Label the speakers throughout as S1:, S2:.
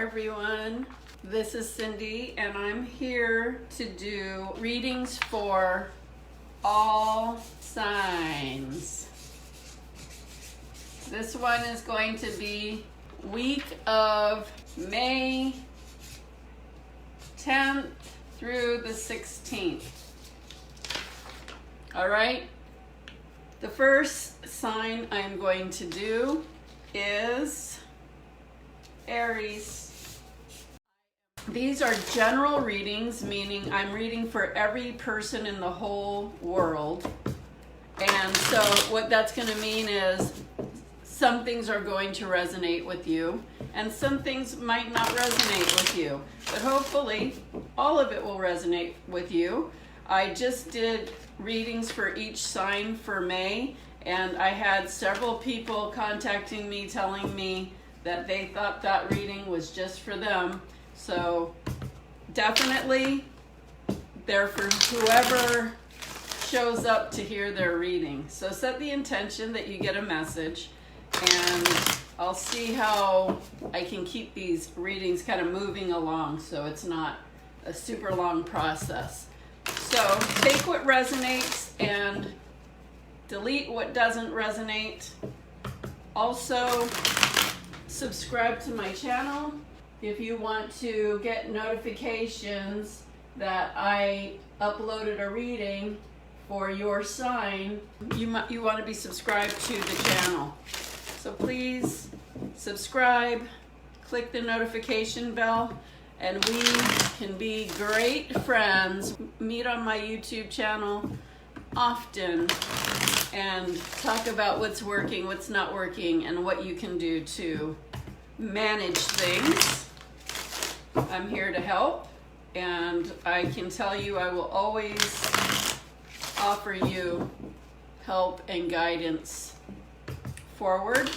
S1: everyone. This is Cindy and I'm here to do readings for all signs. This one is going to be week of May 10th through the 16th. All right. The first sign I'm going to do is Aries. These are general readings, meaning I'm reading for every person in the whole world. And so what that's going to mean is some things are going to resonate with you and some things might not resonate with you. But hopefully all of it will resonate with you. I just did readings for each sign for May, and I had several people contacting me telling me that they thought that reading was just for them. So definitely they're for whoever shows up to hear their reading. So set the intention that you get a message, and I'll see how I can keep these readings kind of moving along so it's not a super long process. So take what resonates and delete what doesn't resonate. Also, subscribe to my channel if you want to get notifications that I uploaded a reading for your sign. You want to be subscribed to the channel. So please subscribe, click the notification bell, and we can be great friends. Meet on my YouTube channel often and talk about what's working, what's not working, and what you can do to manage things. I'm here to help, and I can tell you I will always offer you help and guidance forward,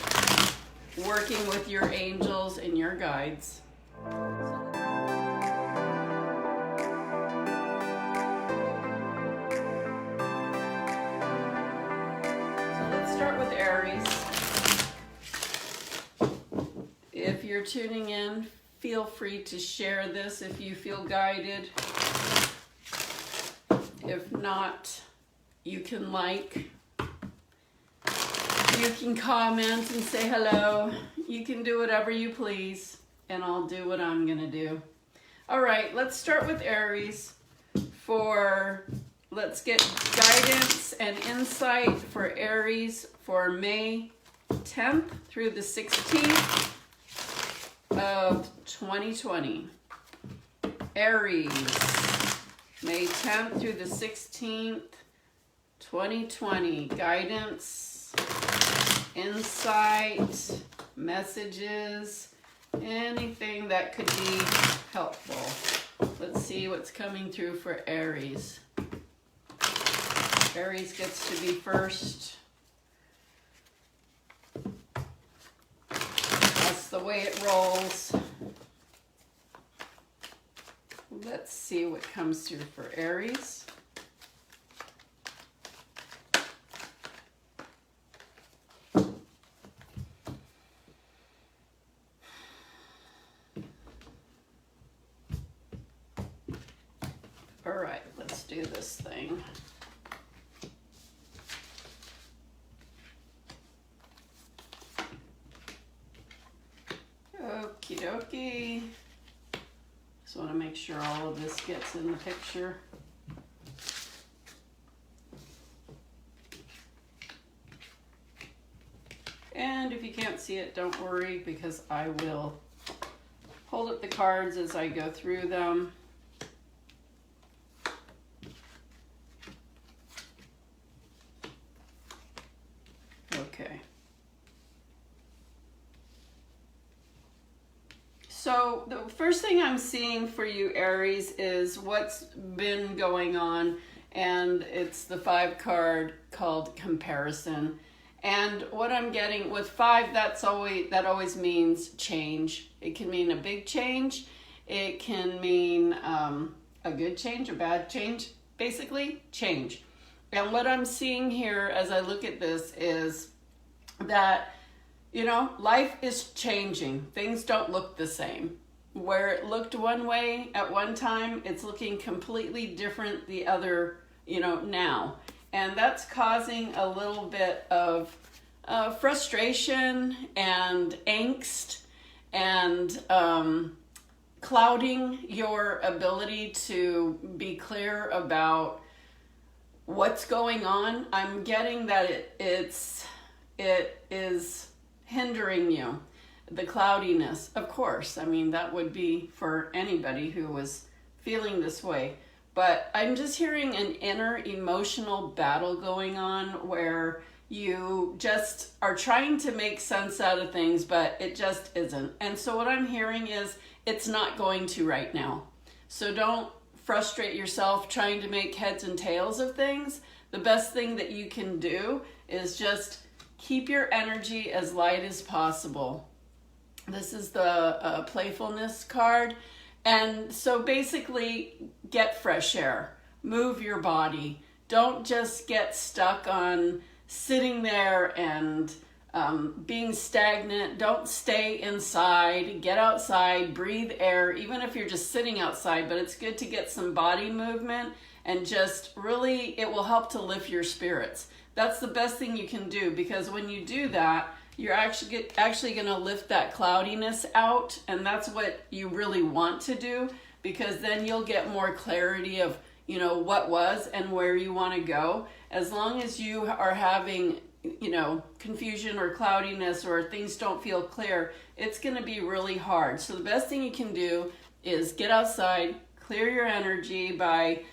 S1: working with your angels and your guides. Start with Aries. If you're tuning in, feel free to share this if you feel guided. If not, you can like, you can comment and say hello. You can do whatever you please, and I'll do what I'm gonna do. All right, let's start with Aries let's get guidance and insight for Aries for May 10th through the 16th of 2020. Aries, May 10th through the 16th, 2020. Guidance, insight, messages, anything that could be helpful. Let's see what's coming through for Aries. Aries gets to be first. That's the way it rolls. Let's see what comes through for Aries. All right, let's do this thing. Okie dokie. Just want to make sure all of this gets in the picture. And if you can't see it, don't worry, because I will hold up the cards as I go through them. Okay. So the first thing I'm seeing for you, Aries, is what's been going on, and it's the 5 card called comparison. And what I'm getting with 5, that always means change. It can mean a big change. It can mean a good change, a bad change, basically change. And what I'm seeing here as I look at this is that, you know, life is changing. Things don't look the same. where it looked one way at one time, it's looking completely different the other, now. And that's causing a little bit of frustration and angst and clouding your ability to be clear about what's going on. I'm getting that it is hindering you. The cloudiness, of course. I mean, that would be for anybody who was feeling this way. But I'm just hearing an inner emotional battle going on where you just are trying to make sense out of things, but it just isn't. And so what I'm hearing is it's not going to right now. So don't frustrate yourself trying to make heads and tails of things. The best thing that you can do is just keep your energy as light as possible. This is the playfulness card. And so basically, get fresh air, move your body. Don't just get stuck on sitting there and being stagnant. Don't stay inside. Get outside, breathe air, even if you're just sitting outside. But it's good to get some body movement, and just really, it will help to lift your spirits. That's the best thing you can do, because when you do that, you're actually going to lift that cloudiness out, and that's what you really want to do, because then you'll get more clarity of, what was and where you want to go. As long as you are having, confusion or cloudiness, or things don't feel clear, it's going to be really hard. So the best thing you can do is get outside, clear your energy by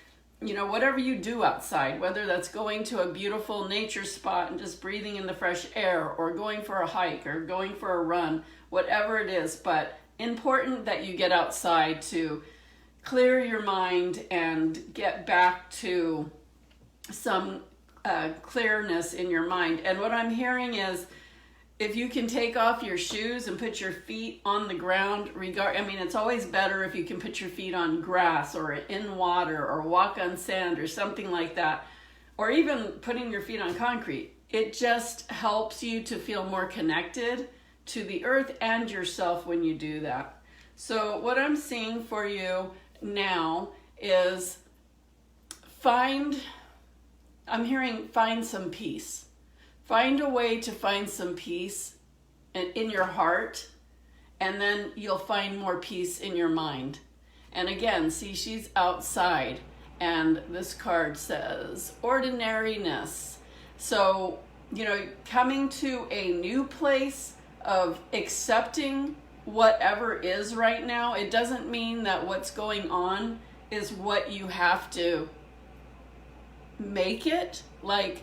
S1: whatever you do outside, whether that's going to a beautiful nature spot and just breathing in the fresh air, or going for a hike, or going for a run, whatever it is. But important that you get outside to clear your mind and get back to some clearness in your mind. And what I'm hearing is, if you can take off your shoes and put your feet on the ground, it's always better if you can put your feet on grass or in water, or walk on sand or something like that, or even putting your feet on concrete. It just helps you to feel more connected to the earth and yourself when you do that. So what I'm seeing for you now is find some peace. Find a way to find some peace in your heart, and then you'll find more peace in your mind. And again, see, she's outside, and this card says ordinariness. So, coming to a new place of accepting whatever is right now. It doesn't mean that what's going on is what you have to make it. Like,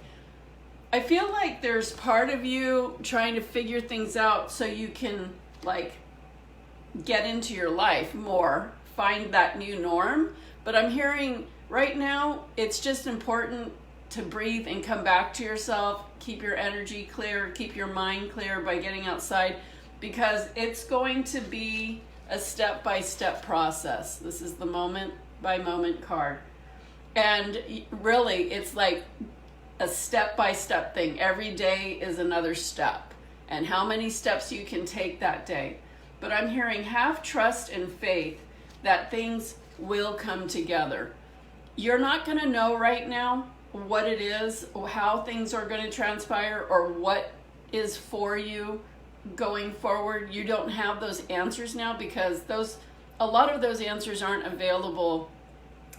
S1: I feel like there's part of you trying to figure things out so you can, get into your life more, find that new norm. But I'm hearing right now, it's just important to breathe and come back to yourself, keep your energy clear, keep your mind clear by getting outside, because it's going to be a step-by-step process. This is the moment-by-moment card. And really, it's like a step-by-step thing. Every day is another step, and how many steps you can take that day. But I'm hearing have trust and faith that things will come together. You're not going to know right now what it is, or how things are going to transpire, or what is for you going forward. You don't have those answers now, because a lot of those answers aren't available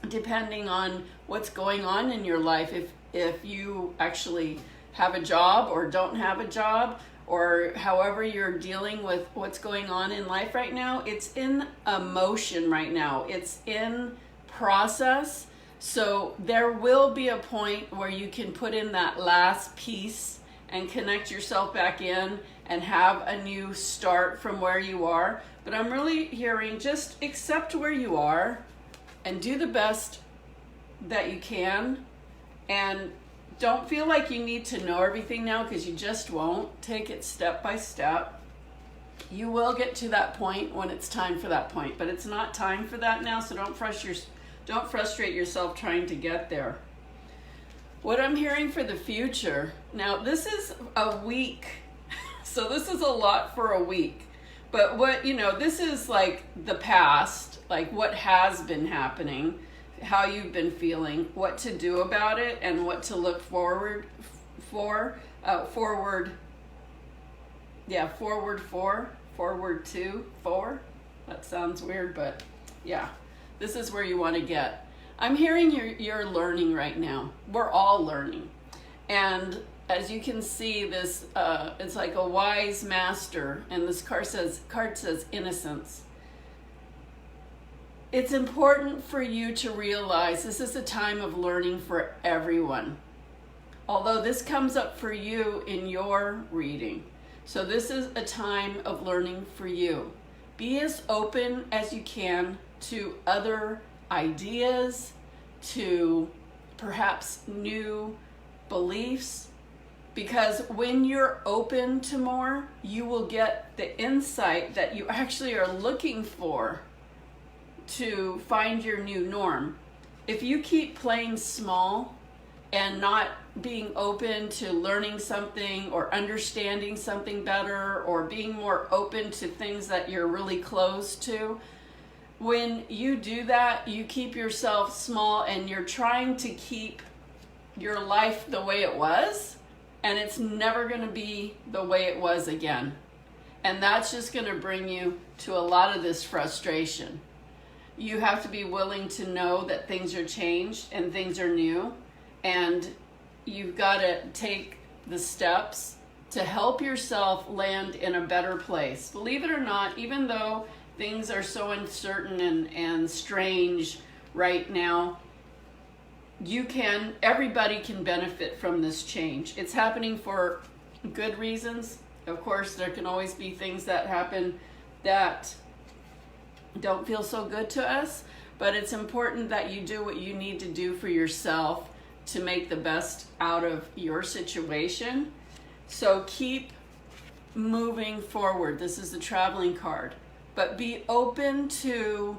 S1: depending on what's going on in your life. If you actually have a job or don't have a job, or however you're dealing with what's going on in life right now, it's in emotion right now. It's in process. So there will be a point where you can put in that last piece and connect yourself back in and have a new start from where you are. But I'm really hearing just accept where you are and do the best that you can. And don't feel like you need to know everything now, because you just won't. Take it step by step. You will get to that point when it's time for that point, but it's not time for that now, so don't frustrate yourself trying to get there. What I'm hearing for the future, now this is a week, so this is a lot for a week, But what, this is like the past, like what has been happening, how you've been feeling, what to do about it, and what to look forward to, that sounds weird, but yeah, this is where you want to get. I'm hearing you're learning right now. We're all learning. And as you can see, this it's like a wise master, and this card says innocence. It's important for you to realize this is a time of learning for everyone. Although this comes up for you in your reading. So this is a time of learning for you. Be as open as you can to other ideas, to perhaps new beliefs, because when you're open to more, you will get the insight that you actually are looking for to find your new norm. If you keep playing small and not being open to learning something or understanding something better or being more open to things that you're really close to, when you do that, you keep yourself small and you're trying to keep your life the way it was, and it's never going to be the way it was again. And that's just going to bring you to a lot of this frustration. You have to be willing to know that things are changed and things are new, and you've got to take the steps to help yourself land in a better place. Believe it or not, even though things are so uncertain and strange right now, everybody can benefit from this change. It's happening for good reasons. Of course, there can always be things that happen that don't feel so good to us, but it's important that you do what you need to do for yourself to make the best out of your situation. So keep moving forward. This is the traveling card, but be open to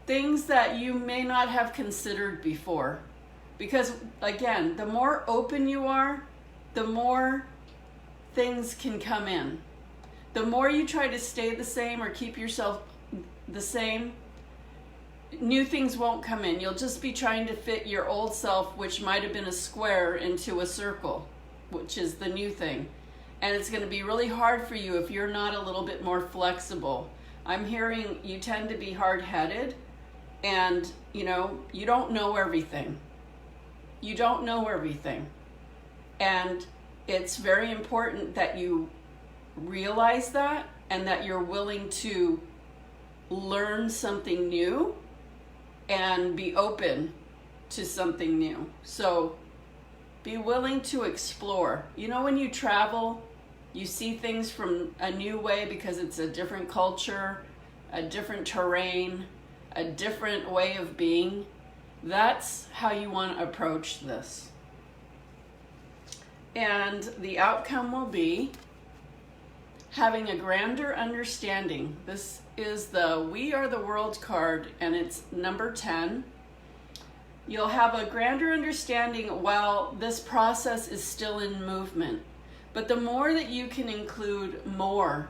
S1: things that you may not have considered before. Because again, the more open you are, the more things can come in. The more you try to stay the same or keep yourself the same, new things won't come in. You'll just be trying to fit your old self, which might have been a square, into a circle, which is the new thing. And it's going to be really hard for you if you're not a little bit more flexible. I'm hearing you tend to be hard-headed, and you don't know everything. You don't know everything. And it's very important that you realize that and that you're willing to learn something new and be open to something new. So be willing to explore. When you travel, you see things from a new way because it's a different culture, a different terrain, a different way of being. That's how you want to approach this. And the outcome will be having a grander understanding. This is the We Are the World card, and it's number 10. You'll have a grander understanding while this process is still in movement. But the more that you can include more,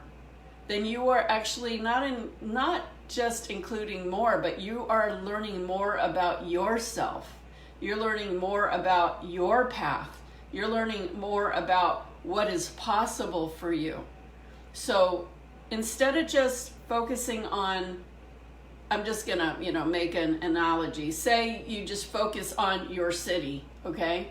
S1: then you are actually not just including more, but you are learning more about yourself. You're learning more about your path. You're learning more about what is possible for you. So instead of just focusing on, I'm just gonna, make an analogy. Say you just focus on your city, okay?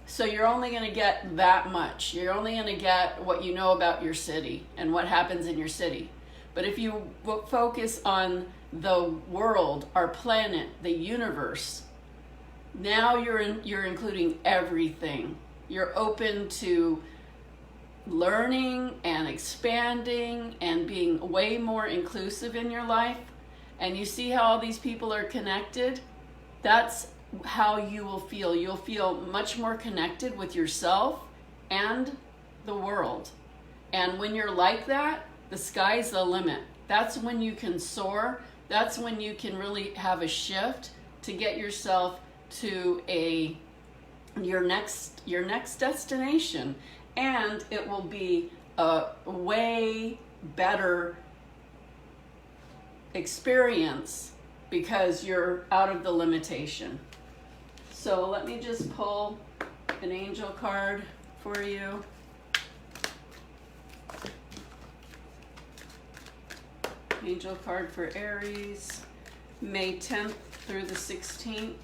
S1: So you're only gonna get that much. You're only gonna get what you know about your city and what happens in your city. But if you focus on the world, our planet, the universe, now you're including everything. You're open to learning and expanding and being way more inclusive in your life. And you see how all these people are connected? That's how you will feel. You'll feel much more connected with yourself and the world. And when you're like that, the sky's the limit. That's when you can soar. That's when you can really have a shift to get yourself to your next destination. And it will be a way better experience because you're out of the limitation. So let me just pull an angel card for you. Angel card for Aries, May 10th through the 16th.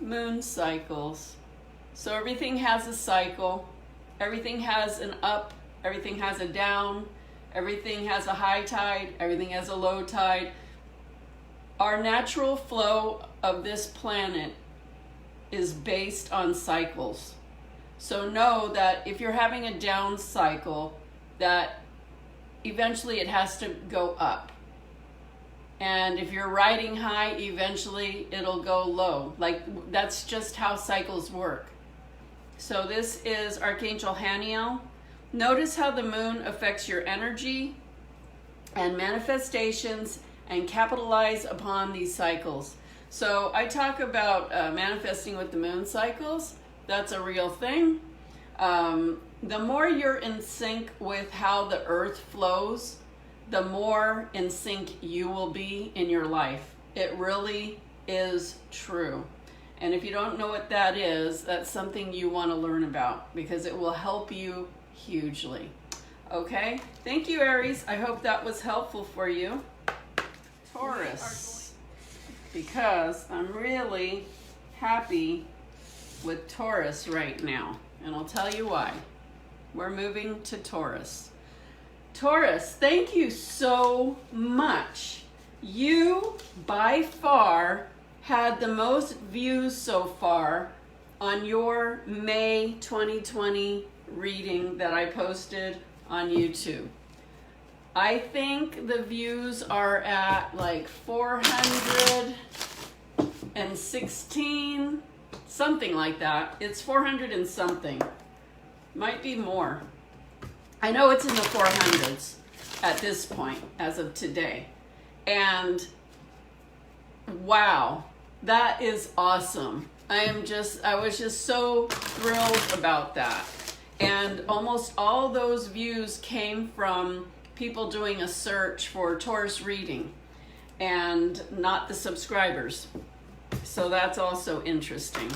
S1: Moon cycles. So everything has a cycle. Everything has an up. Everything has a down. Everything has a high tide. Everything has a low tide. Our natural flow of this planet is based on cycles. So know that if you're having a down cycle, that eventually it has to go up. And if you're riding high, eventually it'll go low. Like, that's just how cycles work. So this is Archangel Haniel. Notice how the moon affects your energy and manifestations and capitalize upon these cycles. So I talk about manifesting with the moon cycles. That's a real thing. The more you're in sync with how the earth flows, the more in sync you will be in your life. It really is true. And if you don't know what that is, that's something you want to learn about because it will help you hugely. Okay? Thank you, Aries. I hope that was helpful for you. Taurus. Because I'm really happy with Taurus right now. And I'll tell you why. We're moving to Taurus. Taurus, thank you so much. You, by far, had the most views so far on your May 2020 reading that I posted on YouTube. I think the views are at like 416, something like that. It's 400 and something. Might be more. I know it's in the 400s at this point, as of today. And wow, that is awesome. I was just so thrilled about that. And almost all those views came from people doing a search for Taurus reading and not the subscribers. So that's also interesting.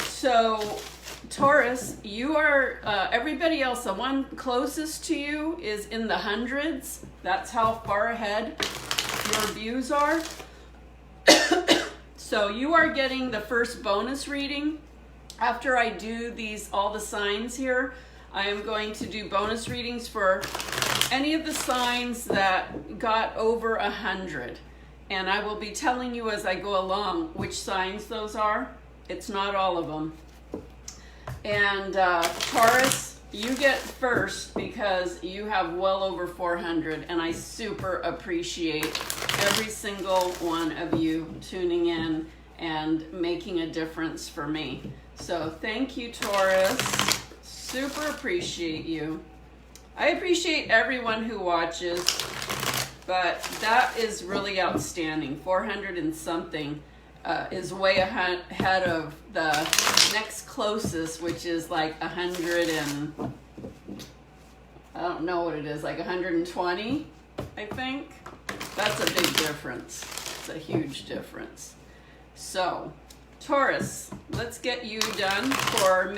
S1: So Taurus, you are, everybody else, the one closest to you is in the hundreds. That's how far ahead your views are. So you are getting the first bonus reading. After I do all the signs here, I am going to do bonus readings for any of the signs that got over 100. And I will be telling you as I go along which signs those are. It's not all of them. And Taurus, you get first because you have well over 400, and I super appreciate every single one of you tuning in and making a difference for me. So thank you, Taurus. Super appreciate you. I appreciate everyone who watches, but that is really outstanding. 400 and something is way ahead of the next closest, which is like 100 and, I don't know what it is, like 120, I think. That's a big difference. It's a huge difference. So, Taurus, let's get you done for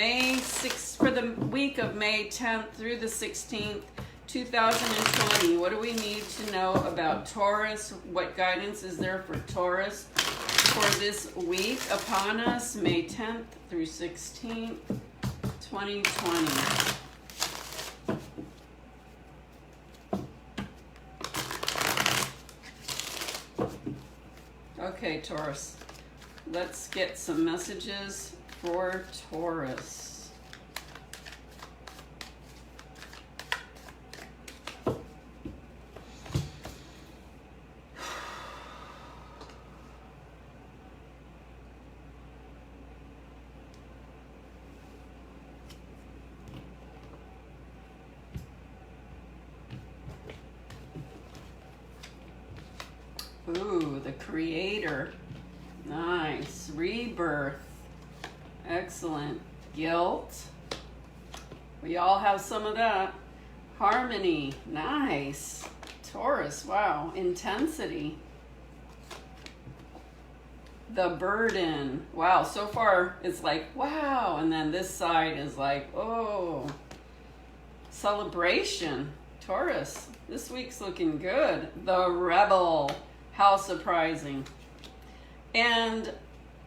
S1: for the week of May 10th through the 16th, 2020. What do we need to know about Taurus? What guidance is there for Taurus for this week upon us, May 10th through 16th, 2020? Okay, Taurus. Let's get some messages for Taurus. Ooh, the Creator. Nice. Rebirth. Excellent. Guilt. We all have some of that. Harmony. Nice. Taurus. Wow. Intensity. The burden. Wow. So far it's like, wow. And then this side is like, oh. Celebration. Taurus. This week's looking good. The rebel. How surprising. And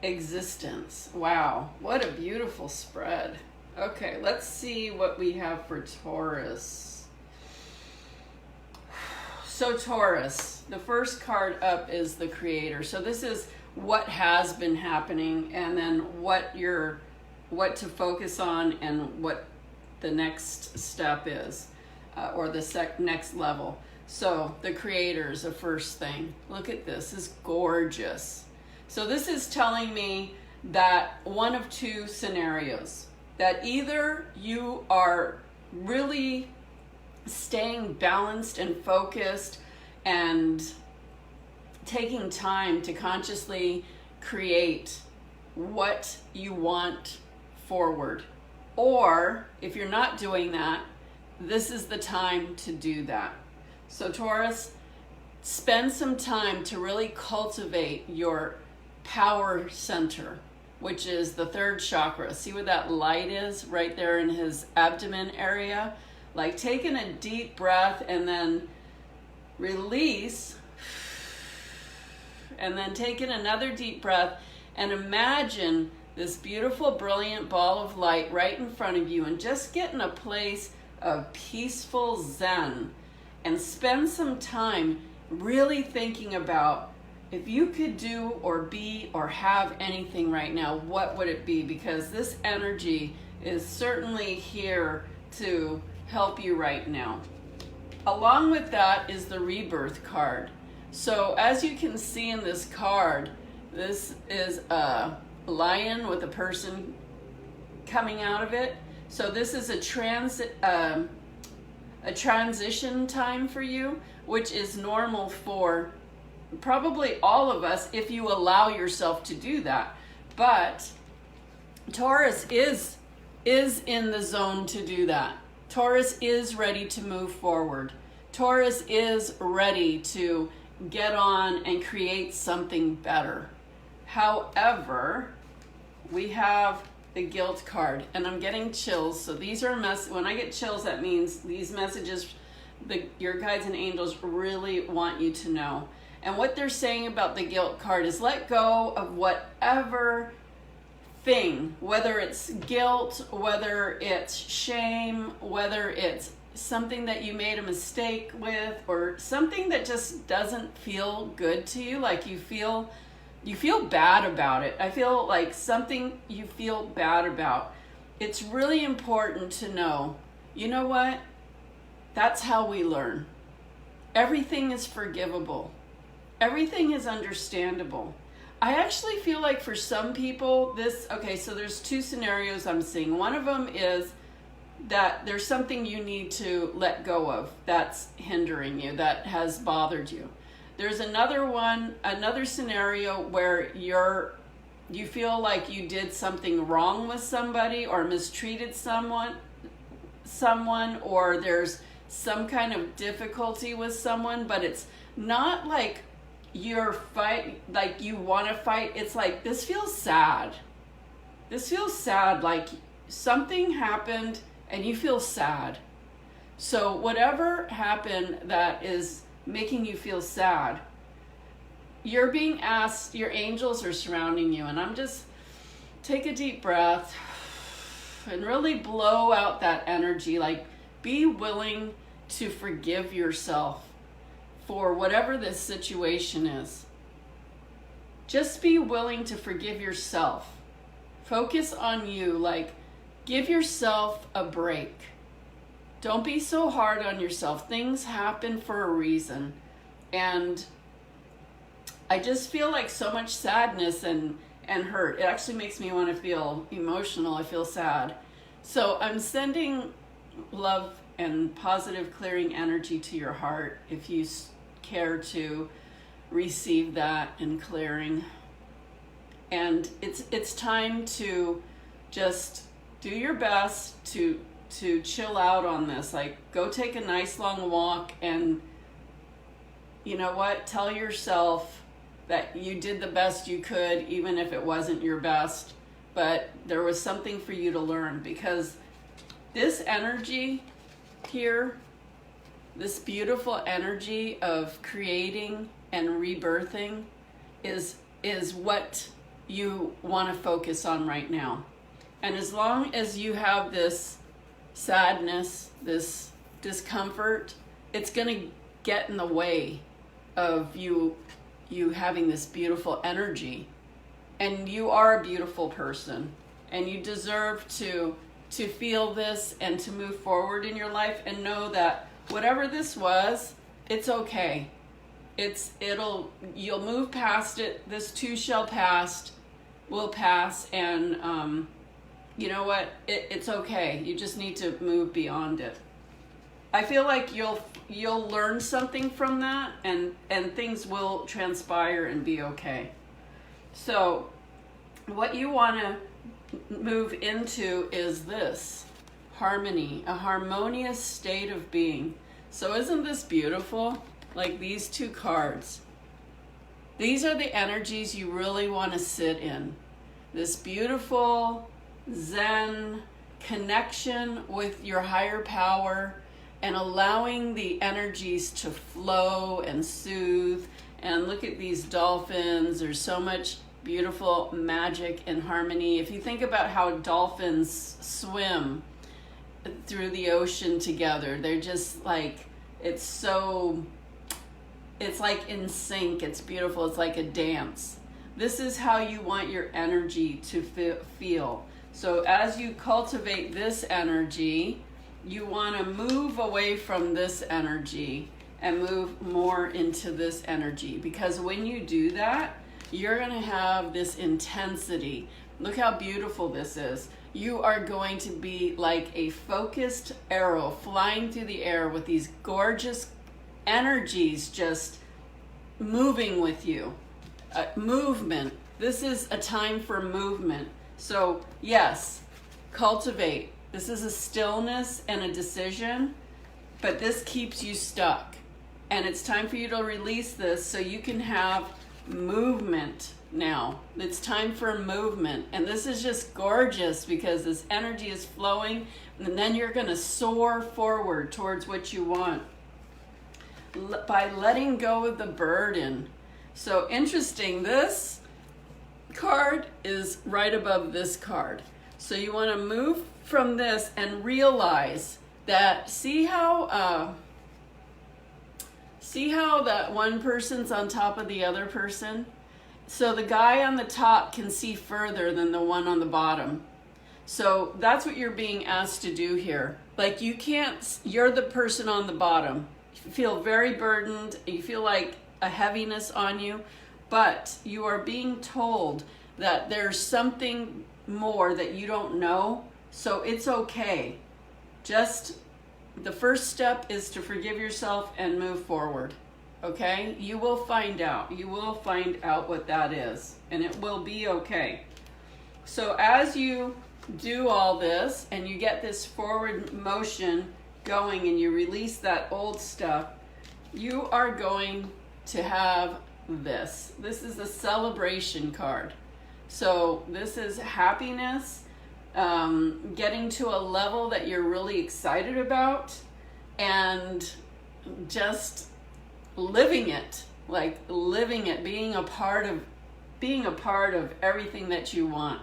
S1: existence. Wow. What a beautiful spread. Okay, let's see what we have for Taurus. So Taurus, the first card up is the Creator. So this is what has been happening, and then what to focus on, and what the next step is, or the next level. So the Creator is the first thing. Look at this. This is gorgeous. So this is telling me that one of two scenarios. That either you are really staying balanced and focused and taking time to consciously create what you want forward. Or if you're not doing that, this is the time to do that. So Taurus, spend some time to really cultivate your power center, which is the third chakra. See where that light is right there in his abdomen area? Like taking a deep breath and then release, and then taking another deep breath, and imagine this beautiful, brilliant ball of light right in front of you, and just get in a place of peaceful zen, and spend some time really thinking about, if you could do or be or have anything right now, what would it be? Because this energy is certainly here to help you right now. Along with that is the Rebirth card. So as you can see in this card, this is a lion with a person coming out of it. So this is a transition time for you, which is normal for probably all of us if you allow yourself to do that. But Taurus is in the zone to do that. Taurus is ready to move forward. Taurus is ready to get on and create something better. However, we have the guilt card, and I'm getting chills. So these are when I get chills, that means these messages your guides and angels really want you to know. And what they're saying about the guilt card is let go of whatever thing, whether it's guilt, whether it's shame, whether it's something that you made a mistake with, or something that just doesn't feel good to you, like you feel bad about it. I feel like something you feel bad about. It's really important to know, you know what? That's how we learn. Everything is forgivable. Everything is understandable. I actually feel like for some people, so there's two scenarios I'm seeing. One of them is that there's something you need to let go of that's hindering you, that has bothered you. There's another scenario where you feel like you did something wrong with somebody or mistreated someone, or there's some kind of difficulty with someone, but it's not like you want to fight. It's like, this feels sad. This feels sad, like something happened and you feel sad. So whatever happened that is making you feel sad, you're being asked, your angels are surrounding you, and I'm just, take a deep breath and really blow out that energy. Like, be willing to forgive yourself for whatever this situation is. Just be willing to forgive yourself. Focus on you, like, give yourself a break. Don't be so hard on yourself. Things happen for a reason. And I just feel like so much sadness and hurt. It actually makes me want to feel emotional. I feel sad. So I'm sending love and positive clearing energy to your heart if you care to receive that and clearing. And it's time to just do your best to chill out on this. Like, go take a nice long walk, and you know what? Tell yourself that you did the best you could, even if it wasn't your best, but there was something for you to learn, because this energy here, this beautiful energy of creating and rebirthing is what you want to focus on right now. And as long as you have this sadness, this discomfort, it's going to get in the way of you having this beautiful energy. And you are a beautiful person, and you deserve to feel this and to move forward in your life, and know that whatever this was, it's okay. You'll move past it. This too shall pass, will pass, and you know what? It's okay. You just need to move beyond it. I feel like you'll learn something from that, and things will transpire and be okay. So what you want to move into is this harmony, a harmonious state of being. So isn't this beautiful? Like these two cards. These are the energies you really want to sit in. This beautiful Zen connection with your higher power, and allowing the energies to flow and soothe. And look at these dolphins. There's so much beautiful magic and harmony. If you think about how dolphins swim through the ocean together, they're just like, it's like in sync. It's beautiful. It's like a dance. This is how you want your energy to feel. So as you cultivate this energy, you want to move away from this energy and move more into this energy, because when you do that, you're going to have this intensity. Look how beautiful this is. You are going to be like a focused arrow flying through the air with these gorgeous energies just moving with you. Movement. This is a time for movement. So yes, cultivate. This is a stillness and a decision, but this keeps you stuck. And it's time for you to release this so you can have movement now. It's time for movement. And this is just gorgeous, because this energy is flowing, and then you're going to soar forward towards what you want by letting go of the burden. So interesting, this card is right above this card. So you want to move from this and realize that, see how that one person's on top of the other person? So the guy on the top can see further than the one on the bottom. So that's what you're being asked to do here. Like, you're the person on the bottom. You feel very burdened. You feel like a heaviness on you, but you are being told that there's something more that you don't know. So it's okay. Just the first step is to forgive yourself and move forward. Okay? You will find out. You will find out what that is, and it will be okay. So as you do all this and you get this forward motion going and you release that old stuff, you are going to have this. This is a celebration card. So this is happiness, getting to a level that you're really excited about, and just living it, like living it, being a part of everything that you want.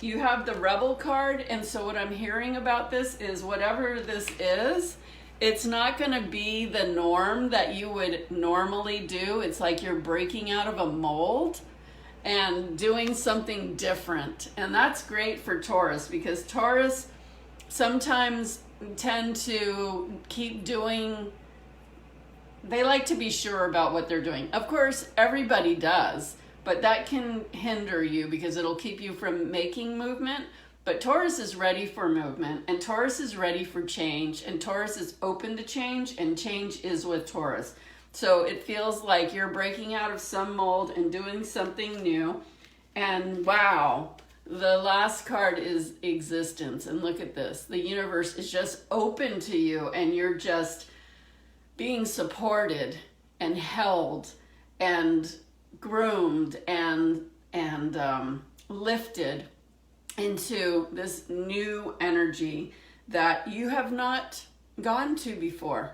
S1: You have the Rebel card, and so what I'm hearing about this is whatever this is, it's not going to be the norm that you would normally do. It's like you're breaking out of a mold and doing something different. And that's great for Taurus, because Taurus sometimes tend to keep doing, they like to be sure about what they're doing. Of course, everybody does, but that can hinder you because it'll keep you from making movement. But Taurus is ready for movement, and Taurus is ready for change, and Taurus is open to change, and change is with Taurus. So it feels like you're breaking out of some mold and doing something new. And wow, The last card is existence. And look at this. The universe is just open to you, and you're just being supported and held and groomed and lifted into this new energy that you have not gone to before.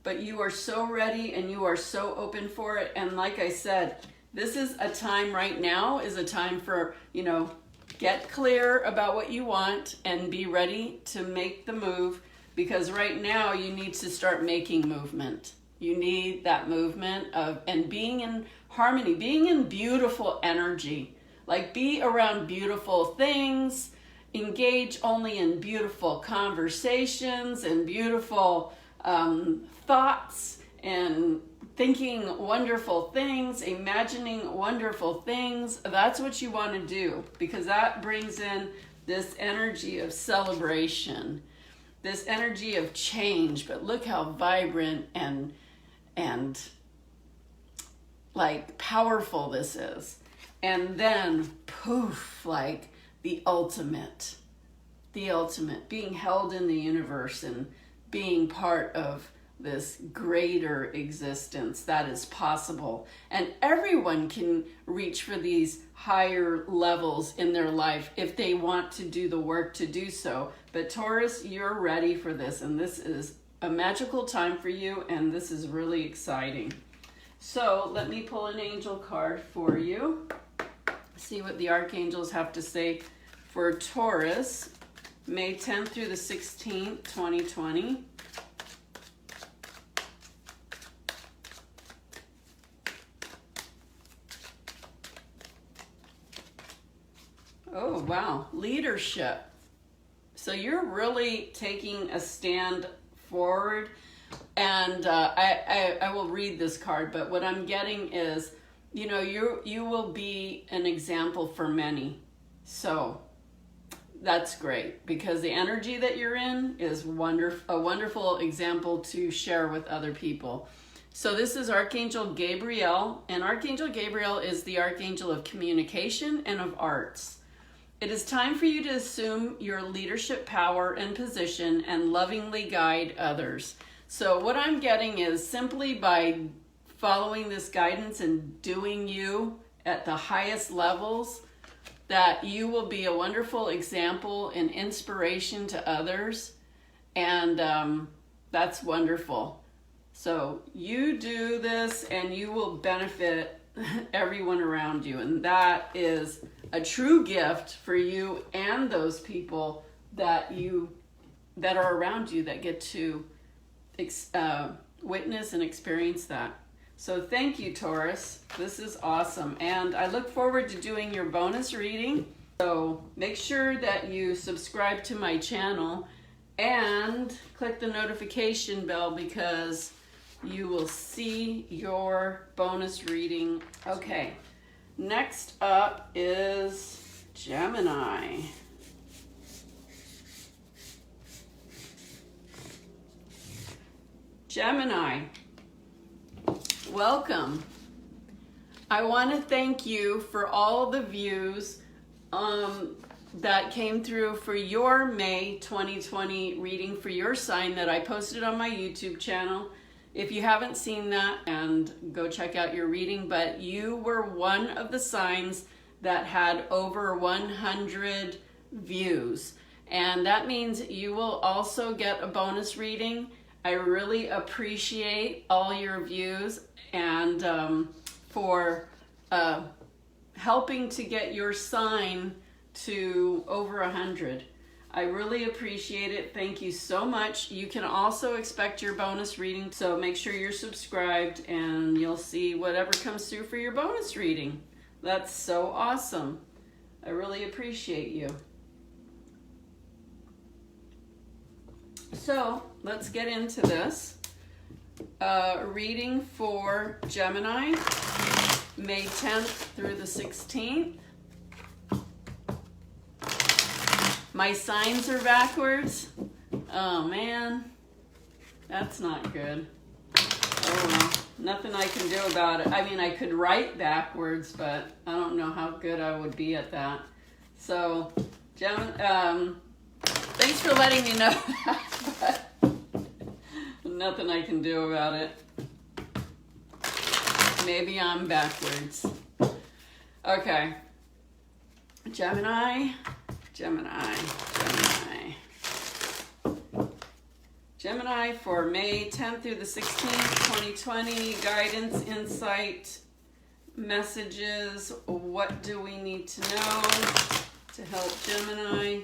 S1: But you are so ready and you are so open for it. And like I said, this is a time right now is a time for, get clear about what you want and be ready to make the move, because right now you need to start making movement. You need that movement and being in harmony, being in beautiful energy. Like, be around beautiful things, engage only in beautiful conversations and beautiful thoughts, and thinking wonderful things, imagining wonderful things. That's what you want to do, because that brings in this energy of celebration, this energy of change. But look how vibrant and like powerful this is. And then poof, like the ultimate, being held in the universe and being part of this greater existence that is possible. And everyone can reach for these higher levels in their life if they want to do the work to do so. But Taurus, you're ready for this, and this is a magical time for you, and this is really exciting. So let me pull an angel card for you. See what the archangels have to say for Taurus, May 10th through the 16th, 2020. Oh, wow. Leadership. So you're really taking a stand forward. And I will read this card, but what I'm getting is, you will be an example for many. So that's great, because the energy that you're in is a wonderful example to share with other people. So this is Archangel Gabriel, and Archangel Gabriel is the archangel of communication and of arts. It is time for you to assume your leadership power and position and lovingly guide others. So what I'm getting is, simply by following this guidance and doing you at the highest levels, that you will be a wonderful example and inspiration to others. And that's wonderful. So you do this and you will benefit everyone around you. And that is a true gift for you and those people that are around you, that get to witness and experience that. So thank you, Taurus. This is awesome. And I look forward to doing your bonus reading. So make sure that you subscribe to my channel and click the notification bell, because you will see your bonus reading. Okay, next up is Gemini. Gemini, welcome. I want to thank you for all the views that came through for your May 2020 reading for your sign that I posted on my YouTube channel. If you haven't seen that, and go check out your reading, but you were one of the signs that had over 100 views. And that means you will also get a bonus reading. I really appreciate all your views and for helping to get your sign to over 100. I really appreciate it. Thank you so much. You can also expect your bonus reading, so make sure you're subscribed and you'll see whatever comes through for your bonus reading. That's so awesome. I really appreciate you. So let's get into this. Reading for Gemini, May 10th through the 16th. My signs are backwards. Oh man, that's not good. Oh well, nothing I can do about it. I mean, I could write backwards, but I don't know how good I would be at that. So, thanks for letting me know that, but nothing I can do about it. Maybe I'm backwards. Okay. Gemini. Gemini for May 10th through the 16th, 2020. Guidance, insight, messages. What do we need to know to help Gemini?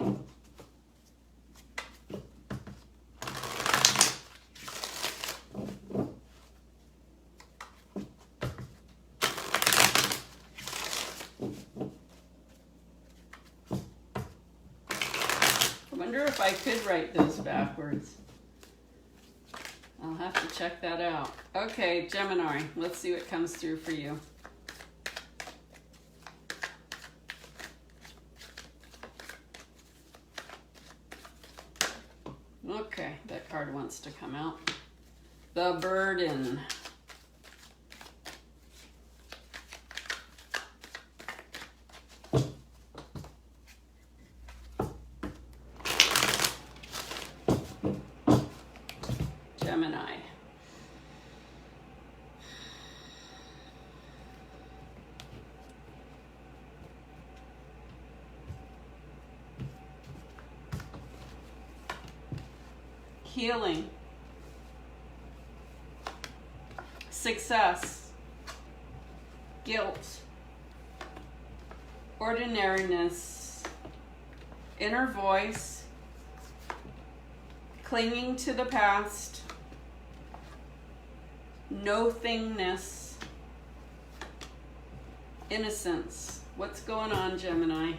S1: I wonder if I could write those backwards. I'll have to check that out. Okay, Gemini, let's see what comes through for you. Okay, that card wants to come out. The burden. Gemini. Healing. Success. Guilt. Ordinariness. Inner voice. Clinging to the past. No-thingness. Innocence. What's going on, Gemini?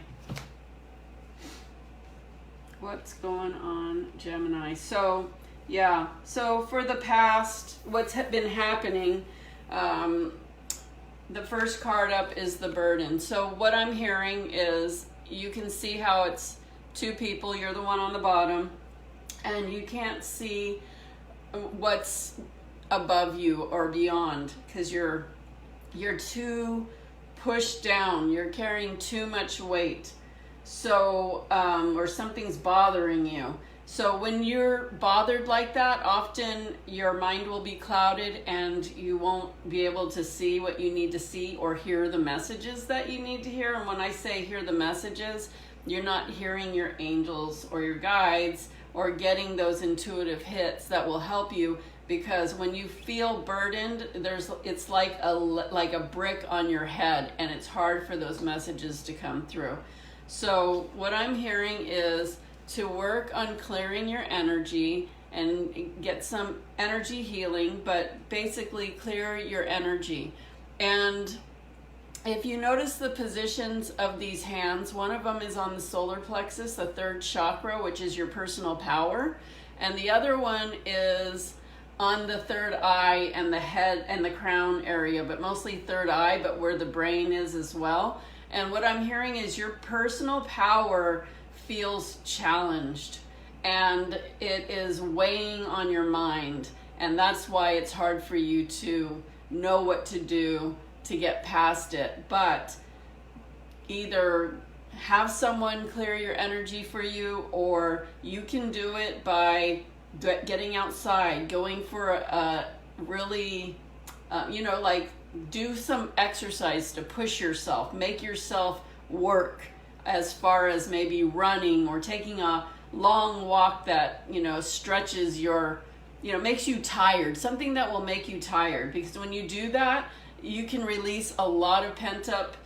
S1: What's going on, Gemini? So, yeah. So for the past, what's been happening, the first card up is the burden. So what I'm hearing is, you can see how it's two people. You're the one on the bottom, and you can't see what's above you or beyond because you're too pushed down. You're carrying too much weight. So, or something's bothering you. So when you're bothered like that, often your mind will be clouded and you won't be able to see what you need to see or hear the messages that you need to hear. And when I say hear the messages, you're not hearing your angels or your guides or getting those intuitive hits that will help you, because when you feel burdened, it's like a brick on your head, and it's hard for those messages to come through. So what I'm hearing is to work on clearing your energy and get some energy healing, but basically clear your energy. And if you notice the positions of these hands, one of them is on the solar plexus, the third chakra, which is your personal power. And the other one is on the third eye and the head and the crown area, but mostly third eye, but where the brain is as well. And what I'm hearing is your personal power feels challenged and it is weighing on your mind. And that's why it's hard for you to know what to do to get past it. But either have someone clear your energy for you, or you can do it by getting outside, going for a really, like, do some exercise to push yourself, make yourself work, as far as maybe running or taking a long walk that, stretches your, makes you tired, something that will make you tired. Because when you do that, you can release a lot of pent-up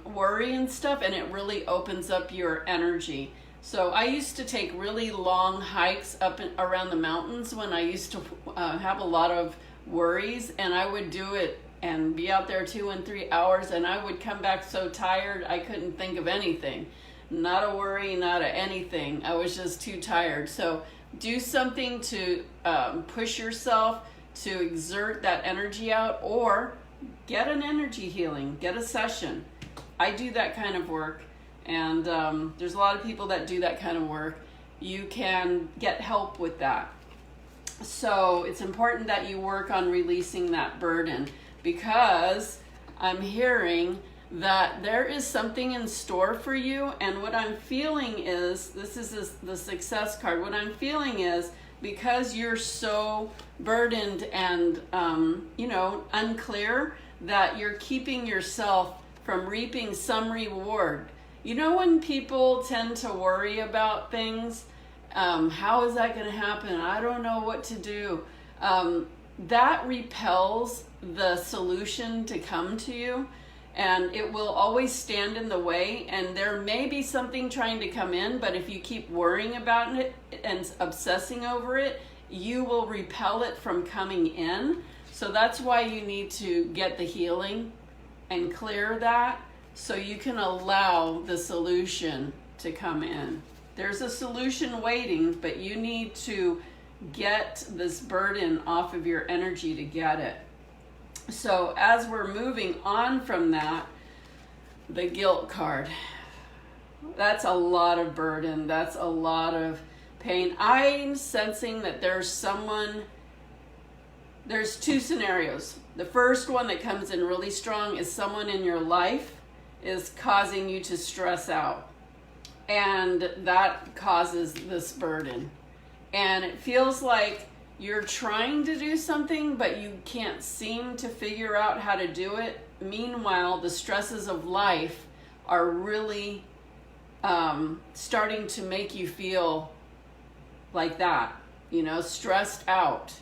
S1: worry and stuff, and it really opens up your energy. So I used to take really long hikes up around the mountains when I used to have a lot of worries, and I would do it and be out there 2 and 3 hours, and I would come back so tired I couldn't think of anything. Not a worry, not a anything. I was just too tired. So do something to push yourself to exert that energy out, or get an energy healing, get a session. I do that kind of work, and there's a lot of people that do that kind of work. You can get help with that. So it's important that you work on releasing that burden, because I'm hearing that there is something in store for you. And what I'm feeling is, this is the success card. What I'm feeling is, because you're so burdened and, unclear, that you're keeping yourself from reaping some reward. You know, when people tend to worry about things, how is that going to happen? I don't know what to do. That repels the solution to come to you, and it will always stand in the way. And there may be something trying to come in, but if you keep worrying about it and obsessing over it, you will repel it from coming in. So that's why you need to get the healing and clear that, so you can allow the solution to come in. There's a solution waiting, but you need to get this burden off of your energy to get it. So as we're moving on from that, the guilt card. That's a lot of burden. That's a lot of pain. I'm sensing that there's two scenarios. The first one that comes in really strong is someone in your life is causing you to stress out. And that causes this burden. And it feels like you're trying to do something, but you can't seem to figure out how to do it. Meanwhile, the stresses of life are really starting to make you feel like that, stressed out.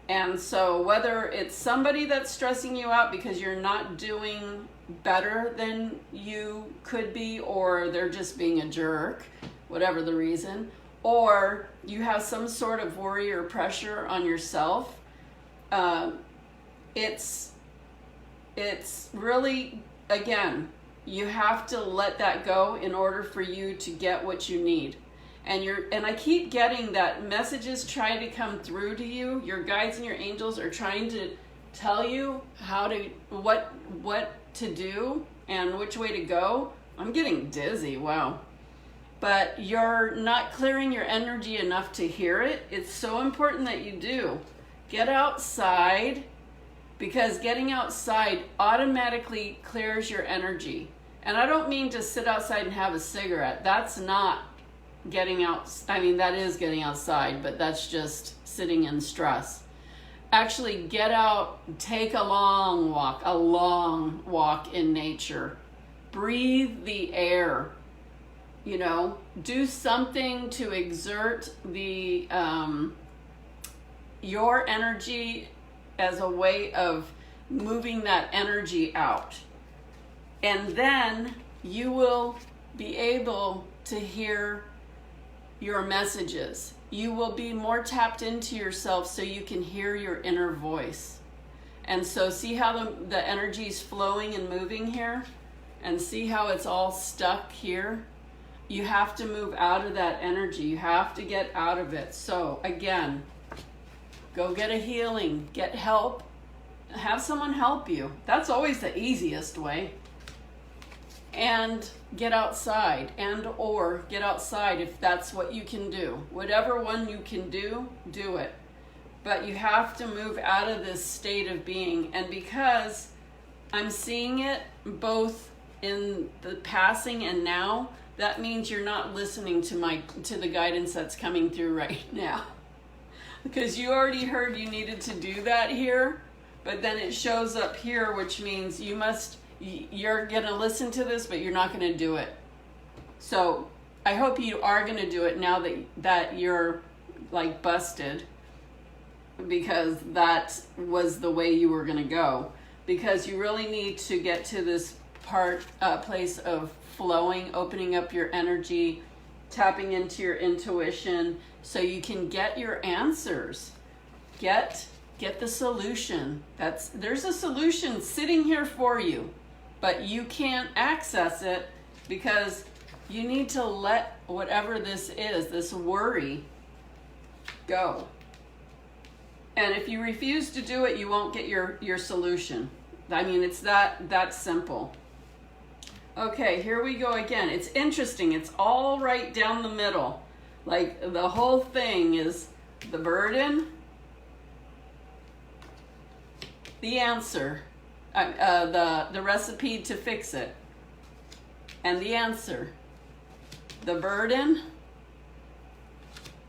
S1: And so whether it's somebody that's stressing you out because you're not doing better than you could be, or they're just being a jerk, whatever the reason, or you have some sort of worry or pressure on yourself, it's really, again, you have to let that go in order for you to get what you need. And I keep getting that messages try to come through to you. Your guides and your angels are trying to tell you what to do and which way to go. I'm getting dizzy, wow. But you're not clearing your energy enough to hear it. It's so important that you do. Get outside, because getting outside automatically clears your energy. And I don't mean to sit outside and have a cigarette. That's not getting out. I mean, that is getting outside, but that's just sitting in stress. Actually get out, take a long walk in nature. Breathe the air, do something to exert your energy as a way of moving that energy out. And then you will be able to hear your messages. You will be more tapped into yourself, so you can hear your inner voice. And so see how the energy is flowing and moving here? And see how it's all stuck here? You have to move out of that energy. You have to get out of it. So again, go get a healing, get help, have someone help you. That's always the easiest way. And get outside, or get outside if that's what you can do. Whatever one you can do, do it. But you have to move out of this state of being. And because I'm seeing it both in the passing and now, that means you're not listening to the guidance that's coming through right now. Because you already heard you needed to do that here, but then it shows up here, which means you're going to listen to this, but you're not going to do it. So I hope you are going to do it now that you're like busted, because that was the way you were going to go. Because you really need to get to this place of flowing, opening up your energy, tapping into your intuition, so you can get your answers. Get the solution. There's a solution sitting here for you, but you can't access it because you need to let whatever this is, this worry, go. And if you refuse to do it, you won't get your solution. I mean, it's that simple. Okay, here we go again. It's interesting. It's all right down the middle. Like the whole thing is the burden, the answer, the recipe to fix it. And the answer. The burden,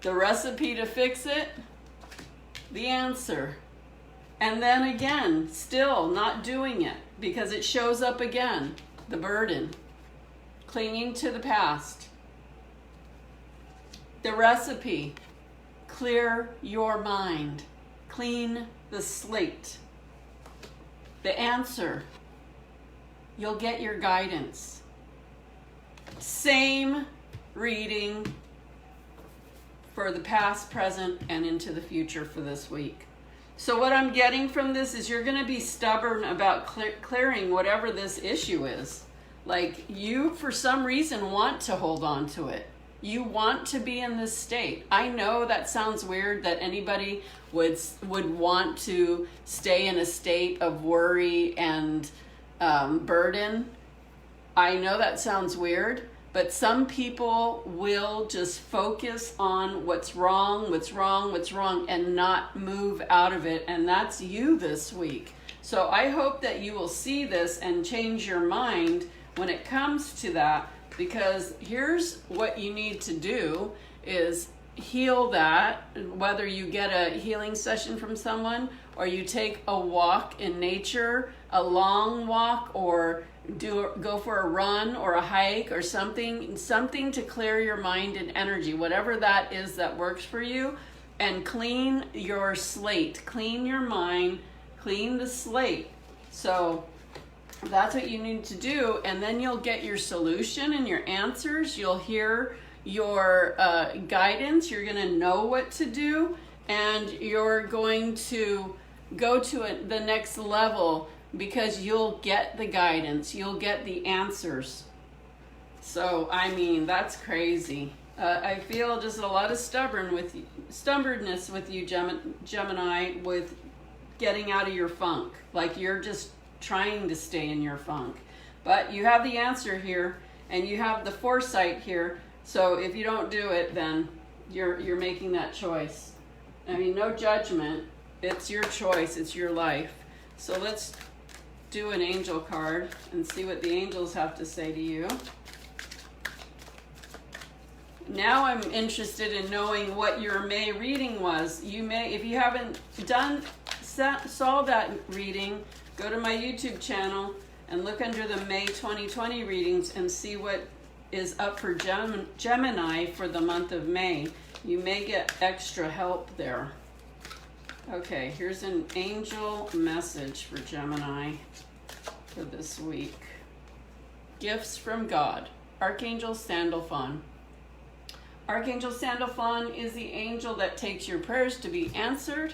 S1: the recipe to fix it, the answer. And then again, still not doing it because it shows up again. The burden, clinging to the past. The recipe, clear your mind, clean the slate. The answer, you'll get your guidance. Same reading for the past, present, and into the future for this week. So what I'm getting from this is you're going to be stubborn about clearing whatever this issue is. Like you, for some reason, want to hold on to it. You want to be in this state. I know that sounds weird that anybody would want to stay in a state of worry and burden. I know that sounds weird, but some people will just focus on what's wrong, and not move out of it. And that's you this week. So I hope that you will see this and change your mind when it comes to that, because here's what you need to do is heal that, whether you get a healing session from someone or you take a walk in nature, a long walk, or go for a run or a hike or something to clear your mind and energy, whatever that is that works for you, and clean your slate, clean your mind, clean the slate. So that's what you need to do, and then you'll get your solution and your answers. You'll hear your guidance. You're going to know what to do, and you're going to go to the next level because you'll get the guidance. You'll get the answers. So, I mean, that's crazy. I feel just a lot of stubbornness with you, Gemini, with getting out of your funk. Like you're just trying to stay in your funk. But you have the answer here, and you have the foresight here. So if you don't do it, then you're making that choice. I mean, no judgment. It's your choice. It's your life. So let's do an angel card and see what the angels have to say to you. Now I'm interested in knowing what your May reading was. You may, if you haven't saw that reading, go to my YouTube channel and look under the May 2020 readings and see what is up for Gemini for the month of May. You may get extra help there. Okay, here's an angel message for Gemini for this week. Gifts from God. Archangel Sandalphon. Archangel Sandalphon is the angel that takes your prayers to be answered.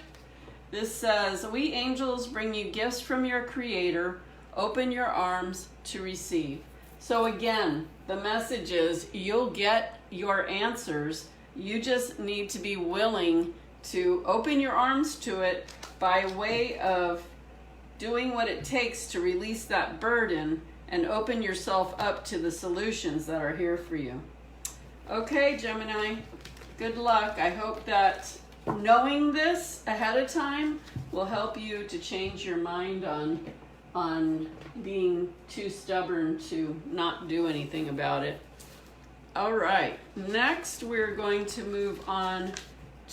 S1: This says, we angels bring you gifts from your Creator. Open your arms to receive. So again, the message is you'll get your answers. You just need to be willing to open your arms to it by way of doing what it takes to release that burden and open yourself up to the solutions that are here for you. Okay, Gemini, good luck. I hope that knowing this ahead of time will help you to change your mind on being too stubborn to not do anything about it. All right, next we're going to move on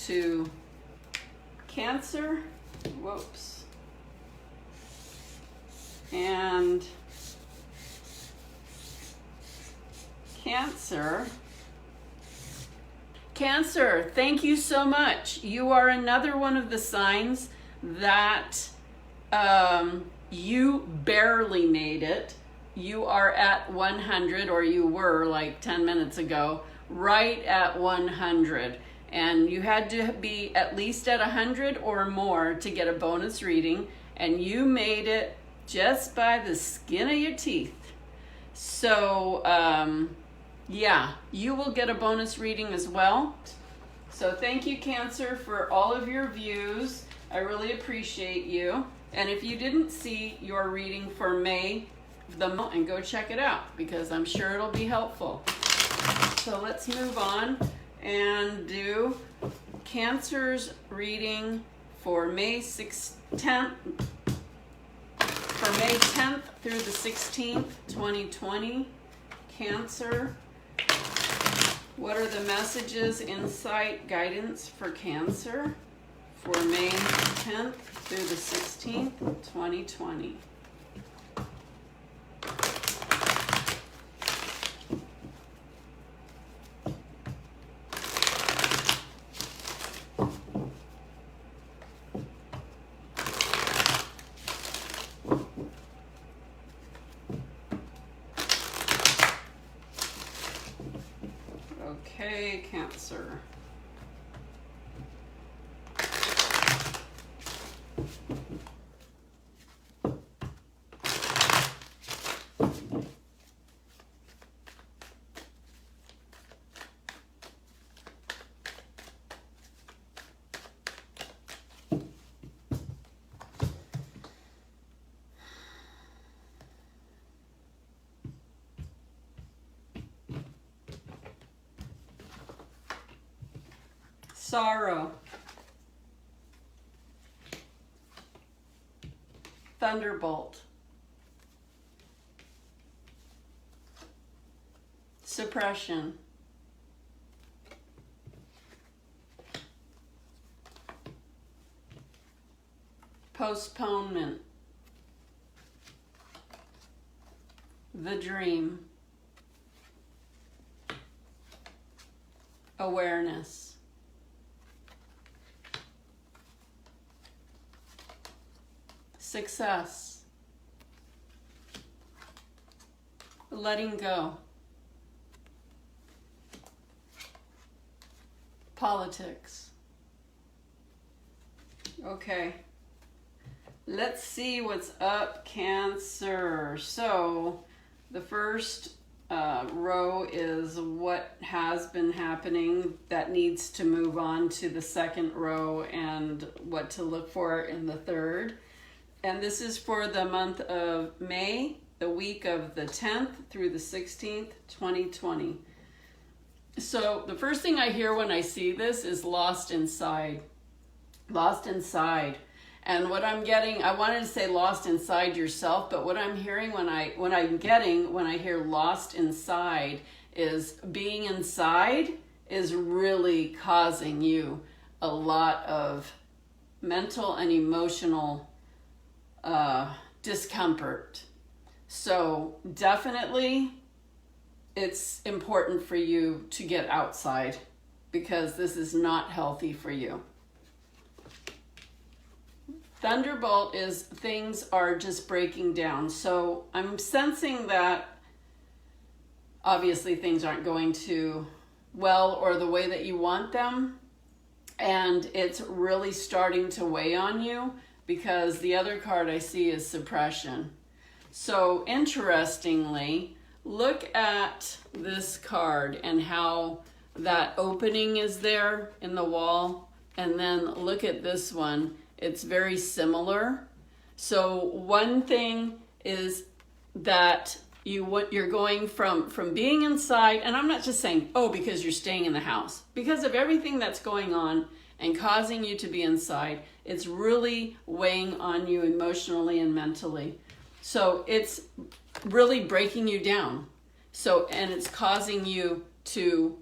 S1: to Cancer. Whoops. And Cancer, thank you so much. You are another one of the signs that you barely made it. You are at 100, or you were like 10 minutes ago, right at 100. And you had to be at least at 100 or more to get a bonus reading, and you made it just by the skin of your teeth. So, yeah, you will get a bonus reading as well. So thank you, Cancer, for all of your views. I really appreciate you. And if you didn't see your reading for May, and go check it out, because I'm sure it'll be helpful. So let's move on and do Cancer's reading for May 10th, for May 10th through the 16th, 2020, Cancer. What are the messages, insight, guidance for Cancer for May 10th through the 16th, 2020? Okay, Cancer. Sorrow. Thunderbolt. Suppression. Postponement. The dream. Awareness. Success. Letting go. Politics. Okay. Let's see what's up, Cancer. So the first row is what has been happening that needs to move on to the second row and what to look for in the third. And this is for the month of May, the week of the 10th through the 16th, 2020. So the first thing I hear when I see this is lost inside. Lost inside. And what I'm getting, I wanted to say lost inside yourself, but what I'm hearing when I hear lost inside is being inside is really causing you a lot of mental and emotional discomfort. So definitely it's important for you to get outside because this is not healthy for you. Thunderbolt is things are just breaking down. So I'm sensing that obviously things aren't going too well or the way that you want them. And it's really starting to weigh on you because the other card I see is suppression. So interestingly, look at this card and how that opening is there in the wall. And then look at this one. It's very similar. So one thing is that you're going from being inside, and I'm not just saying, oh, because you're staying in the house. Because of everything that's going on and causing you to be inside, it's really weighing on you emotionally and mentally. So it's really breaking you down. So, and it's causing you to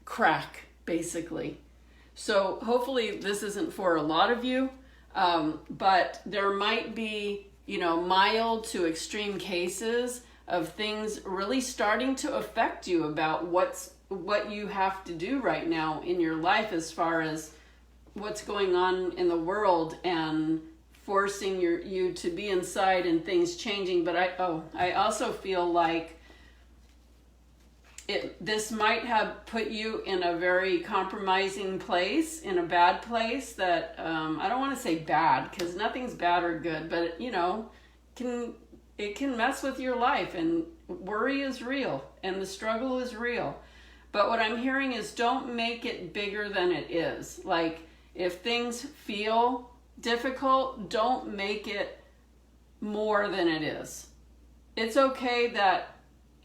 S1: crack, basically. So hopefully this isn't for a lot of you. But there might be, mild to extreme cases of things really starting to affect you about what you have to do right now in your life as far as what's going on in the world and forcing you to be inside and things changing. But I also feel like this might have put you in a very compromising place, in a bad place that, I don't want to say bad because nothing's bad or good, but it can mess with your life, and worry is real and the struggle is real. But what I'm hearing is don't make it bigger than it is. Like if things feel difficult, don't make it more than it is. It's okay that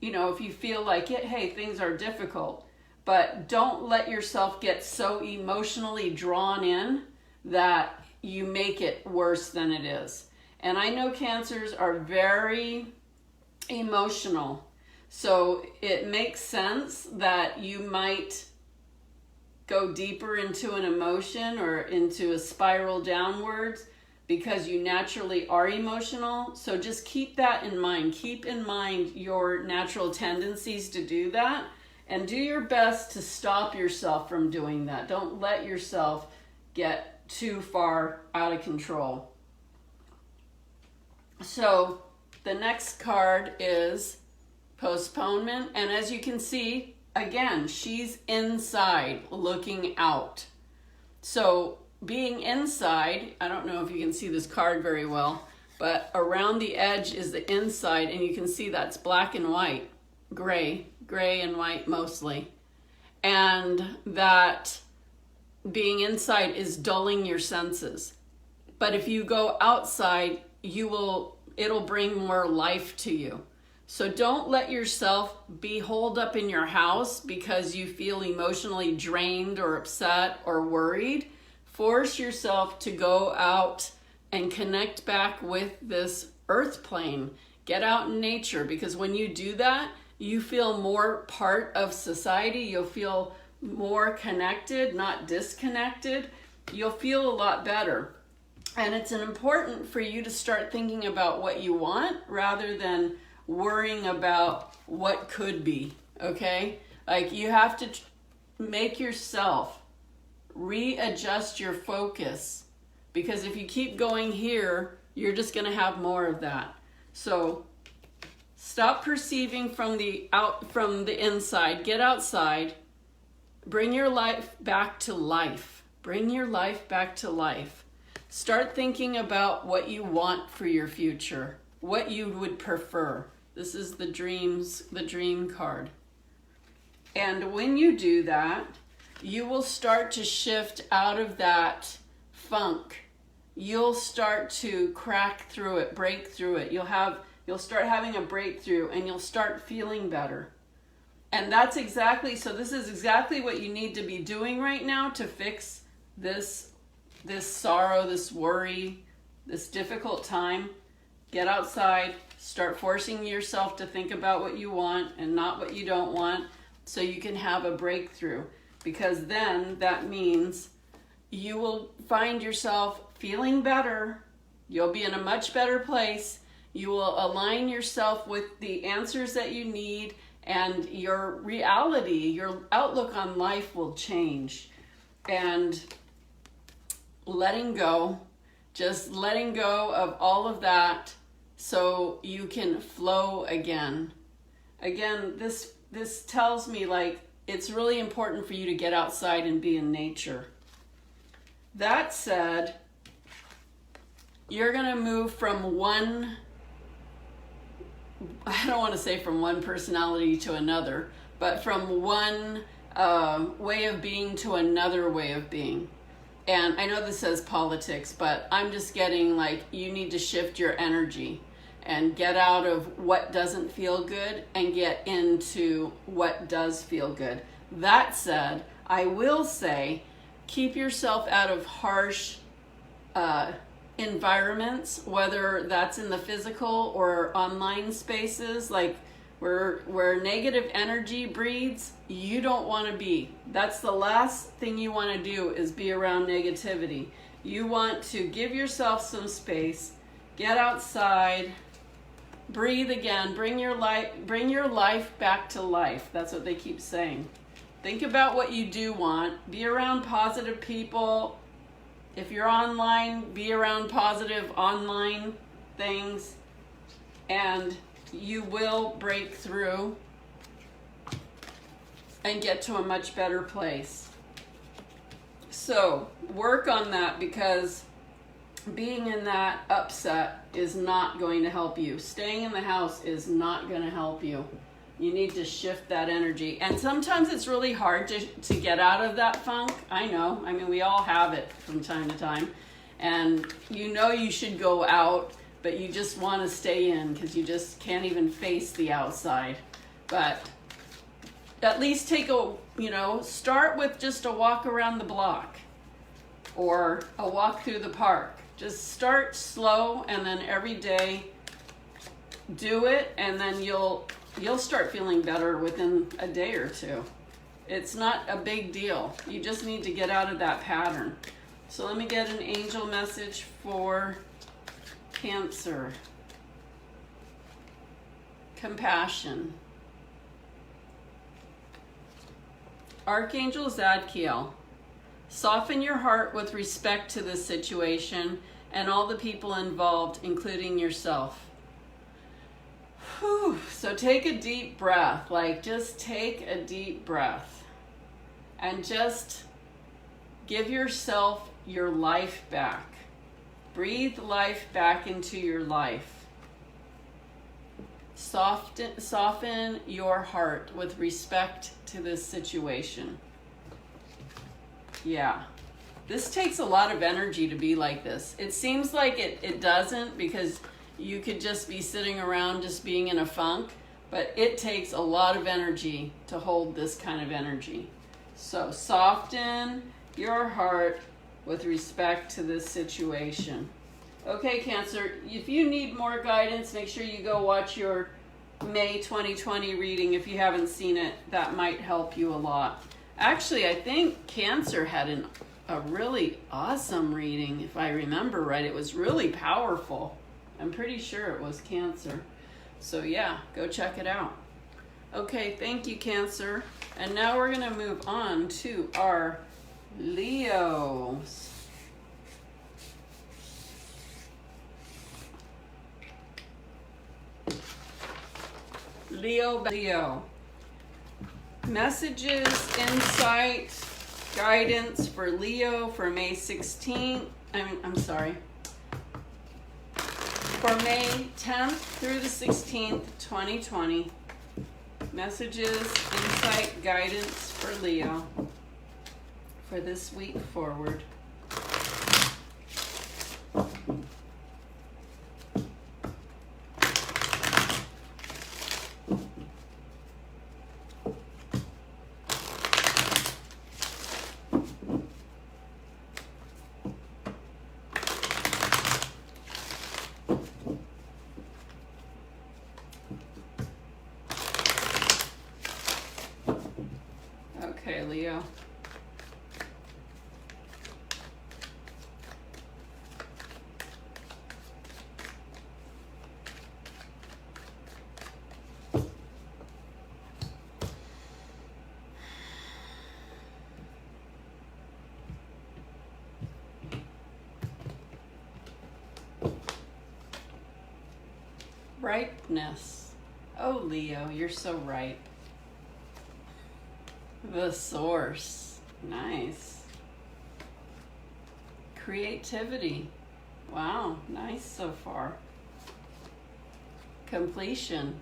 S1: if you feel like it, hey, things are difficult, but don't let yourself get so emotionally drawn in that you make it worse than it is. And I know Cancers are very emotional. So it makes sense that you might go deeper into an emotion or into a spiral downwards because you naturally are emotional. So just keep that in mind. Keep in mind your natural tendencies to do that, and do your best to stop yourself from doing that. Don't let yourself get too far out of control. So the next card is postponement, and as you can see, again, she's inside looking out. So being inside, I don't know if you can see this card very well, but around the edge is the inside, and you can see that's black and white, gray and white mostly. And that being inside is dulling your senses. But if you go outside, it'll bring more life to you. So don't let yourself be holed up in your house because you feel emotionally drained or upset or worried. Force yourself to go out and connect back with this earth plane. Get out in nature, because when you do that, you feel more part of society. You'll feel more connected, not disconnected. You'll feel a lot better. And it's important for you to start thinking about what you want rather than worrying about what could be, okay? Like, you have to make yourself readjust your focus, because if you keep going here, you're just going to have more of that. So stop perceiving from the inside. Get outside. Bring your life back to life. Bring your life back to life. Start thinking about what you want for your future, what you would prefer. This is the dream card. And when you do that, you will start to shift out of that funk. You'll start to crack through it, break through it. You'll start having a breakthrough, and you'll start feeling better. And this is exactly what you need to be doing right now to fix this sorrow, this worry, this difficult time. Get outside, start forcing yourself to think about what you want and not what you don't want, so you can have a breakthrough. Because then that means you will find yourself feeling better. You'll be in a much better place. You will align yourself with the answers that you need, and your reality, your outlook on life will change. And just letting go of all of that so you can flow again. Again, this tells me, like, it's really important for you to get outside and be in nature. That said, you're going to move from one, I don't want to say from one personality to another, but from one way of being to another way of being. And I know this says politics, but I'm just getting, like, you need to shift your energy and get out of what doesn't feel good and get into what does feel good. That said, I will say, keep yourself out of harsh environments, whether that's in the physical or online spaces, like where negative energy breeds. You don't want to be. That's the last thing you want to do, is be around negativity. You want to give yourself some space, get outside, breathe again, bring your life back to life. That's what they keep saying. Think about what you do want. Be around positive people. If you're online, be around positive online things, and you will break through and get to a much better place. So work on that, because being in that upset is not going to help you. Staying in the house is not going to help you. You need to shift that energy. And sometimes it's really hard to get out of that funk. I know. I mean, we all have it from time to time. And you know you should go out, but you just want to stay in because you just can't even face the outside. But at least start with just a walk around the block or a walk through the park. Just start slow, and then every day do it, and then you'll start feeling better within a day or two. It's not a big deal. You just need to get out of that pattern. So let me get an angel message for Cancer. Compassion. Archangel Zadkiel. Soften your heart with respect to this situation and all the people involved, including yourself. Whew. So take a deep breath, like just take a deep breath and just give yourself your life back. Breathe life back into your life. Soften your heart with respect to this situation. Yeah. This takes a lot of energy to be like this. It seems like it doesn't, because you could just be sitting around just being in a funk, but it takes a lot of energy to hold this kind of energy. So soften your heart with respect to this situation. Okay, Cancer, if you need more guidance, make sure you go watch your May 2020 reading if you haven't seen it. That might help you a lot. Actually, I think Cancer had a really awesome reading, if I remember right. It was really powerful. I'm pretty sure it was Cancer. So yeah, go check it out. Okay, thank you, Cancer. And now we're going to move on to our Leos. Leo. Messages, insight, guidance for Leo for May 16th. For May 10th through the 16th, 2020. Messages, insight, guidance for Leo for this week forward. Okay, Leo. Ripeness. Oh, Leo, you're so ripe. The source. Nice. Creativity. Wow, nice so far. Completion.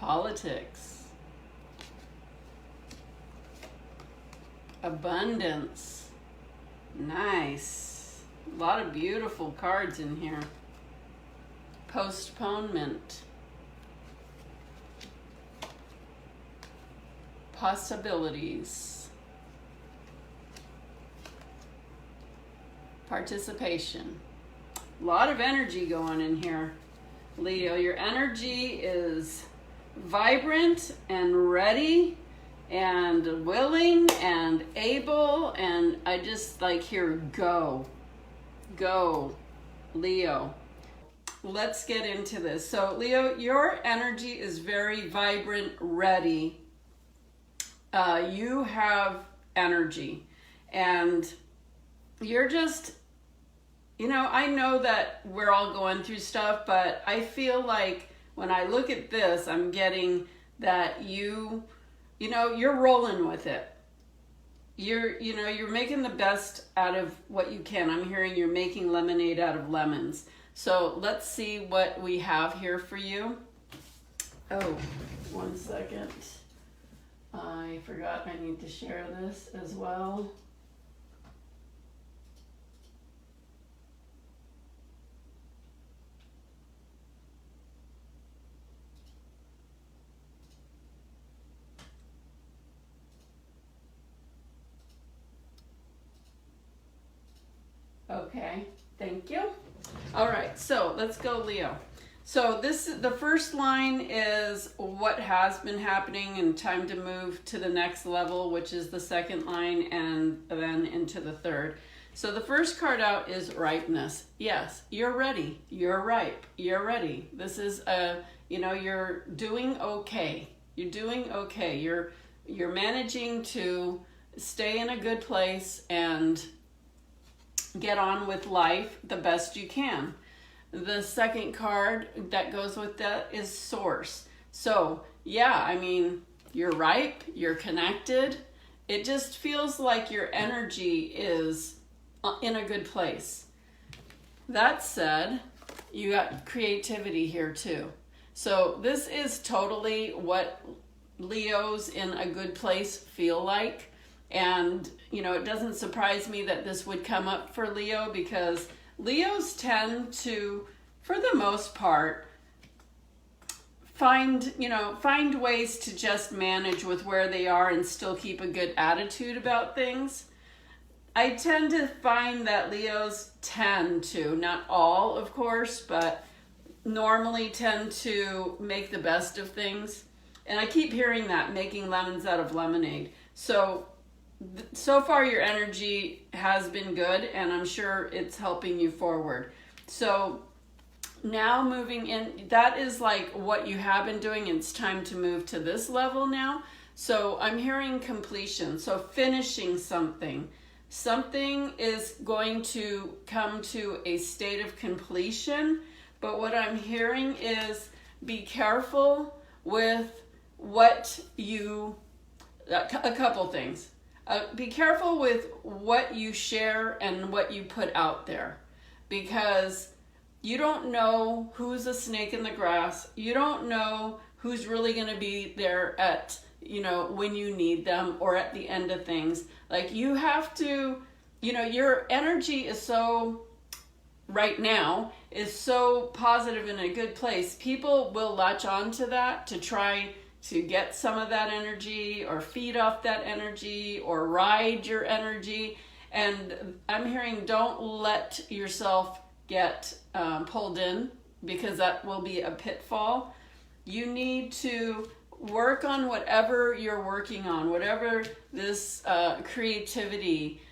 S1: Politics. Abundance. Nice. A lot of beautiful cards in here. Postponement. Possibilities. Participation. A lot of energy going in here, Leo. Your energy is vibrant and ready and willing and able, and I just like hear go, Leo. Let's get into this. So Leo, your energy is very vibrant, ready. You have energy, and you're just, I know that we're all going through stuff, but I feel like when I look at this, I'm getting that you're rolling with it. You're making the best out of what you can. I'm hearing you're making lemonade out of lemons. So let's see what we have here for you. Oh, 1 second. I forgot I need to share this as well. Okay, thank you. All right, so let's go Leo. So the first line is what has been happening and time to move to the next level, which is the second line, and then into the third. So the first card out is ripeness. Yes, you're ready. You're ripe. You're ready. This is you're doing okay. You're doing okay. You're managing to stay in a good place and get on with life the best you can. The second card that goes with that is source. So yeah, I mean, you're ripe, you're connected. It just feels like your energy is in a good place. That said, you got creativity here too. So this is totally what Leos in a good place feel like. And, it doesn't surprise me that this would come up for Leo, because Leos tend to, for the most part, find ways to just manage with where they are and still keep a good attitude about things. I tend to find that Leos tend to, not all of course, but normally tend to make the best of things. And I keep hearing that, making lemons out of lemonade. So far your energy has been good, and I'm sure it's helping you forward. So now moving in, that is like what you have been doing. It's time to move to this level now. So I'm hearing completion. So finishing something. Something is going to come to a state of completion. But what I'm hearing is be careful with what you, a couple things. Be careful with what you share and what you put out there, because you don't know who's a snake in the grass. You don't know who's really going to be there at, when you need them or at the end of things. Like, you have to, your energy is so, right now, is so positive in a good place. People will latch on to that to try to get some of that energy or feed off that energy or ride your energy. And I'm hearing, don't let yourself get pulled in, because that will be a pitfall. You need to work on whatever you're working on, whatever this creativity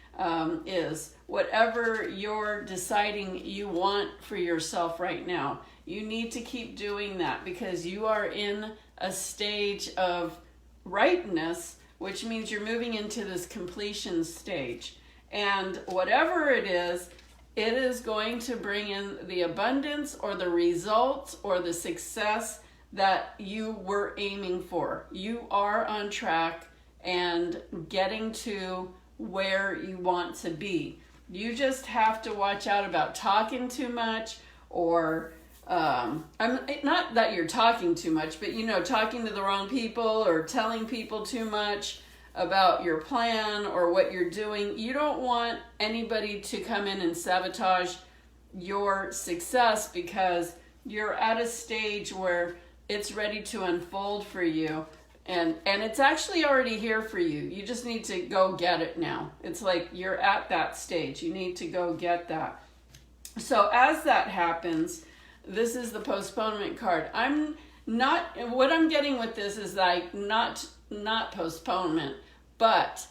S1: is, whatever you're deciding you want for yourself right now. You need to keep doing that, because you are in a stage of ripeness, which means you're moving into this completion stage. And whatever it is going to bring in the abundance or the results or the success that you were aiming for. You are on track and getting to where you want to be. You just have to watch out about talking too much, or I'm not that you're talking too much, but talking to the wrong people or telling people too much about your plan or what you're doing. You don't want anybody to come in and sabotage your success, because you're at a stage where it's ready to unfold for you, and it's actually already here for you. You just need to go get it now. It's like you're at that stage. You need to go get that. So as that happens, this is the postponement card. What I'm getting with this is like not postponement, but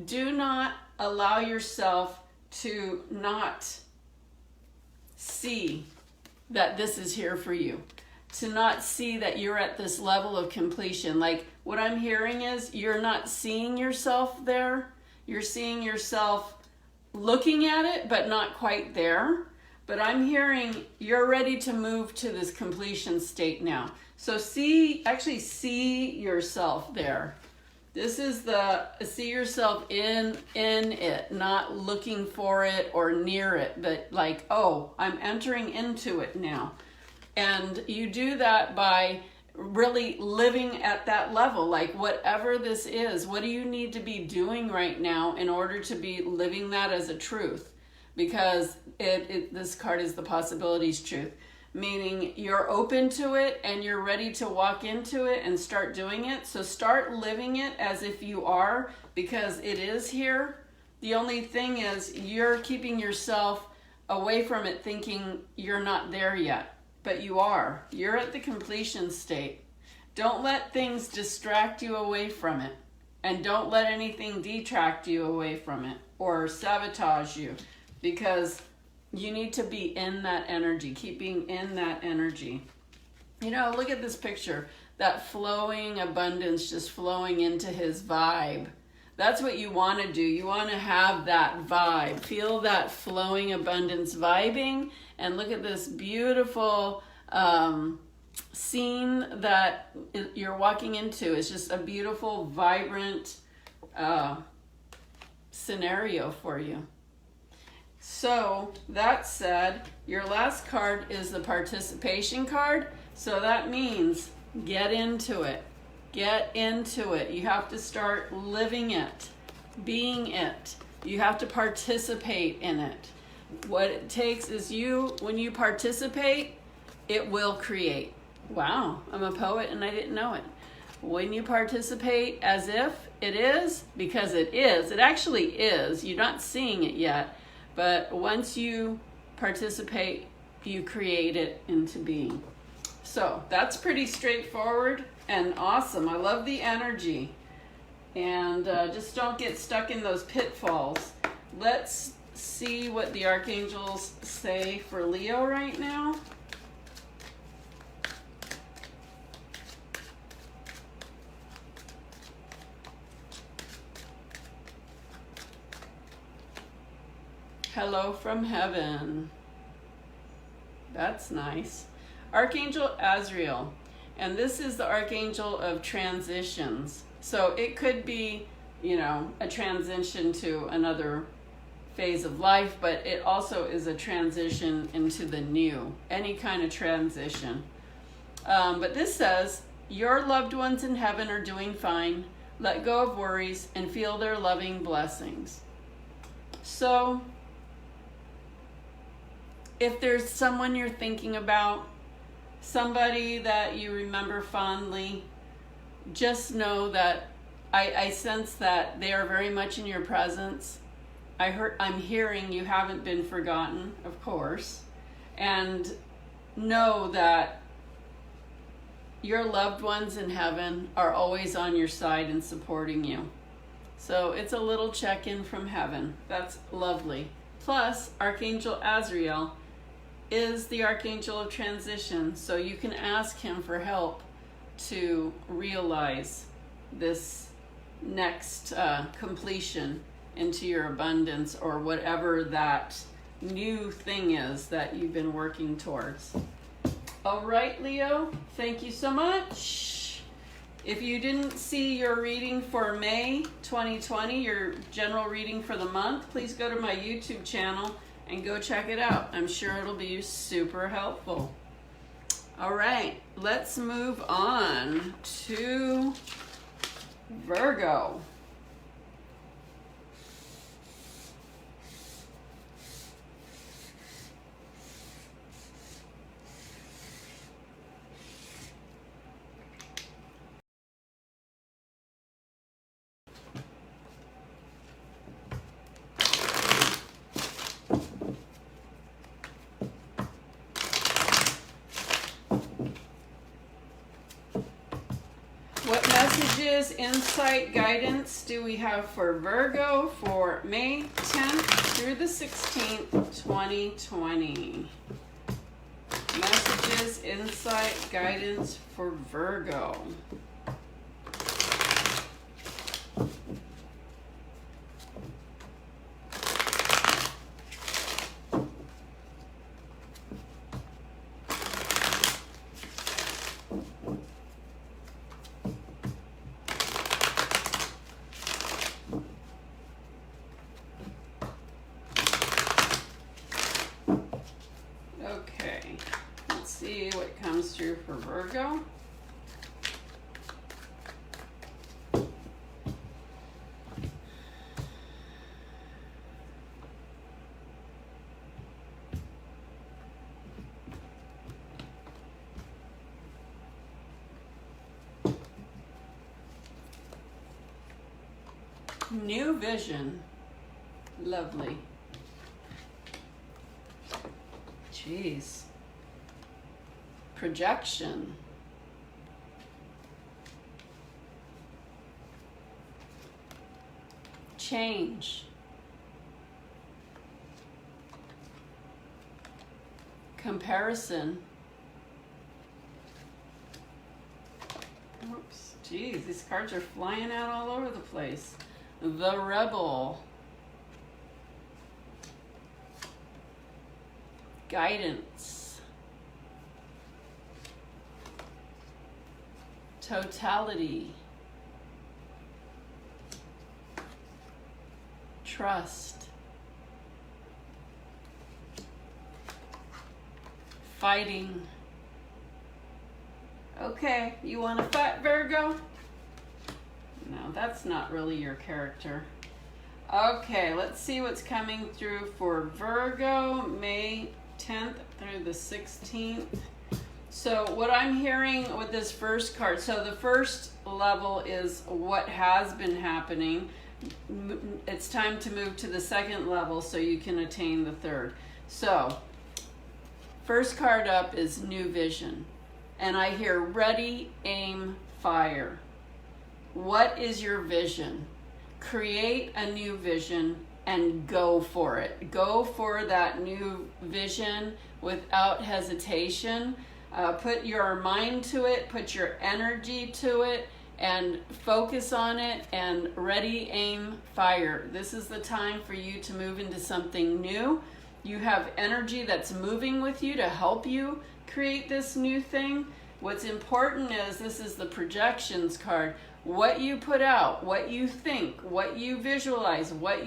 S1: do not allow yourself to not see that this is here for you, to not see that you're at this level of completion. Like, what I'm hearing is you're not seeing yourself there. You're seeing yourself looking at it, but not quite there. But I'm hearing you're ready to move to this completion state now. So see yourself there. This is see yourself in it, not looking for it or near it, but like, oh, I'm entering into it now. And you do that by really living at that level. Like, whatever this is, what do you need to be doing right now in order to be living that as a truth? Because this card is the possibilities truth, meaning you're open to it and you're ready to walk into it and start doing it. So start living it as if you are, because it is here. The only thing is you're keeping yourself away from it thinking you're not there yet, but you are. You're at the completion state. Don't let things distract you away from it, and don't let anything detract you away from it or sabotage you, because you need to be in that energy. Keep being in that energy. You know, look at this picture, that flowing abundance just flowing into his vibe. That's what you want to do. You want to have that vibe. Feel that flowing abundance vibing, and look at this beautiful scene that you're walking into. It's just a beautiful, vibrant scenario for you. So that said, your last card is the participation card. So that means get into it. Get into it. You have to start living it, being it. You have to participate in it. What it takes is when you participate, it will create. Wow, I'm a poet and I didn't know it. When you participate as if it is, because it is, it actually is. You're not seeing it yet, but once you participate, you create it into being. So that's pretty straightforward and awesome. I love the energy. And just don't get stuck in those pitfalls. Let's see what the archangels say for Leo right now. Hello from heaven. That's nice. Archangel Azrael, and this is the archangel of transitions. So it could be, you know, a transition to another phase of life, but it also is a transition into the new, any kind of transition. But this says, your loved ones in heaven are doing fine. Let go of worries and feel their loving blessings. So if there's someone you're thinking about, somebody that you remember fondly, just know that I sense that they are very much in your presence. I'm hearing you haven't been forgotten, of course. And know that your loved ones in heaven are always on your side and supporting you. So it's a little check-in from heaven. That's lovely. Plus, Archangel Azrael is the archangel of transition, so you can ask him for help to realize this next completion into your abundance, or whatever that new thing is that you've been working towards. All right, Leo, thank you so much. If you didn't see your reading for May 2020, your general reading for the month, please go to my YouTube channel and go check it out. I'm sure it'll be super helpful. All right, let's move on to Virgo. What messages, insight, guidance do we have for Virgo for May 10th through the 16th, 2020? Messages, insight, guidance for Virgo. For Virgo. New vision. Lovely. Jeez. Projection. Change. Comparison. Oops. Geez, these cards are flying out all over the place. The Rebel. Guidance. Totality. Trust. Fighting. Okay, you want to fight, Virgo? No, that's not really your character. Okay, let's see what's coming through for Virgo, May 10th through the 16th. So what I'm hearing with this first card, so the first level is what has been happening. It's time to move to the second level so you can attain the third. So, first card up is New Vision. And I hear ready, aim, fire. What is your vision? Create a new vision and go for it. Go for that new vision without hesitation. Put your mind to it, put your energy to it, and focus on it, and ready, aim, fire. This is the time for you to move into something new. You have energy that's moving with you to help you create this new thing. What's important is, this is the projections card. What you put out, what you think, what you visualize, what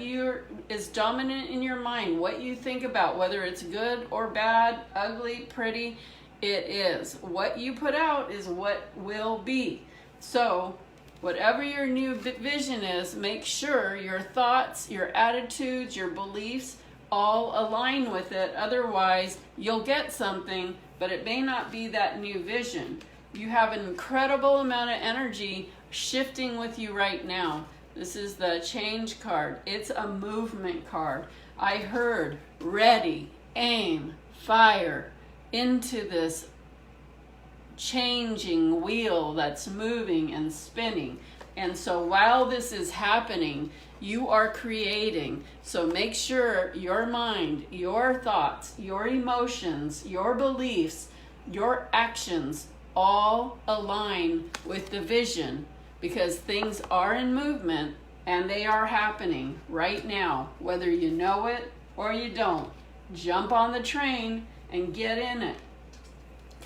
S1: is dominant in your mind, what you think about, whether it's good or bad, ugly, pretty, it is. What you put out is what will be. So, whatever your new vision is, make sure your thoughts, your attitudes, your beliefs all align with it. Otherwise, you'll get something, but it may not be that new vision. You have an incredible amount of energy shifting with you right now. This is the change card. It's a movement card. I heard ready, aim, fire into this changing wheel that's moving and spinning. And so while this is happening, you are creating. So make sure your mind, your thoughts, your emotions, your beliefs, your actions all align with the vision, because things are in movement and they are happening right now, whether you know it or you don't. Jump on the train and get in it.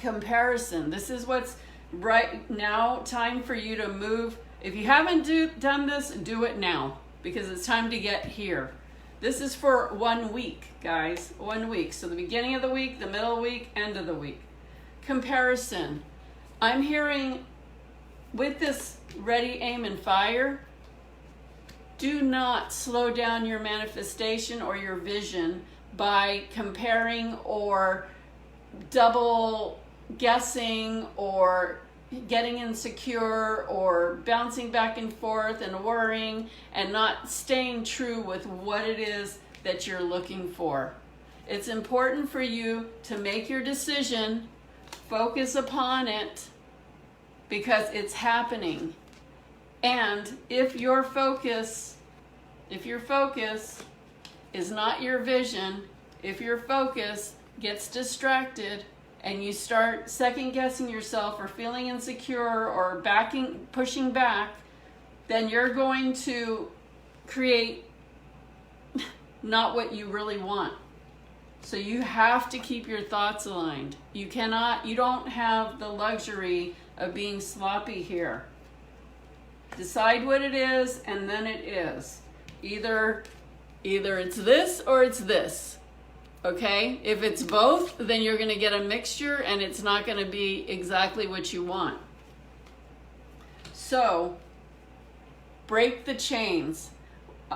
S1: Comparison. This is what's right now time for you to move. If you haven't done this, do it now, because it's time to get here. This is for 1 week, guys. 1 week. So the beginning of the week, the middle of the week, end of the week. Comparison. I'm hearing with this ready, aim, and fire, do not slow down your manifestation or your vision by comparing or double guessing or getting insecure or bouncing back and forth and worrying and not staying true with what it is that you're looking for. It's important for you to make your decision, focus upon it, because it's happening. And if your focus is not your vision, if your focus gets distracted and you start second guessing yourself or feeling insecure or pushing back, then you're going to create not what you really want. So you have to keep your thoughts aligned. You don't have the luxury of being sloppy here. Decide what it is, and then it is. Either it's this or it's this. Okay? If it's both, then you're going to get a mixture and it's not going to be exactly what you want. So, break the chains.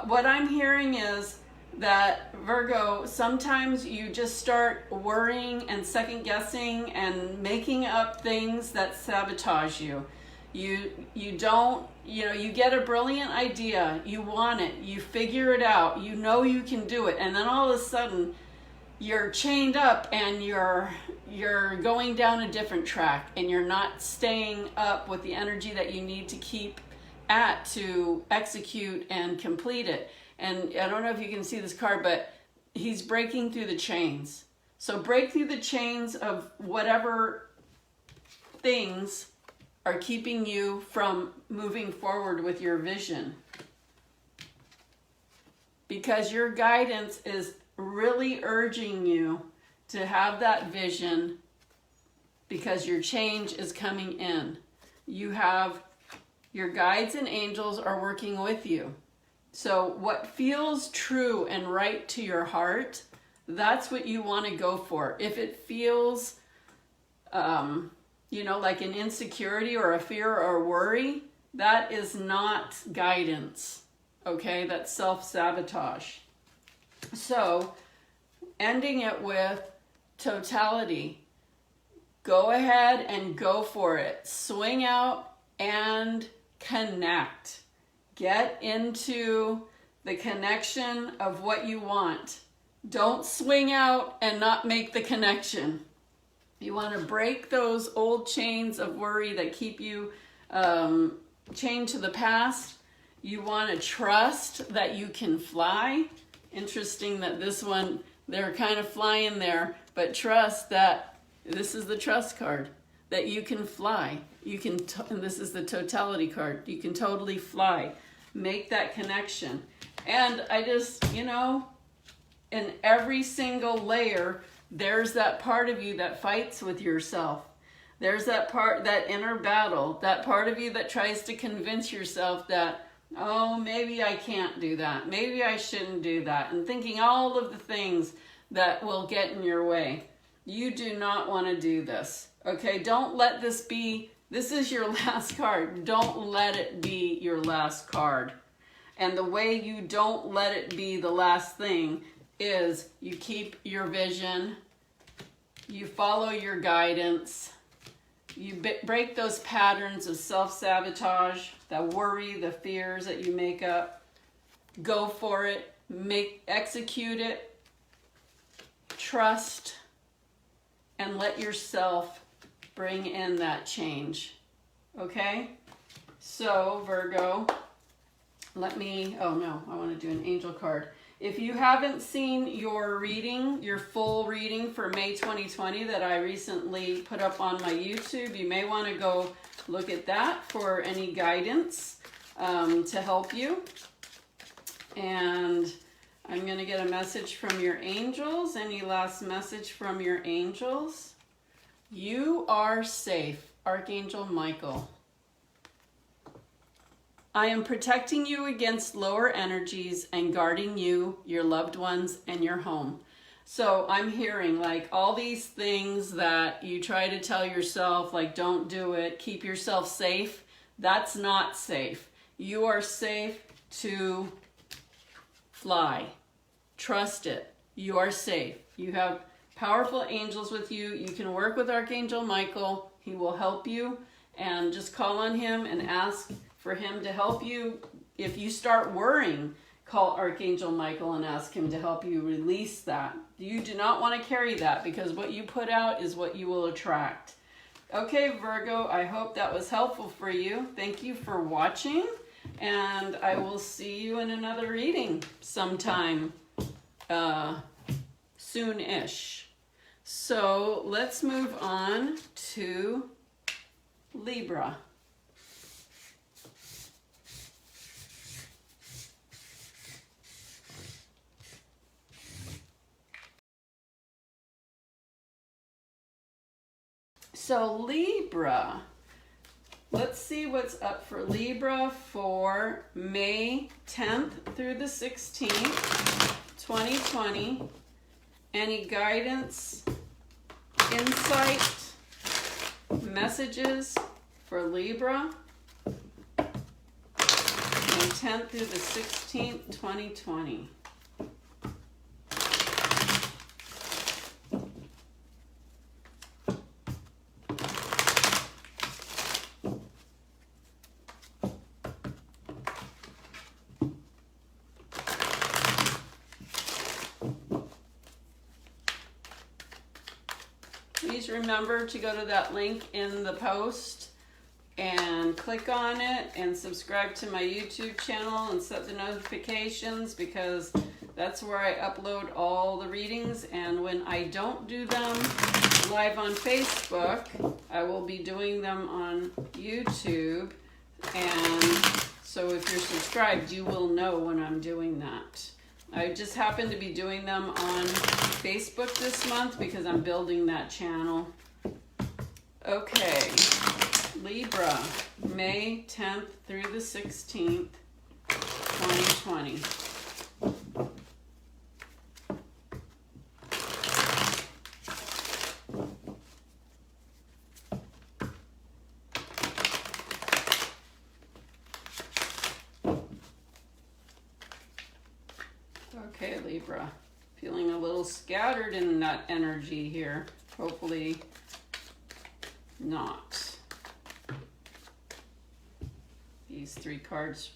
S1: What I'm hearing is that, Virgo, sometimes you just start worrying and second guessing and making up things that sabotage you. You get a brilliant idea, you want it, you figure it out, you know you can do it, and then all of a sudden you're chained up and you're going down a different track, and you're not staying up with the energy that you need to keep at to execute and complete it. And I don't know if you can see this card, but he's breaking through the chains. So break through the chains of whatever things are keeping you from moving forward with your vision. Because your guidance is really urging you to have that vision, because your change is coming in. You have your guides and angels are working with you. So what feels true and right to your heart, that's what you want to go for. If it feels, you know, like an insecurity or a fear or a worry, that is not guidance, okay? That's self-sabotage. So ending it with totality. Go ahead and go for it. Swing out and connect. Get into the connection of what you want. Don't swing out and not make the connection. You want to break those old chains of worry that keep you chained to the past. You want to trust that you can fly. Interesting that this one, they're kind of flying there, but trust that this is the trust card, that you can fly. You can, and this is the totality card. You can totally fly. Make that connection. And I just, you know, in every single layer, there's that part of you that fights with yourself. There's that part, that inner battle, that part of you that tries to convince yourself that, oh, maybe I can't do that. Maybe I shouldn't do that. And thinking all of the things that will get in your way. You do not want to do this. Okay, don't let this be, this is your last card. Don't let it be your last card. And the way you don't let it be the last thing is you keep your vision, you follow your guidance, you break those patterns of self-sabotage, the worry, the fears that you make up. Go for it, execute it, trust, and let yourself bring in that change. Okay? So, Virgo, let me, oh no, I want to do an angel card. If you haven't seen your reading, your full reading for May 2020 that I recently put up on my YouTube, you may want to go look at that for any guidance to help you. And I'm going to get a message from your angels. Any last message from your angels? You are safe, Archangel Michael. I am protecting you against lower energies and guarding you, your loved ones, and your home. So I'm hearing like all these things that you try to tell yourself, like don't do it, keep yourself safe. That's not safe. You are safe to fly. Trust it. You are safe. You have powerful angels with you. You can work with Archangel Michael. He will help you, and just call on him and ask for him to help you. If you start worrying, call Archangel Michael and ask him to help you release that. You do not want to carry that, because what you put out is what you will attract. Okay, Virgo, I hope that was helpful for you. Thank you for watching, and I will see you in another reading sometime soon-ish. So let's move on to Libra. So Libra, let's see what's up for Libra for May 10th through the 16th, 2020. Any guidance, insight, messages for Libra, May 10th through the 16th, 2020. please remember to go to that link in the post and click on it and subscribe to my YouTube channel and set the notifications, because that's where I upload all the readings. And when I don't do them live on Facebook, I will be doing them on YouTube. And so if you're subscribed, you will know when I'm doing that. I just happen to be doing them on Facebook this month because I'm building that channel. Okay, Libra, May 10th through the 16th, 2020. Okay, Libra, feeling a little scattered in that energy here. Hopefully not. These three cards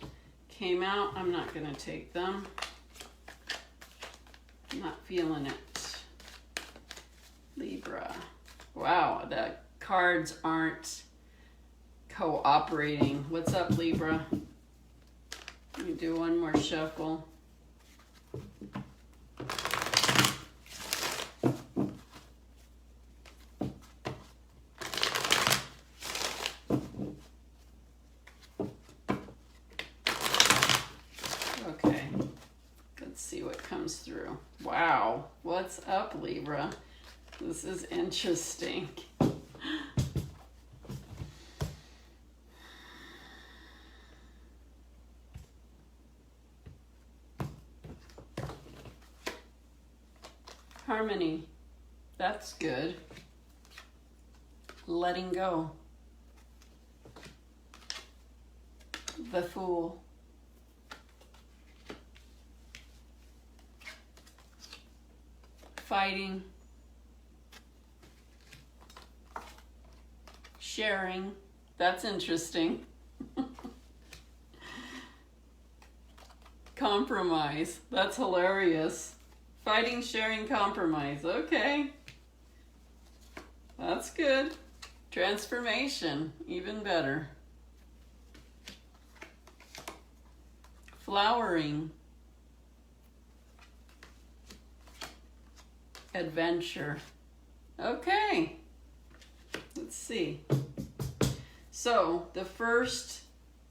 S1: came out. I'm not going to take them. I'm not feeling it. Libra. Wow, the cards aren't cooperating. What's up, Libra? Let me do one more shuffle. Okay, let's see what comes through. Wow, what's up, Libra? This is interesting. Harmony, that's good. Letting go. The Fool. Fighting. Sharing. That's interesting. Compromise. That's hilarious. Fighting, sharing, compromise. Okay. That's good. Transformation. Even better. Flowering. Adventure. Okay. Let's see. So the first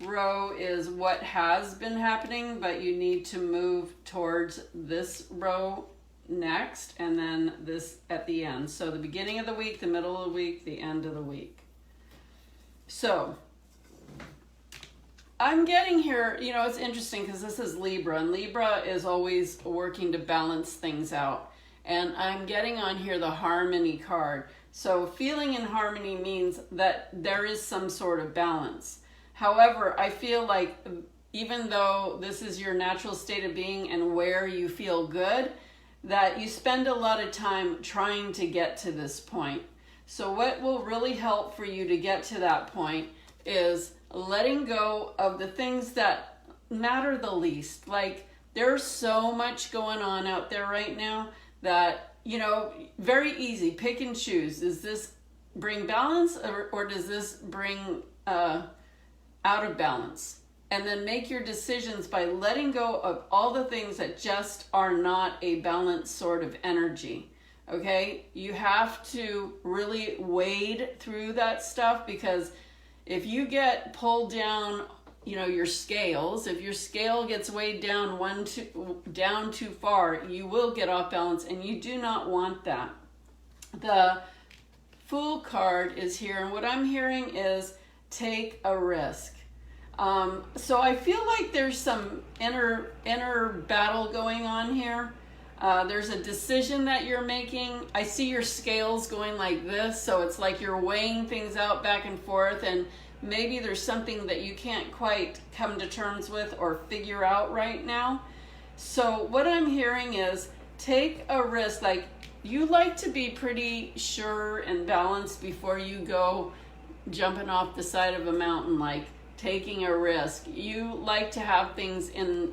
S1: row is what has been happening, but you need to move towards this row next, and then this at the end. So the beginning of the week, the middle of the week, the end of the week. So I'm getting here, you know, it's interesting because this is Libra, and Libra is always working to balance things out. And I'm getting on here the harmony card. So feeling in harmony means that there is some sort of balance. However, I feel like even though this is your natural state of being and where you feel good, that you spend a lot of time trying to get to this point. So what will really help for you to get to that point is letting go of the things that matter the least. Like, there's so much going on out there right now that, you know, very easy, pick and choose. Does this bring balance, or does this bring out of balance? And then make your decisions by letting go of all the things that just are not a balanced sort of energy. Okay? You have to really wade through that stuff, because if you get pulled down, you know, your scales, if your scale gets weighed down down too far, you will get off balance, and you do not want that. The Fool card is here, and what I'm hearing is take a risk. So I feel like there's some inner battle going on here. There's a decision that you're making. I see your scales going like this, so it's like you're weighing things out back and forth, and maybe there's something that you can't quite come to terms with or figure out right now. So what I'm hearing is take a risk. Like, you like to be pretty sure and balanced before you go jumping off the side of a mountain, like taking a risk. You like to have things in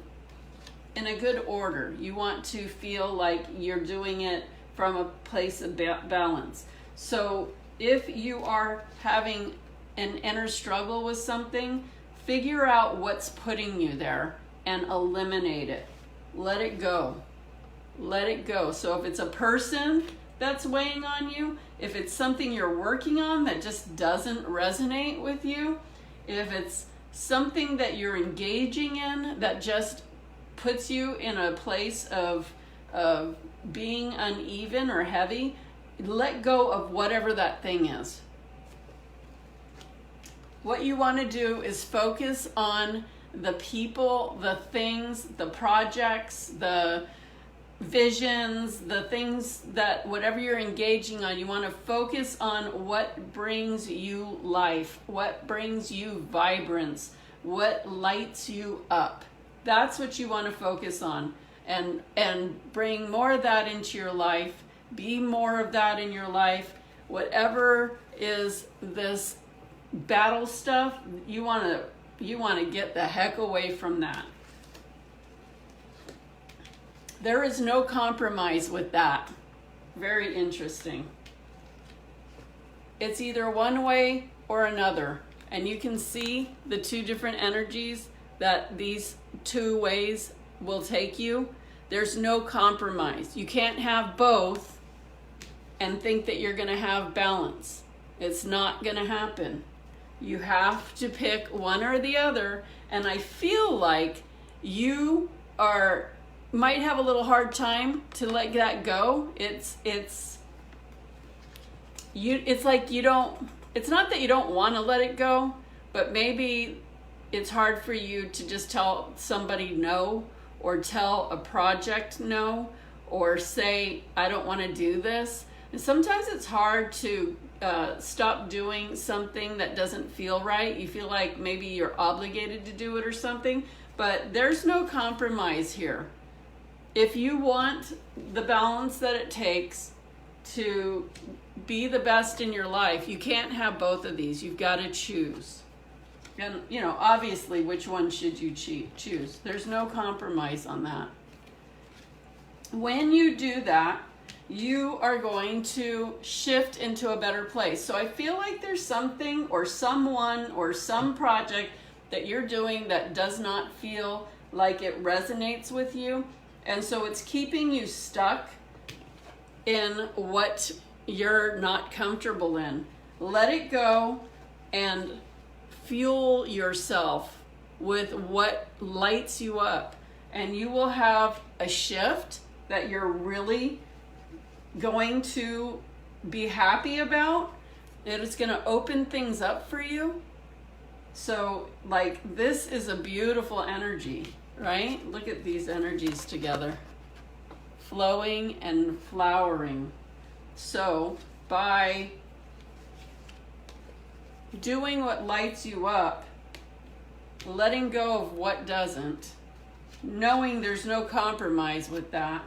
S1: a good order. You want to feel like you're doing it from a place of balance. So if you are having an inner struggle with something, figure out what's putting you there and eliminate it. Let it go. Let it go. So if it's a person that's weighing on you, if it's something you're working on that just doesn't resonate with you, if it's something that you're engaging in that just puts you in a place of being uneven or heavy, let go of whatever that thing is. What you want to do is focus on the people, the things, the projects, the visions, the things that whatever you're engaging on, you want to focus on what brings you life, what brings you vibrance, what lights you up. That's what you want to focus on, and bring more of that into your life. Be more of that in your life. Whatever is this battle stuff, you want to get the heck away from that. There is no compromise with that. Very interesting. It's either one way or another. And you can see the two different energies that these two ways will take you. There's no compromise. You can't have both and think that you're going to have balance. It's not going to happen. You have to pick one or the other. And I feel like you might have a little hard time to let that go. It's like you don't, it's not that you don't want to let it go, but maybe it's hard for you to just tell somebody no, or tell a project no, or say, I don't want to do this. And sometimes it's hard to stop doing something that doesn't feel right. You feel like maybe you're obligated to do it or something, but there's no compromise here. If you want the balance that it takes to be the best in your life, you can't have both of these. You've got to choose. And, obviously, which one should you choose? There's no compromise on that. When you do that, you are going to shift into a better place. So I feel like there's something or someone or some project that you're doing that does not feel like it resonates with you. And so it's keeping you stuck in what you're not comfortable in. Let it go and fuel yourself with what lights you up. And you will have a shift that you're really going to be happy about. It is going to open things up for you. So, this is a beautiful energy. Right? Look at these energies together. Flowing and flowering. So, by doing what lights you up, letting go of what doesn't, knowing there's no compromise with that,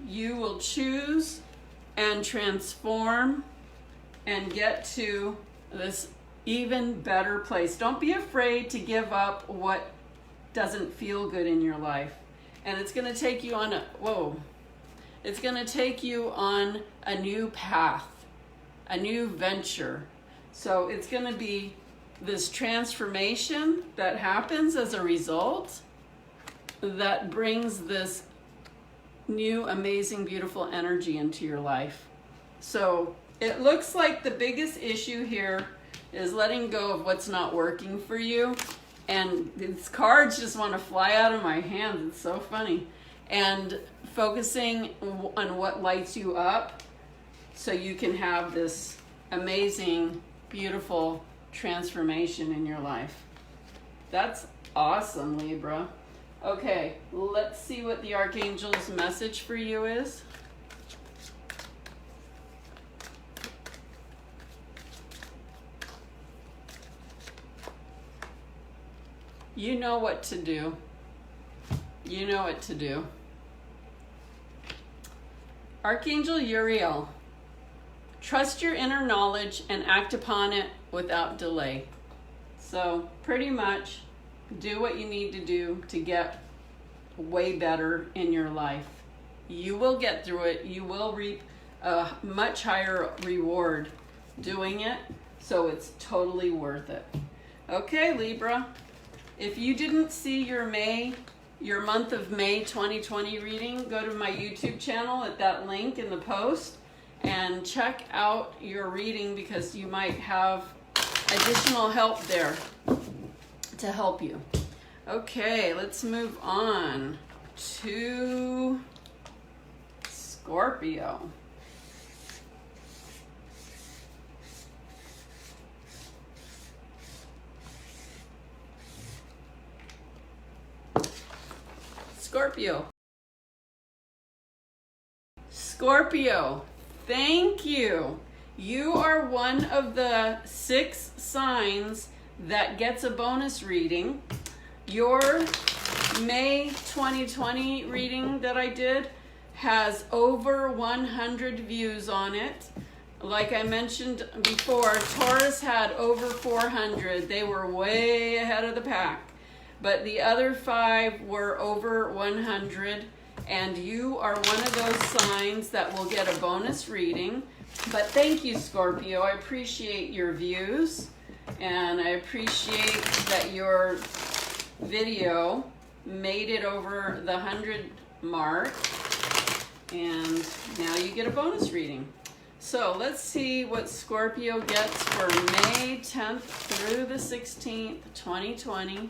S1: you will choose and transform and get to this even better place. Don't be afraid to give up what doesn't feel good in your life. And it's going to take you on it's going to take you on a new path, a new venture. So it's going to be this transformation that happens as a result that brings this new, amazing, beautiful energy into your life. So it looks like the biggest issue here is letting go of what's not working for you. And these cards just want to fly out of my hands. It's so funny. And focusing on what lights you up so you can have this amazing, beautiful transformation in your life. That's awesome, Libra. Okay, let's see what the Archangel's message for you is. You know what to do. You know what to do. Archangel Uriel, trust your inner knowledge and act upon it without delay. So pretty much do what you need to do to get way better in your life. You will get through it. You will reap a much higher reward doing it, so it's totally worth it. Okay, Libra, if you didn't see your month of May 2020 reading, go to my YouTube channel at that link in the post and check out your reading, because you might have additional help there to help you. Okay, let's move on to Scorpio. Scorpio, thank you. You are one of the 6 signs that gets a bonus reading. Your May 2020 reading that I did has over 100 views on it. Like I mentioned before, Taurus had over 400. They were way ahead of the pack. But the other 5 were over 100, and you are one of those signs that will get a bonus reading. But thank you, Scorpio. I appreciate your views, and I appreciate that your video made it over the 100 mark, and now you get a bonus reading. So let's see what Scorpio gets for May 10th through the 16th, 2020.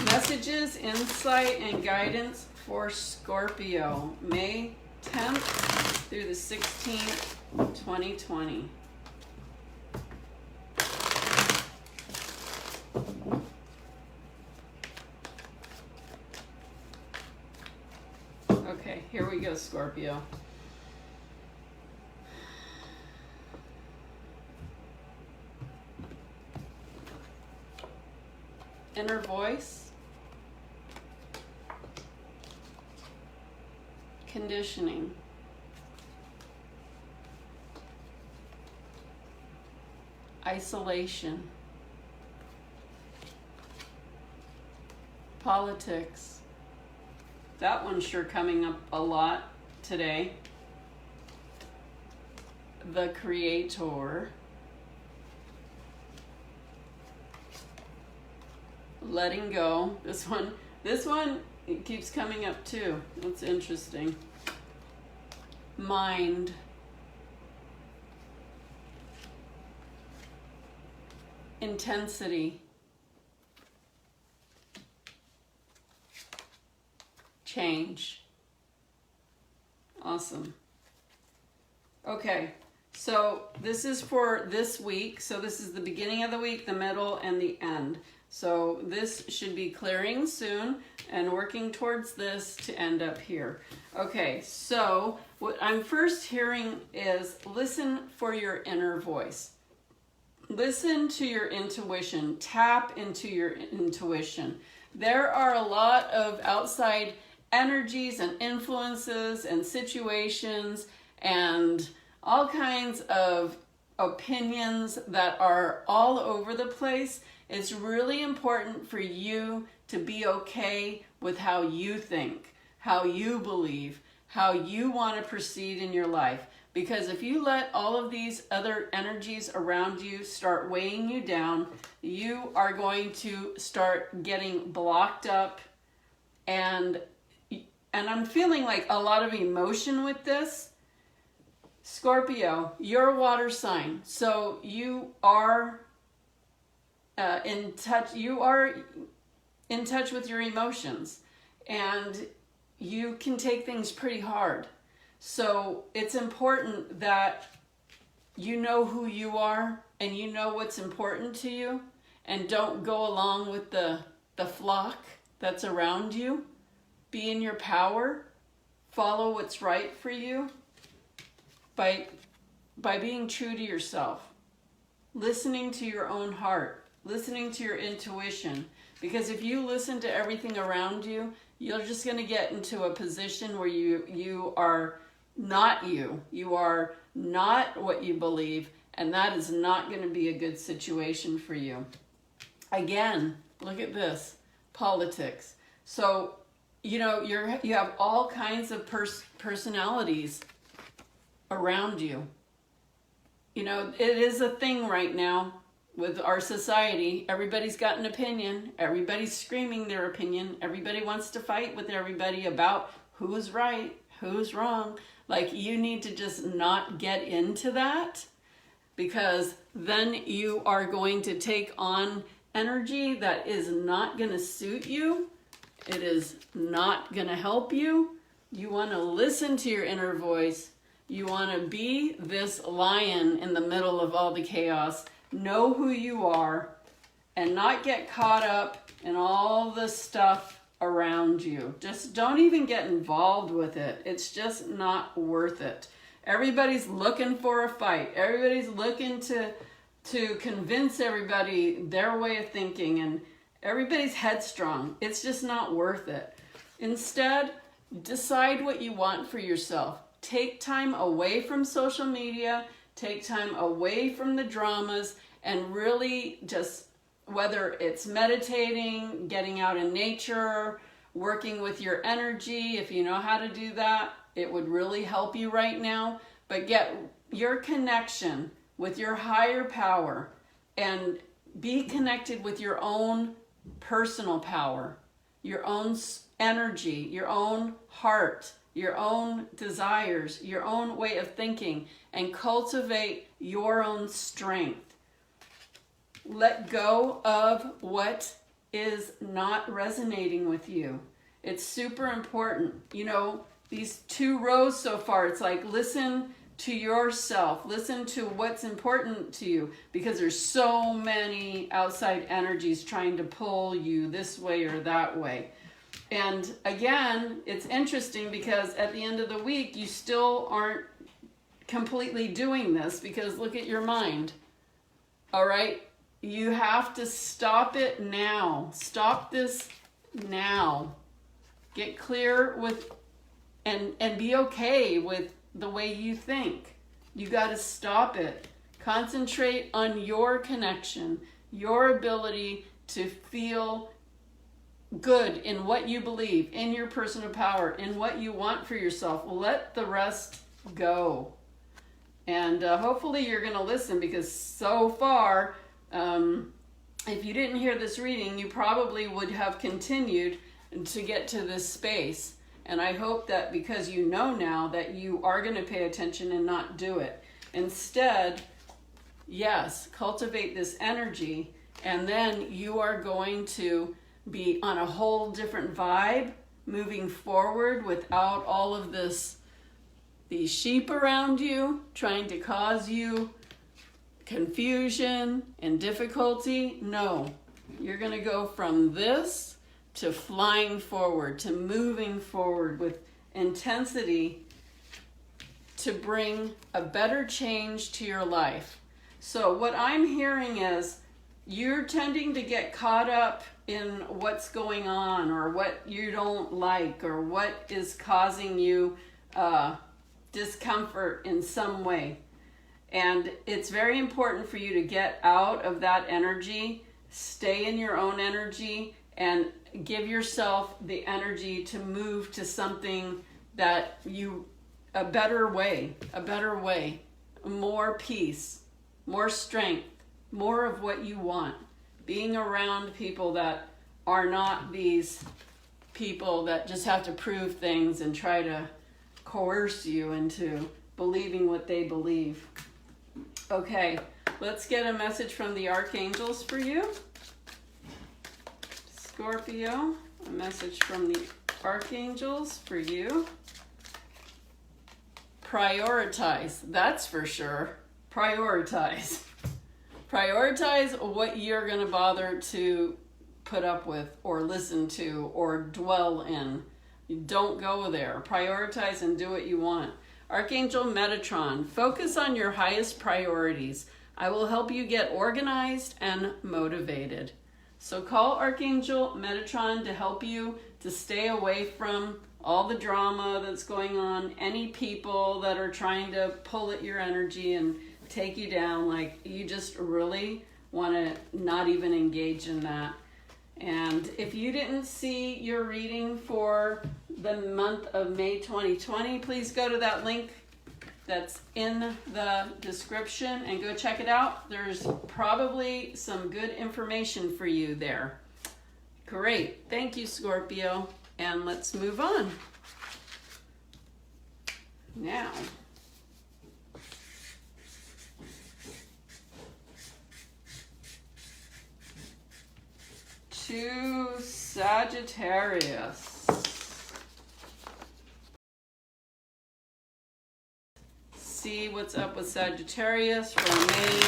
S1: Messages, insight, and guidance for Scorpio, May 10th through the 16th, 2020. Okay, here we go, Scorpio. Inner voice. Conditioning. Isolation. Politics. That one's sure coming up a lot today. The Creator. Letting go. This one it keeps coming up too. That's interesting. Mind. Intensity. Change. Awesome. Okay, so this is for this week. So this is the beginning of the week, the middle, and the end. So this should be clearing soon and working towards this to end up here. Okay, so what I'm first hearing is listen for your inner voice. Listen to your intuition. Tap into your intuition. There are a lot of outside energies and influences and situations and all kinds of opinions that are all over the place. It's really important for you to be okay with how you think, how you believe, how you want to proceed in your life. Because if you let all of these other energies around you start weighing you down, you are going to start getting blocked up. And I'm feeling like a lot of emotion with this. Scorpio, you're a water sign, so you are in touch. You are in touch with your emotions, and you can take things pretty hard. So it's important that you know who you are and you know what's important to you, and don't go along with the flock that's around you. Be in your power. Follow what's right for you by being true to yourself. Listening to your own heart. Listening to your intuition. Because if you listen to everything around you, you're just going to get into a position where you are not you. You are not what you believe, and that is not going to be a good situation for you. Again, look at this. Politics. So you know, you have all kinds of personalities around you. You know, it is a thing right now with our society. Everybody's got an opinion. Everybody's screaming their opinion. Everybody wants to fight with everybody about who's right, who's wrong. Like, you need to just not get into that, because then you are going to take on energy that is not going to suit you. It is not going to help you. You want to listen to your inner voice. You want to be this lion in the middle of all the chaos. Know who you are and not get caught up in all the stuff around you. Just don't even get involved with it. It's just not worth it. Everybody's looking for a fight. Everybody's looking to convince everybody their way of thinking, and everybody's headstrong. It's just not worth it. Instead, decide what you want for yourself. Take time away from social media, take time away from the dramas, and really just, whether it's meditating, getting out in nature, working with your energy, if you know how to do that, it would really help you right now. But get your connection with your higher power and be connected with your own personal power, your own energy, your own heart, your own desires, your own way of thinking, and cultivate your own strength. Let go of what is not resonating with you. It's super important. You know, these 2 rows so far, it's like, listen to yourself. Listen to what's important to you, because there's so many outside energies trying to pull you this way or that way. And again, it's interesting because at the end of the week, you still aren't completely doing this, because look at your mind. All right? You have to stop it now. Stop this now. Get clear with and be okay with the way you think. You got to stop it. Concentrate on your connection, your ability to feel good in what you believe, in your personal power, in what you want for yourself. Let the rest go. And hopefully you're going to listen, because so far, if you didn't hear this reading, you probably would have continued to get to this space. And I hope that because you know now that you are going to pay attention and not do it. Instead, yes, cultivate this energy, and then you are going to be on a whole different vibe moving forward without all of these sheep around you trying to cause you confusion and difficulty. No, you're going to go from this to flying forward, to moving forward with intensity to bring a better change to your life. So what I'm hearing is you're tending to get caught up in what's going on, or what you don't like, or what is causing you discomfort in some way. And it's very important for you to get out of that energy, stay in your own energy, and give yourself the energy to move to something that a better way, more peace, more strength, more of what you want. Being around people that are not these people that just have to prove things and try to coerce you into believing what they believe. Okay, let's get a message from the archangels for you. Scorpio, a message from the archangels for you. Prioritize, that's for sure. Prioritize. Prioritize what you're going to bother to put up with or listen to or dwell in. Don't go there. Prioritize and do what you want. Archangel Metatron, focus on your highest priorities. I will help you get organized and motivated. So call Archangel Metatron to help you to stay away from all the drama that's going on, any people that are trying to pull at your energy and take you down. Like, you just really want to not even engage in that. And if you didn't see your reading for the month of May 2020, please go to that link that's in the description and go check it out. There's probably some good information for you there. Great. Thank you, Scorpio. And let's move on. Now, to Sagittarius. See what's up with Sagittarius from May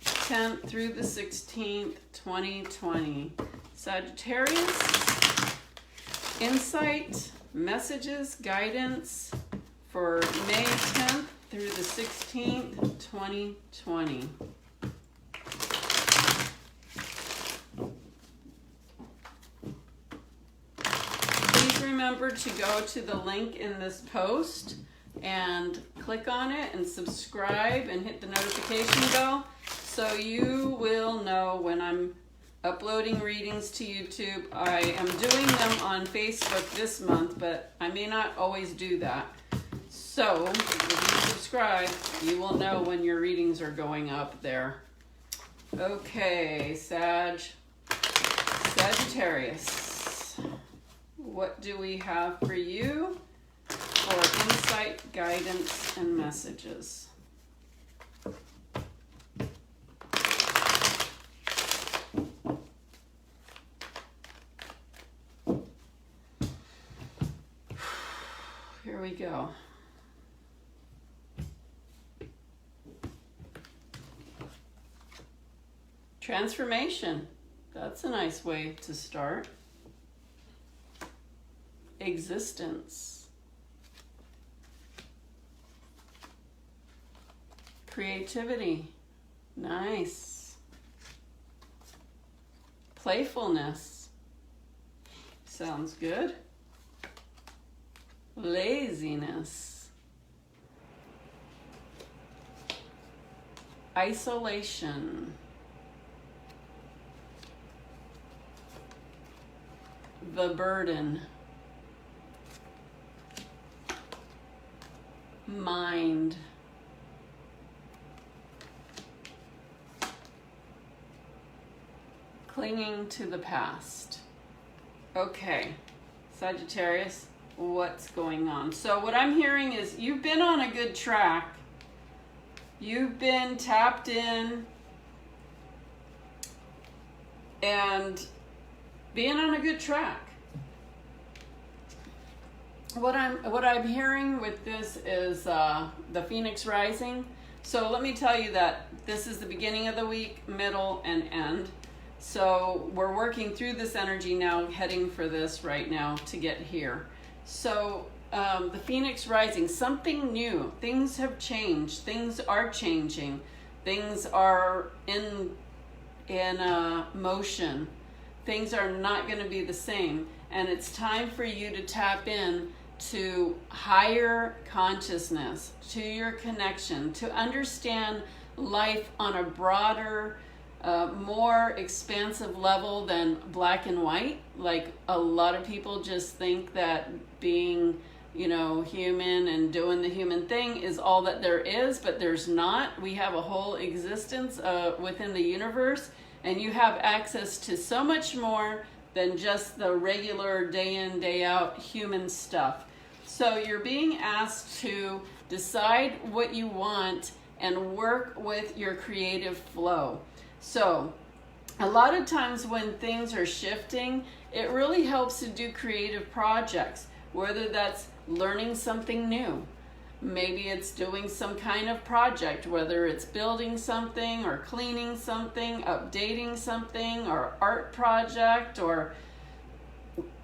S1: 10th through the 16th, 2020. Sagittarius, insight, messages, guidance for May 10th through the 16th, 2020. Please remember to go to the link in this post and click on it and subscribe and hit the notification bell so you will know when I'm uploading readings to YouTube. I am doing them on Facebook this month, but I may not always do that. So if you subscribe, you will know when your readings are going up there. Okay, Sagittarius. What do we have for you for insight, guidance, and messages? Here we go. Transformation. That's a nice way to start. Existence. Creativity. Nice. Playfulness. Sounds good. Laziness. Isolation. The burden. Mind. Clinging to the past. Okay, Sagittarius, what's going on? So what I'm hearing is you've been on a good track. You've been tapped in and being on a good track. What I'm hearing with this is the Phoenix rising. So let me tell you that this is the beginning of the week, middle, and end. So we're working through this energy now, heading for this right now to get here. So the Phoenix rising, something new. Things have changed. Things are changing. Things are in motion. Things are not going to be the same. And it's time for you to tap in to higher consciousness, to your connection, to understand life on a broader, more expansive level than black and white. Like a lot of people just think that being, human and doing the human thing is all that there is, but there's not. We have a whole existence within the universe, and you have access to so much more than just the regular day in, day out human stuff. So you're being asked to decide what you want and work with your creative flow. So a lot of times when things are shifting, it really helps to do creative projects, whether that's learning something new. Maybe it's doing some kind of project, whether it's building something or cleaning something, updating something, or art project, or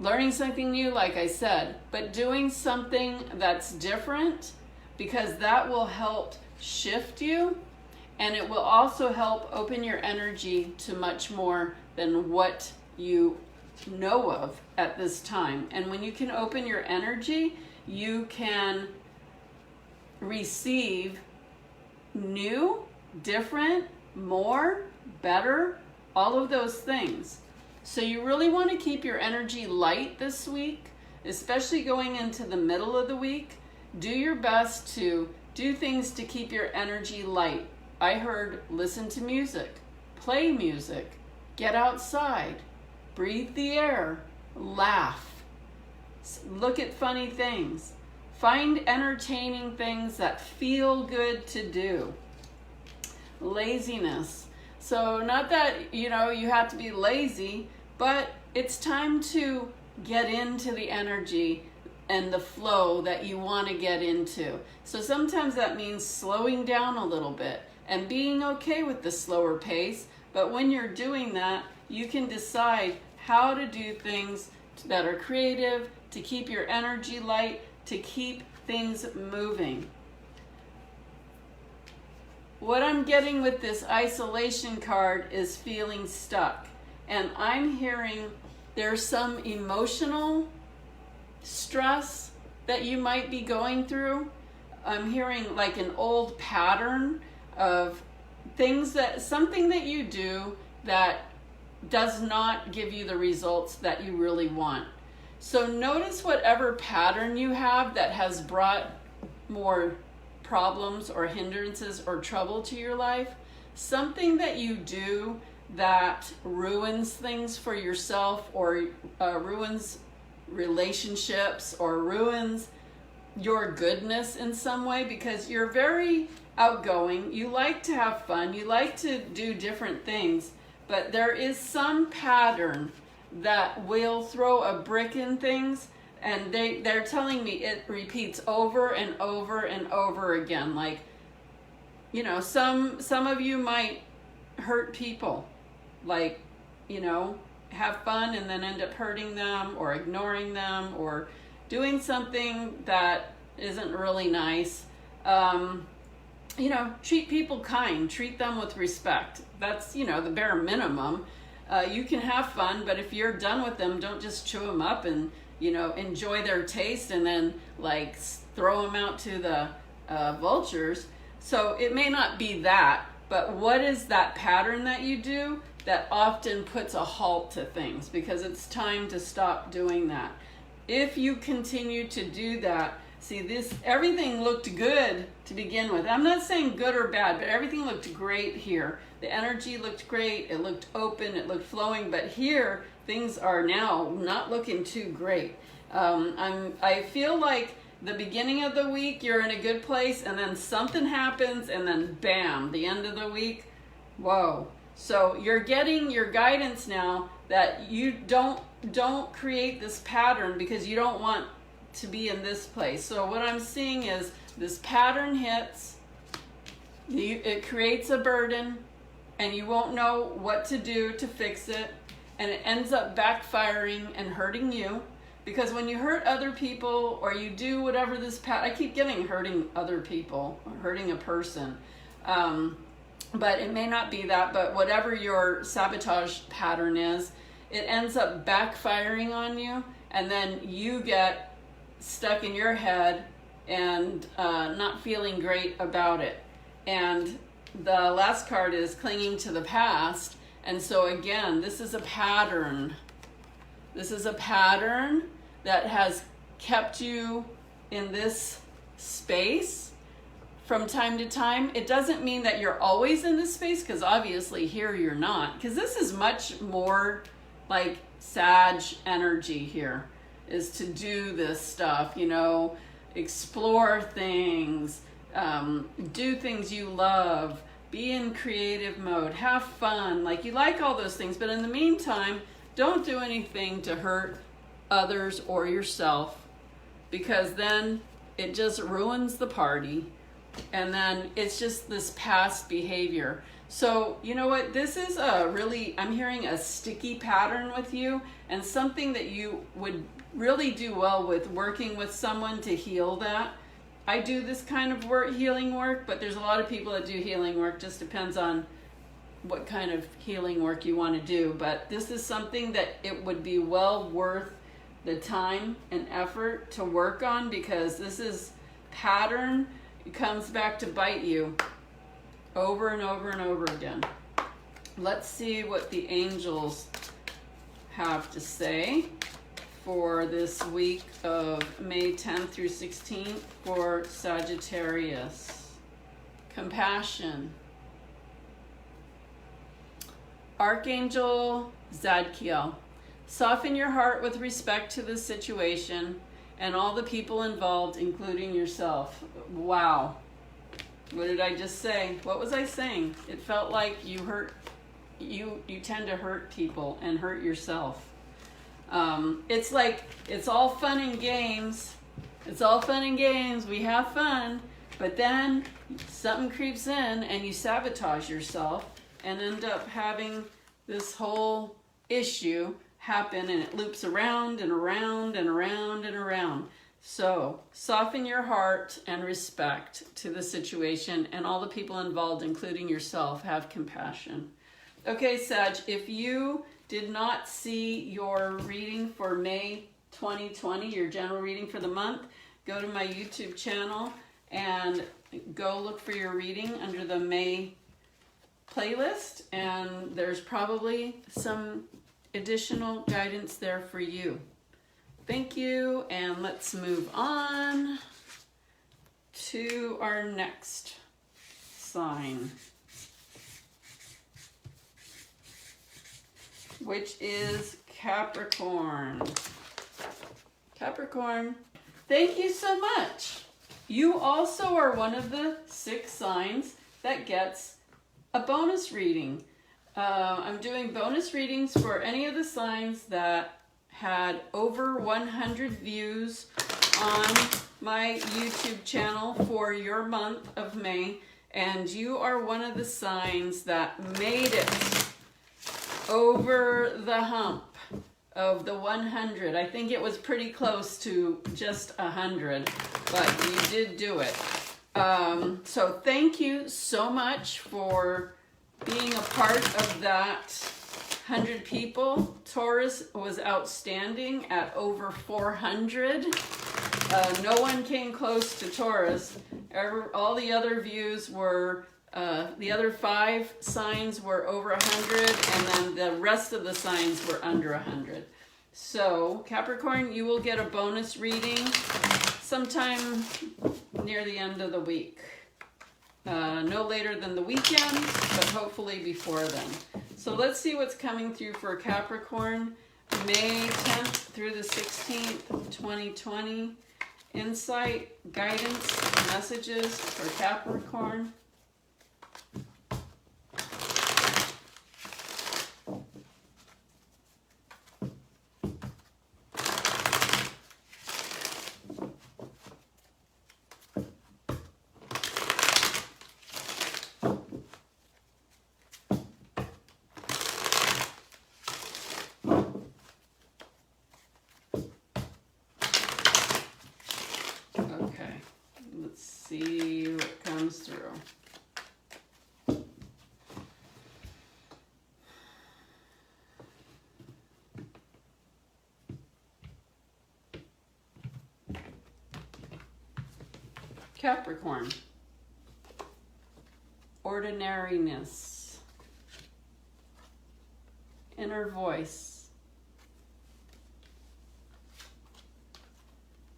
S1: learning something new, like I said, but doing something that's different, because that will help shift you, and it will also help open your energy to much more than what you know of at this time. And when you can open your energy, you can receive new, different, more, better, all of those things. So you really want to keep your energy light this week, especially going into the middle of the week. Do your best to do things to keep your energy light. I heard listen to music, play music, get outside, breathe the air, laugh, look at funny things, find entertaining things that feel good to do. Laziness. So not that, you have to be lazy, but it's time to get into the energy and the flow that you want to get into. So sometimes that means slowing down a little bit and being okay with the slower pace. But when you're doing that, you can decide how to do things that are creative, to keep your energy light, to keep things moving. What I'm getting with this isolation card is feeling stuck. And I'm hearing there's some emotional stress that you might be going through. I'm hearing like an old pattern of something that you do that does not give you the results that you really want. So notice whatever pattern you have that has brought more problems or hindrances or trouble to your life, something that you do that ruins things for yourself or ruins relationships or ruins your goodness in some way, because you're very outgoing, you like to have fun, you like to do different things, but there is some pattern that will throw a brick in things, and they're telling me it repeats over and over and over again. Like, some of you might hurt people, like, have fun and then end up hurting them or ignoring them or doing something that isn't really nice. Treat people kind, treat them with respect. That's, the bare minimum. You can have fun, but if you're done with them, don't just chew them up and, enjoy their taste and then like throw them out to the vultures. So it may not be that, but what is that pattern that you do that often puts a halt to things? Because it's time to stop doing that. If you continue to do that, see, everything looked good to begin with. I'm not saying good or bad, but everything looked great here. The energy looked great, it looked open, it looked flowing, but here things are now not looking too great. I feel like the beginning of the week you're in a good place, and then something happens, and then bam, the end of the week, whoa. So you're getting your guidance now that you don't create this pattern because you don't want to be in this place. So what I'm seeing is this pattern hits, it creates a burden, and you won't know what to do to fix it, and it ends up backfiring and hurting you. Because when you hurt other people or you do whatever I keep getting hurting other people, or hurting a person, but it may not be that, but whatever your sabotage pattern is, it ends up backfiring on you, and then you get stuck in your head and not feeling great about it. And the last card is clinging to the past. And so again, this is a pattern. This is a pattern that has kept you in this space from time to time. It doesn't mean that you're always in this space, because obviously here you're not, because this is much more like Sag energy here, is to do this stuff, explore things, do things you love, be in creative mode, have fun, like you like all those things. But in the meantime, don't do anything to hurt others or yourself, because then it just ruins the party, and then it's just this past behavior. So you know what, this is I'm hearing a sticky pattern with you, and something that you would really do well with working with someone to heal that. I do this kind of healing work, but there's a lot of people that do healing work. Just depends on what kind of healing work you want to do. But this is something that it would be well worth the time and effort to work on, because this is pattern. It comes back to bite you over and over and over again. Let's see what the angels have to say for this week of May 10th through 16th for Sagittarius. Compassion. Archangel Zadkiel. Soften your heart with respect to the situation and all the people involved, including yourself. Wow. What did I just say? What was I saying? It felt like you tend to hurt people and hurt yourself. It's like, it's all fun and games. It's all fun and games. We have fun. But then something creeps in and you sabotage yourself and end up having this whole issue happen, and it loops around and around and around and around. So soften your heart and respect to the situation and all the people involved, including yourself. Have compassion. Okay, Sag, if you did not see your reading for May 2020, your general reading for the month, go to my YouTube channel and go look for your reading under the May playlist, and there's probably some additional guidance there for you. Thank you, and let's move on to our next sign, which is Capricorn. Capricorn, thank you so much. You also are one of the 6 signs that gets a bonus reading. I'm doing bonus readings for any of the signs that had over 100 views on my YouTube channel for your month of May, and you are one of the signs that made it over the hump of the 100. I think it was pretty close to just 100, but you did do it. So thank you so much for being a part of that 100 people. Taurus was outstanding at over 400. No one came close to Taurus. All the other views were, the other 5 signs were over 100, and then the rest of the signs were under 100. So Capricorn, you will get a bonus reading sometime near the end of the week. No later than the weekend, but hopefully before then. So let's see what's coming through for Capricorn, May 10th through the 16th, 2020. Insight, guidance, messages for Capricorn. See what comes through. Capricorn. Ordinariness. Inner voice.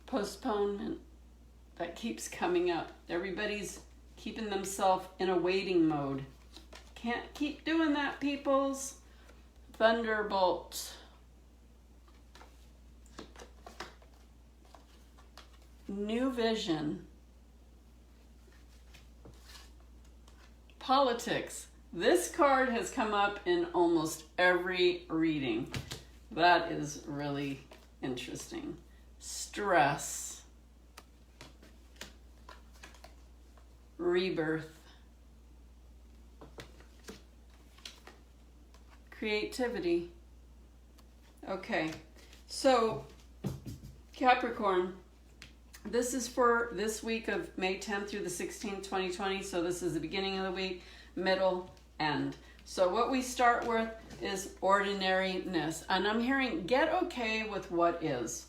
S1: Postponement. That keeps coming up. Everybody's keeping themselves in a waiting mode. Can't keep doing that, peoples. Thunderbolt. New vision. Politics. This card has come up in almost every reading. That is really interesting. Stress. Rebirth. Creativity. Okay, so Capricorn, this is for this week of May 10th through the 16th, 2020. So this is the beginning of the week, middle, end. So what we start with is ordinariness. And I'm hearing get okay with what is.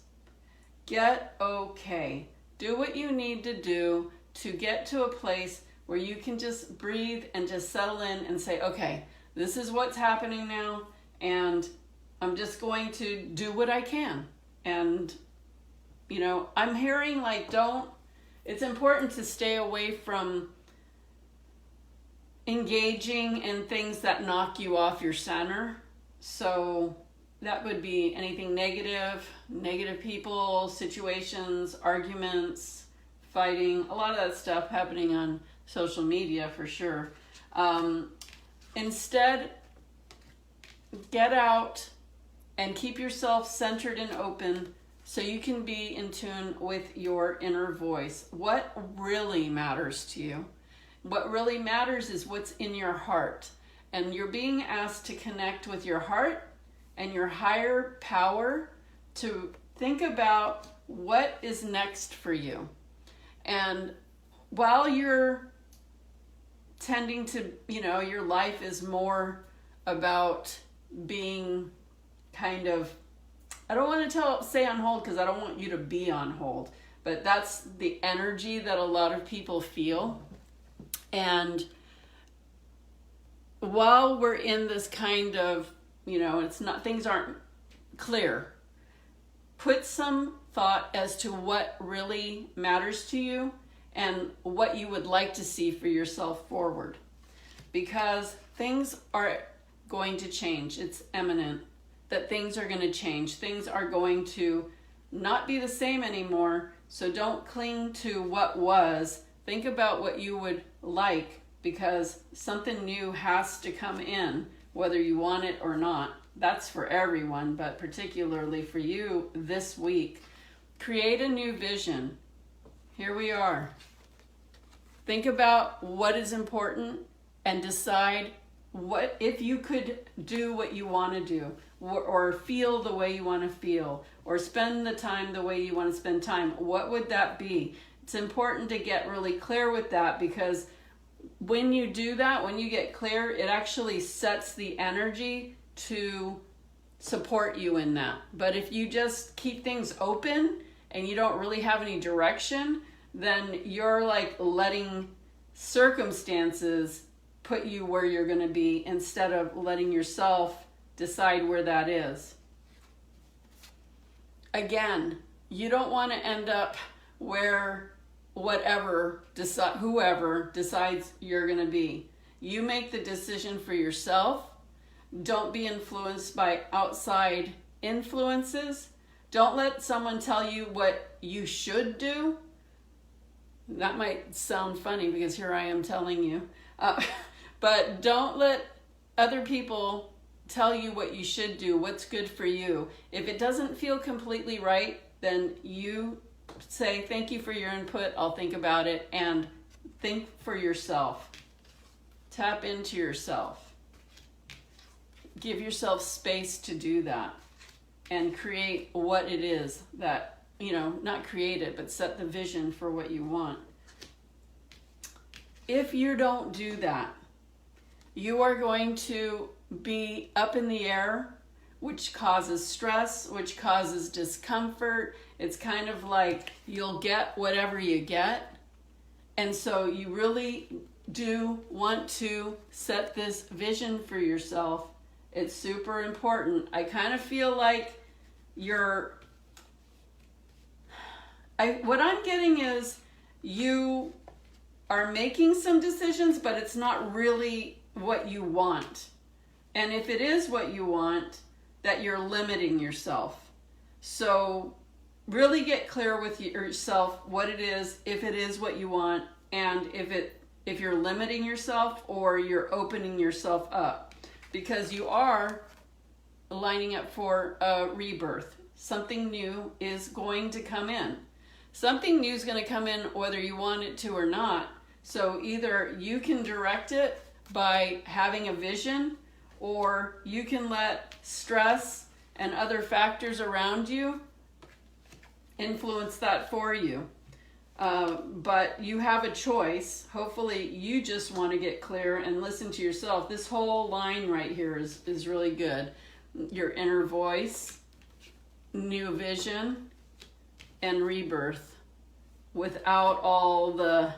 S1: Get okay. Do what you need to do to get to a place where you can just breathe and just settle in and say, okay, this is what's happening now, and I'm just going to do what I can. And, you know, I'm hearing like, it's important to stay away from engaging in things that knock you off your center. So that would be anything negative people, situations, arguments, fighting, a lot of that stuff happening on social media for sure. Instead, get out and keep yourself centered and open so you can be in tune with your inner voice. What really matters to you? What really matters is what's in your heart. And you're being asked to connect with your heart and your higher power to think about what is next for you. And while you're tending to, you know, your life is more about being kind of, I don't want to say on hold because I don't want you to be on hold, but that's the energy that a lot of people feel. And while we're in this kind of, you know, things aren't clear, put some thought as to what really matters to you and what you would like to see for yourself forward. Because things are going to change. It's imminent that things are going to change. Things are going to not be the same anymore. So don't cling to what was. Think about what you would like, because something new has to come in, whether you want it or not. That's for everyone, but particularly for you this week. Create a new vision. Here we are. Think about what is important and decide what if you could do what you want to do, or feel the way you want to feel, or spend the time the way you want to spend time. What would that be? It's important to get really clear with that, because when you do that, when you get clear, it actually sets the energy to support you in that. But if you just keep things open and you don't really have any direction, then you're like letting circumstances put you where you're going to be instead of letting yourself decide where that is. Again, you don't want to end up where whoever decides you're going to be. You make the decision for yourself. Don't be influenced by outside influences. Don't let someone tell you what you should do. That might sound funny because here I am telling you. But don't let other people tell you what you should do, what's good for you. If it doesn't feel completely right, then you say, thank you for your input, I'll think about it, and think for yourself. Tap into yourself. Give yourself space to do that and create what it is that, you know, not create it, but set the vision for what you want. If you don't do that, you are going to be up in the air, which causes stress, which causes discomfort. It's kind of like you'll get whatever you get. And so you really do want to set this vision for yourself. It's super important. I kind of feel like what I'm getting is you are making some decisions, but it's not really what you want. And if it is what you want, that you're limiting yourself. So really get clear with yourself what it is, if it is what you want, and if you're limiting yourself or you're opening yourself up, because you are lining up for a rebirth. Something new is going to come in. Something new is going to come in whether you want it to or not. So either you can direct it by having a vision, or you can let stress and other factors around you influence that for you. But you have a choice. Hopefully you just want to get clear and listen to yourself. This whole line right here is really good. Your inner voice, new vision, and rebirth without all the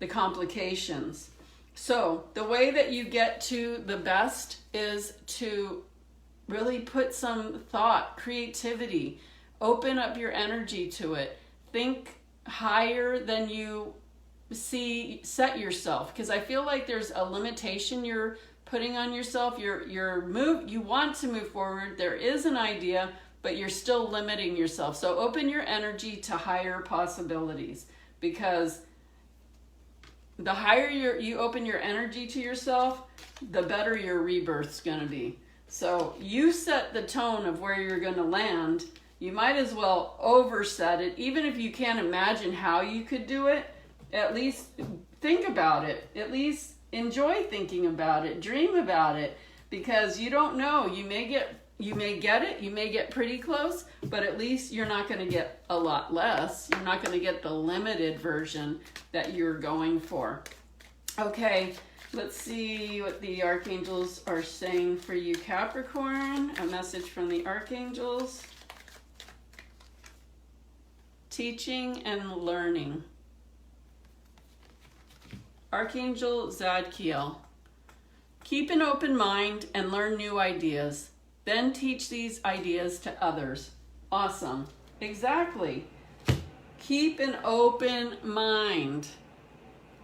S1: complications. So the way that you get to the best is to really put some thought, creativity, open up your energy to it. Think higher than you set yourself, because I feel like there's a limitation you're putting on yourself. You want to move forward. There is an idea, but you're still limiting yourself. So open your energy to higher possibilities, because the higher you open your energy to yourself, the better your rebirth's going to be. So you set the tone of where you're going to land. You might as well overset it. Even if you can't imagine how you could do it, at least think about it. At least enjoy thinking about it. Dream about it, because you don't know. You may get it. You may get pretty close, but at least you're not going to get a lot less. You're not going to get the limited version that you're going for. Okay, let's see what the archangels are saying for you, Capricorn. A message from the archangels. Teaching and learning. Archangel Zadkiel. Keep an open mind and learn new ideas. Then teach these ideas to others. Awesome. Exactly. Keep an open mind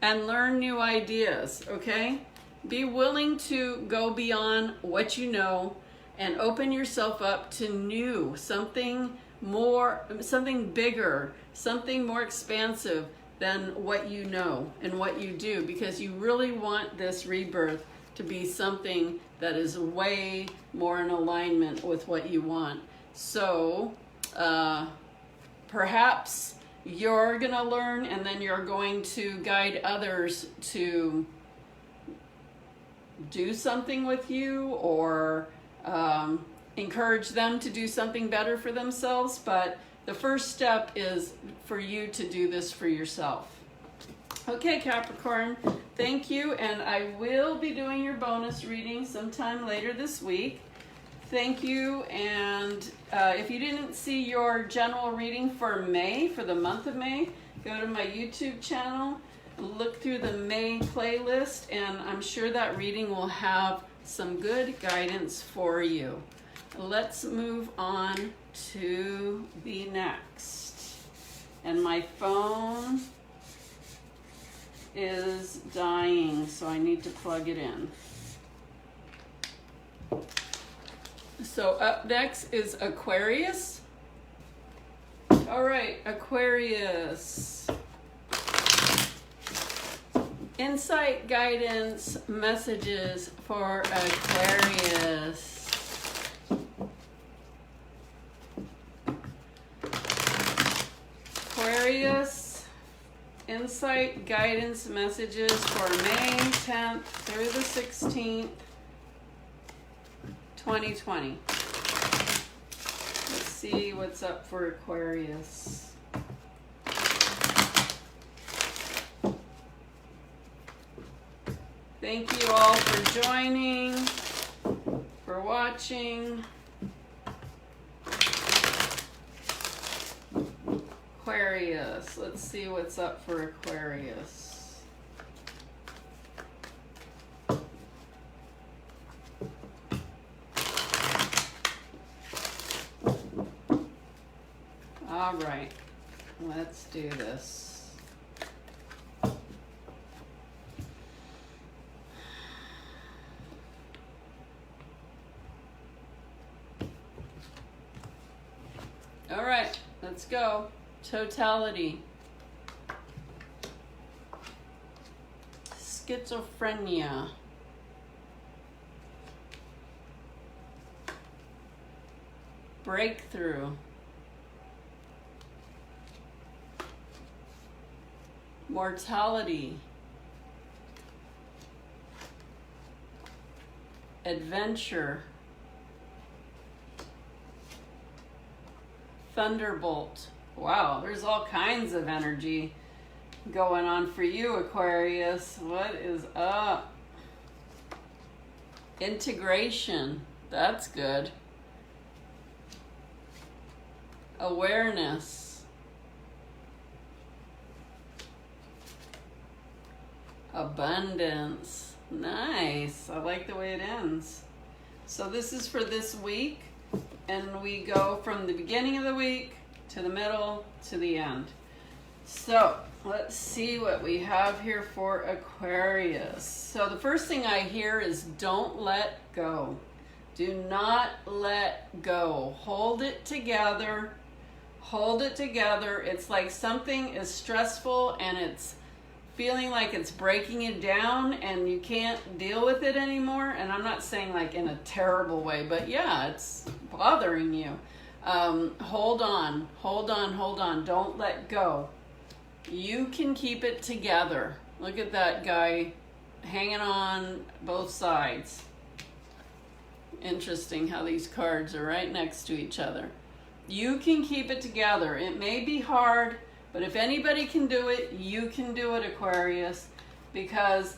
S1: and learn new ideas, okay? Be willing to go beyond what you know and open yourself up to new, something more, something bigger, something more expansive than what you know and what you do, because you really want this rebirth to be something that is way more in alignment with what you want. So perhaps you're gonna learn, and then you're going to guide others to do something with you, or encourage them to do something better for themselves. But the first step is for you to do this for yourself. Okay, Capricorn, thank you, and I will be doing your bonus reading sometime later this week. Thank you, and if you didn't see your general reading for May, for the month of May, go to my YouTube channel, look through the May playlist, and I'm sure that reading will have some good guidance for you. Let's move on to the next. And my phone is dying, so I need to plug it in. So up next is Aquarius. All right, Aquarius. Insight, guidance, messages for Aquarius. Aquarius, insight, guidance, messages for May 10th through the 16th, 2020. Let's see what's up for Aquarius. Thank you all for joining, for watching. Aquarius, let's see what's up for Aquarius. All right, let's do this. All right, let's go. Totality. Schizophrenia. Breakthrough. Mortality. Adventure. Thunderbolt. Wow, there's all kinds of energy going on for you, Aquarius. What is up? Integration. That's good. Awareness. Abundance. Nice. I like the way it ends. So this is for this week, and we go from the beginning of the week to the middle to the end. So let's see what we have here for Aquarius. So the first thing I hear is don't let go. Do not let go. Hold it together. Hold it together. It's like something is stressful and it's feeling like it's breaking you down and you can't deal with it anymore. And I'm not saying like in a terrible way, but yeah, it's bothering you. Hold on, hold on, hold on. Don't let go. You can keep it together. Look at that guy hanging on both sides. Interesting how these cards are right next to each other. You can keep it together. It may be hard, but if anybody can do it, you can do it, Aquarius. Because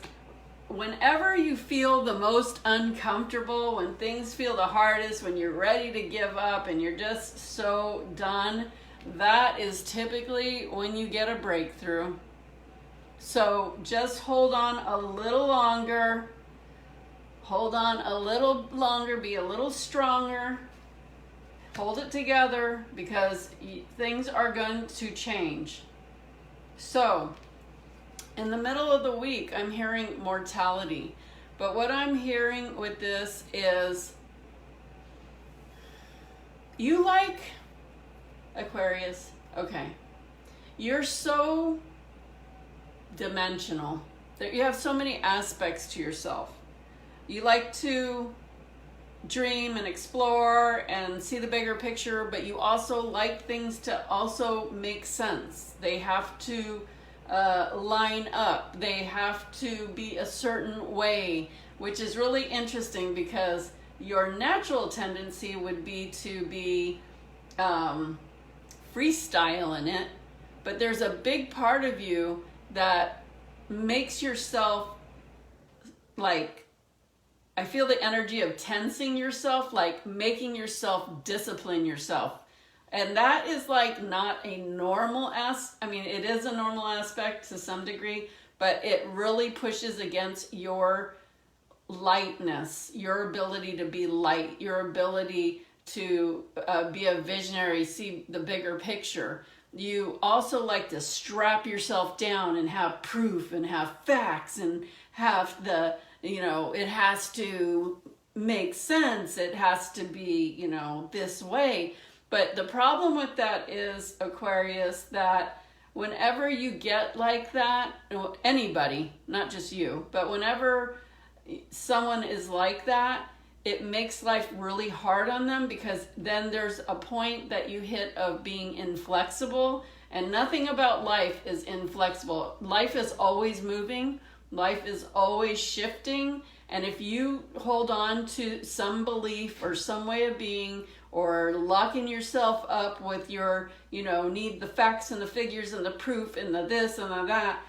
S1: whenever you feel the most uncomfortable, when things feel the hardest, when you're ready to give up and you're just so done, that is typically when you get a breakthrough. So just hold on a little longer. Hold on a little longer. Be a little stronger. Hold it together because things are going to change. So in the middle of the week, I'm hearing mortality. But what I'm hearing with this is you like Aquarius, okay. You're so dimensional. You have so many aspects to yourself. You like to dream and explore and see the bigger picture, but you also like things to also make sense. They have to line up. They have to be a certain way, which is really interesting because your natural tendency would be to be freestyle in it, but there's a big part of you that makes yourself like, I feel the energy of tensing yourself, like making yourself discipline yourself. And that is like not a normal I mean, it is a normal aspect to some degree, but it really pushes against your lightness, your ability to be light, your ability to be a visionary, see the bigger picture. You also like to strap yourself down and have proof and have facts and have the, you know, it has to make sense. It has to be, you know, this way. But the problem with that is, Aquarius, that whenever you get like that, anybody, not just you, but whenever someone is like that, it makes life really hard on them because then there's a point that you hit of being inflexible, and nothing about life is inflexible. Life is always moving. Life is always shifting. And if you hold on to some belief or some way of being, or locking yourself up with your, you know, need the facts and the figures and the proof and the this and the that,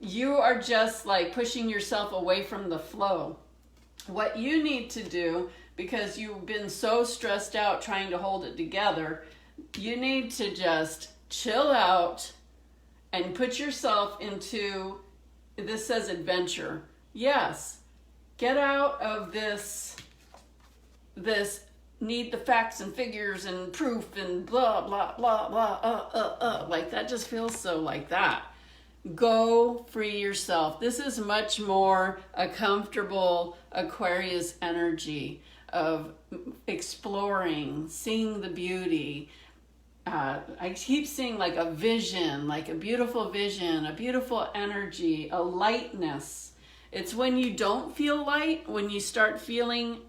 S1: you are just like pushing yourself away from the flow. What you need to do, because you've been so stressed out trying to hold it together, you need to just chill out and put yourself into, this says adventure. Yes, get out of this need the facts and figures and proof and blah, blah, blah, blah, like that just feels so like that. Go free yourself. This is much more a comfortable Aquarius energy of exploring, seeing the beauty. I keep seeing like a vision, like a beautiful vision, a beautiful energy, a lightness. It's when you don't feel light, when you start feeling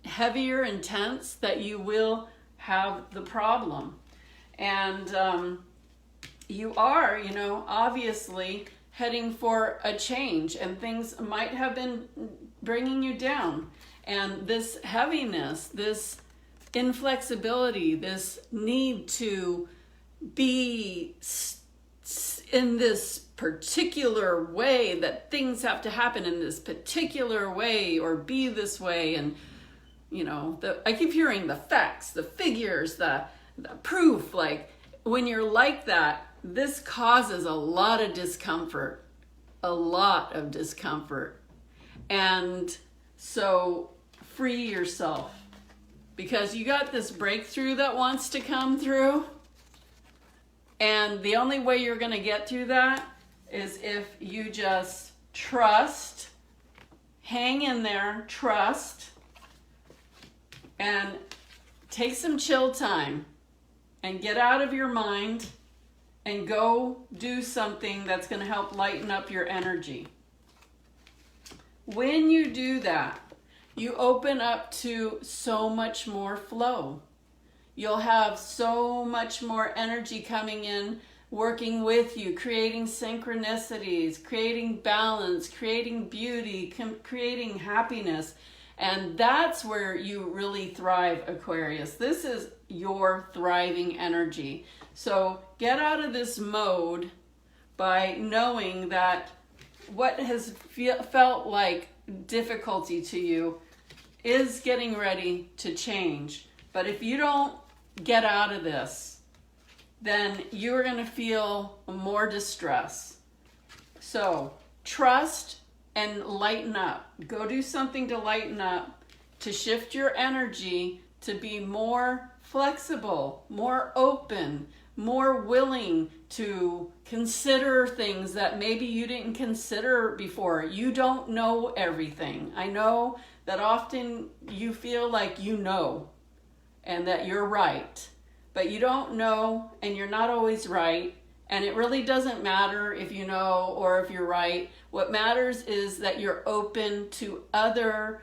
S1: heavier and tense, that you will have the problem. And you are, you know, obviously heading for a change, and things might have been bringing you down. And this heaviness, this inflexibility, this need to be in this particular way, that things have to happen in this particular way or be this way. And, you know, I keep hearing the facts, the figures, the proof. Like when you're like that, this causes a lot of discomfort, a lot of discomfort. And so free yourself, because you got this breakthrough that wants to come through. And the only way you're going to get through that is if you just trust, hang in there, trust, and take some chill time and get out of your mind and go do something that's going to help lighten up your energy. When you do that, you open up to so much more flow. You'll have so much more energy coming in, working with you, creating synchronicities, creating balance, creating beauty, creating happiness. And that's where you really thrive, Aquarius. This is your thriving energy. So get out of this mode by knowing that what has felt like difficulty to you is getting ready to change. But if you don't get out of this, then you're going to feel more distress. So trust and lighten up. Go do something to lighten up, to shift your energy to be more flexible, more open, more willing to consider things that maybe you didn't consider before. You don't know everything. I know that often you feel like you know and that you're right, but you don't know, and you're not always right. And it really doesn't matter if you know or if you're right. What matters is that you're open to other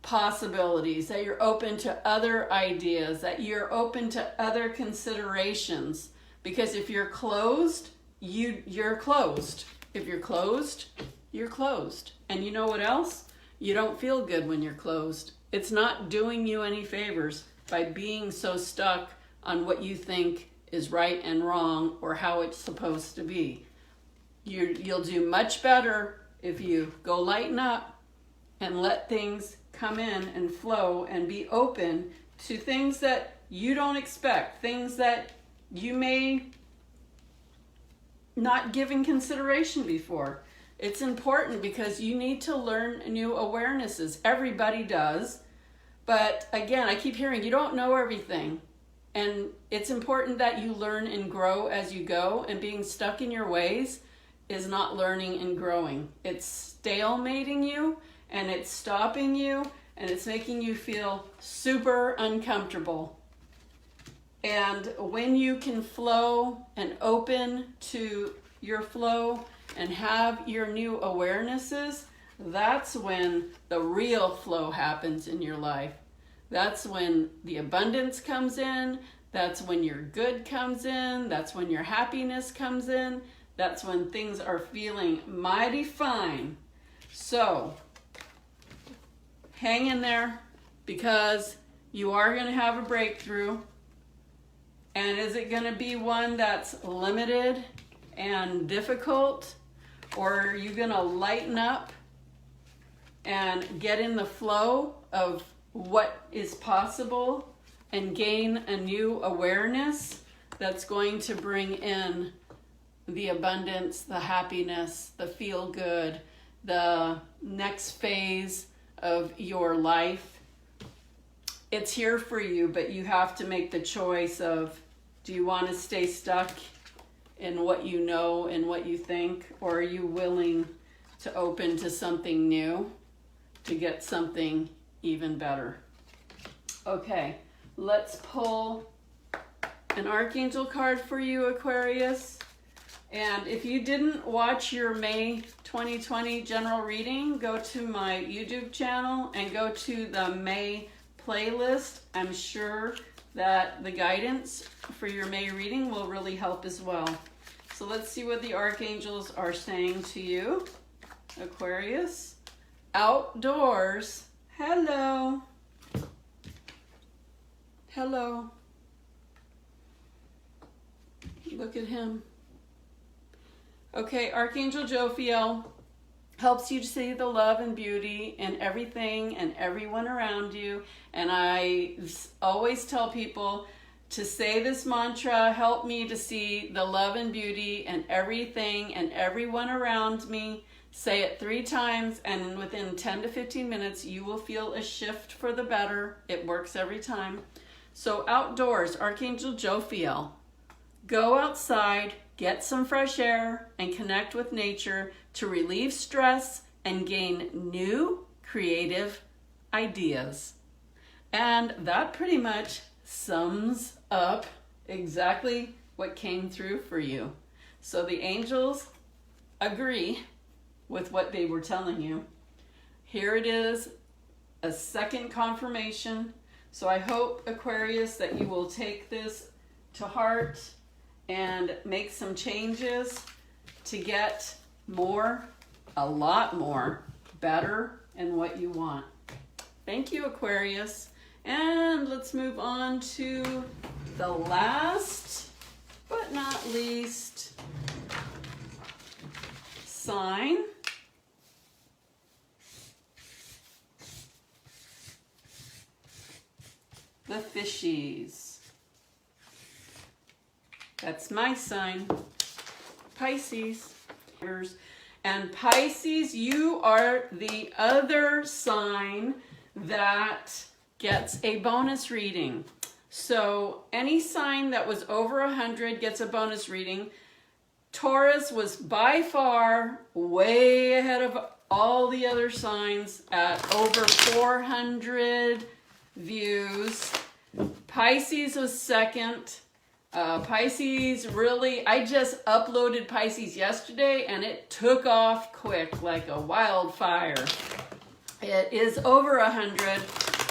S1: possibilities, that you're open to other ideas, that you're open to other considerations. Because if you're closed, you're closed. If you're closed, you're closed. And you know what else? You don't feel good when you're closed. It's not doing you any favors by being so stuck on what you think is right and wrong or how it's supposed to be. You'll do much better if you go lighten up and let things come in and flow and be open to things that you don't expect, things that you may not given consideration before. It's important because you need to learn new awarenesses. Everybody does. But again, I keep hearing you don't know everything. And it's important that you learn and grow as you go. And being stuck in your ways is not learning and growing. It's stalemating you, and it's stopping you, and it's making you feel super uncomfortable. And when you can flow and open to your flow and have your new awarenesses, that's when the real flow happens in your life. That's when the abundance comes in. That's when your good comes in. That's when your happiness comes in. That's when things are feeling mighty fine. So hang in there, because you are going to have a breakthrough. And is it going to be one that's limited and difficult? Or are you going to lighten up and get in the flow of what is possible and gain a new awareness that's going to bring in the abundance, the happiness, the feel good, the next phase of your life? It's here for you, but you have to make the choice of, do you want to stay stuck in what you know and what you think, or are you willing to open to something new, to get something even better? Okay, let's pull an Archangel card for you, Aquarius. And if you didn't watch your May 2020 general reading, go to my YouTube channel and go to the May playlist. I'm sure that the guidance for your May reading will really help as well. So let's see what the archangels are saying to you, Aquarius. Outdoors. Hello. Hello. Look at him. Okay, Archangel Jophiel helps you to see the love and beauty in everything and everyone around you. And I always tell people to say this mantra: help me to see the love and beauty in everything and everyone around me. Say it 3 times, and within 10 to 15 minutes, you will feel a shift for the better. It works every time. So outdoors, Archangel Jophiel, go outside, get some fresh air, and connect with nature to relieve stress and gain new creative ideas. And that pretty much sums up exactly what came through for you. So the angels agree with what they were telling you. Here it is, a second confirmation. So I hope, Aquarius, that you will take this to heart and make some changes to get more, a lot more, better in what you want. Thank you, Aquarius. And let's move on to the last but not least sign. The fishies. That's my sign, Pisces. And Pisces, you are the other sign that gets a bonus reading. So any sign that was over 100 gets a bonus reading. Taurus was by far way ahead of all the other signs at over 400 views. Pisces was second. Pisces really, I just uploaded Pisces yesterday and it took off quick like a wildfire. It is over 100,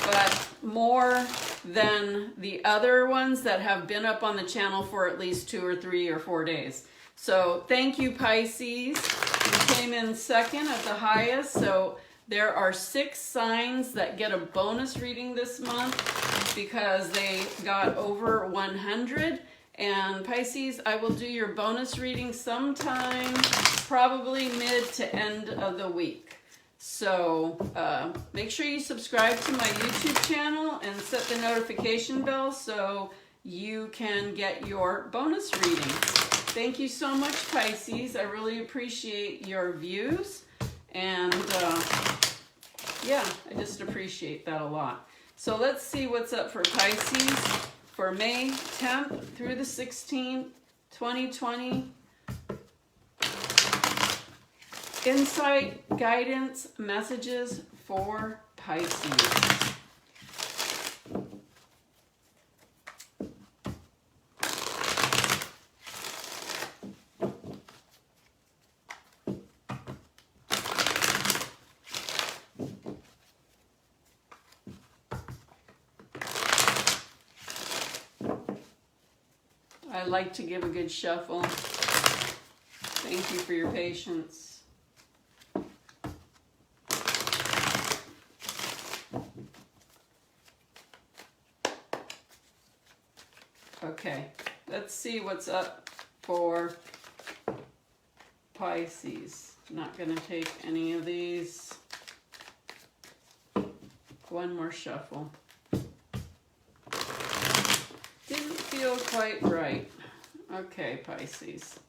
S1: but more than the other ones that have been up on the channel for at least 2 or 3 or 4 days. So thank you, Pisces. You came in second at the highest. So there are 6 signs that get a bonus reading this month because they got over 100. And Pisces, I will do your bonus reading sometime, probably mid to end of the week. So make sure you subscribe to my YouTube channel and set the notification bell so you can get your bonus reading. Thank you so much, Pisces. I really appreciate your views. And yeah, I just appreciate that a lot. So let's see what's up for Pisces for May 10th through the 16th, 2020. Insight, guidance, messages for Pisces. I like to give a good shuffle. Thank you for your patience. Okay, let's see what's up for Pisces. Not going to take any of these. One more shuffle. Didn't feel quite right. Okay, Pisces.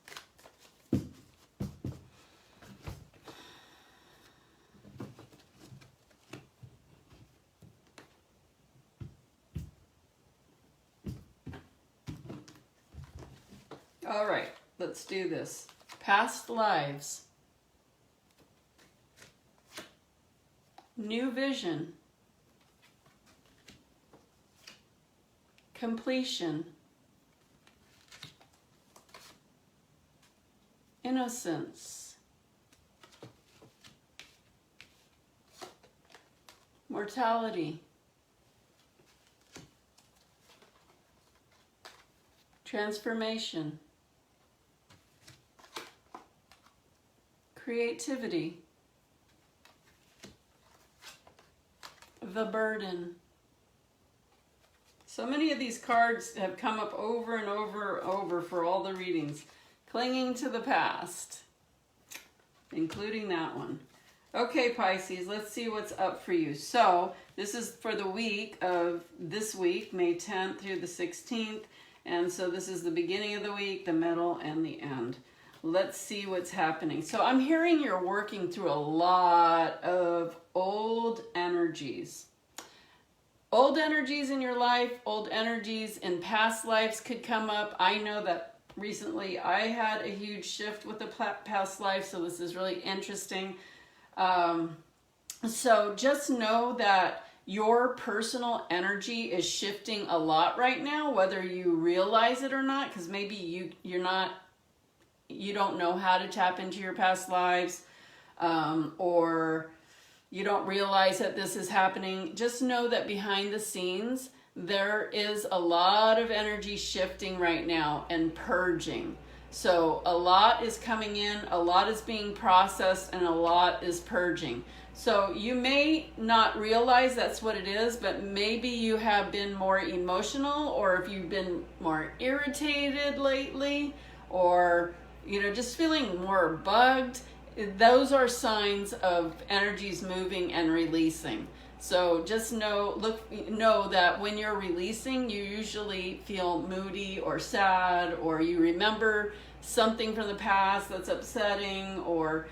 S1: All right, let's do this. Past lives. New vision. Completion. Innocence. Mortality. Transformation. Creativity. The burden. So many of these cards have come up over and over and over for all the readings. Clinging to the past, including that one. Okay, Pisces, let's see what's up for you. So this is for the week of this week, May 10th through the 16th. And so this is the beginning of the week, the middle, and the end. let's see what's happening. So I'm hearing you're working through a lot of old energies. Old energies in your life, old energies in past lives could come up. I know that recently I had a huge shift with the past life, so this is really interesting. So just know that your personal energy is shifting a lot right now, whether you realize it or not, because maybe you don't know how to tap into your past lives, or you don't realize that this is happening. Just know that behind the scenes, there is a lot of energy shifting right now and purging. So a lot is coming in, a lot is being processed, and a lot is purging. So you may not realize that's what it is, but maybe you have been more emotional, or if you've been more irritated lately, or just feeling more bugged. Those are signs of energies moving and releasing. So just know that when you're releasing, you usually feel moody or sad, or you remember something from the past that's upsetting, or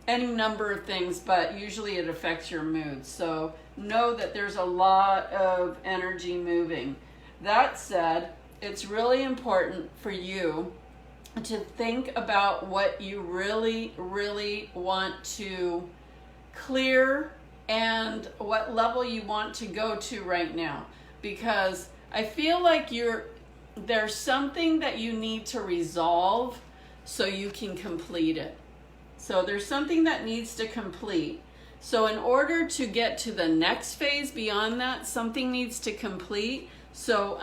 S1: any number of things, but usually it affects your mood. So know that there's a lot of energy moving. That said, it's really important for you to think about what you really, really want to clear and what level you want to go to right now. Because I feel like there's something that you need to resolve so you can complete it. So there's something that needs to complete. So in order to get to the next phase beyond that, something needs to complete. So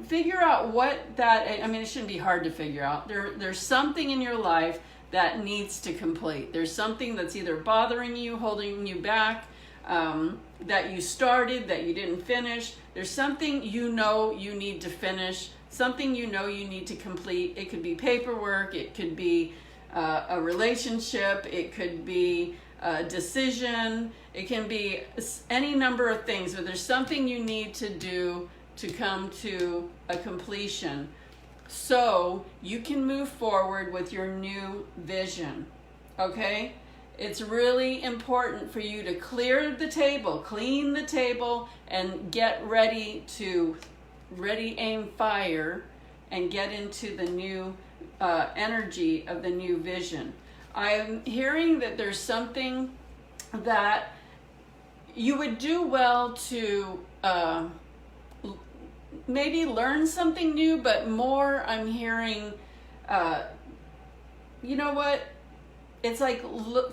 S1: figure out what that, it shouldn't be hard to figure out. There's something in your life that needs to complete. There's something that's either bothering you, holding you back, that you started, that you didn't finish. There's something you need to finish, something you need to complete. It could be paperwork, it could be a relationship, it could be a decision, it can be any number of things, but there's something you need to do to come to a completion so you can move forward with your new vision. Okay? It's really important for you to clear the table, clean the table, and get ready, aim, fire, and get into the new energy of the new vision. I'm hearing that there's something that you would do well to maybe learn something new, but more I'm hearing, it's like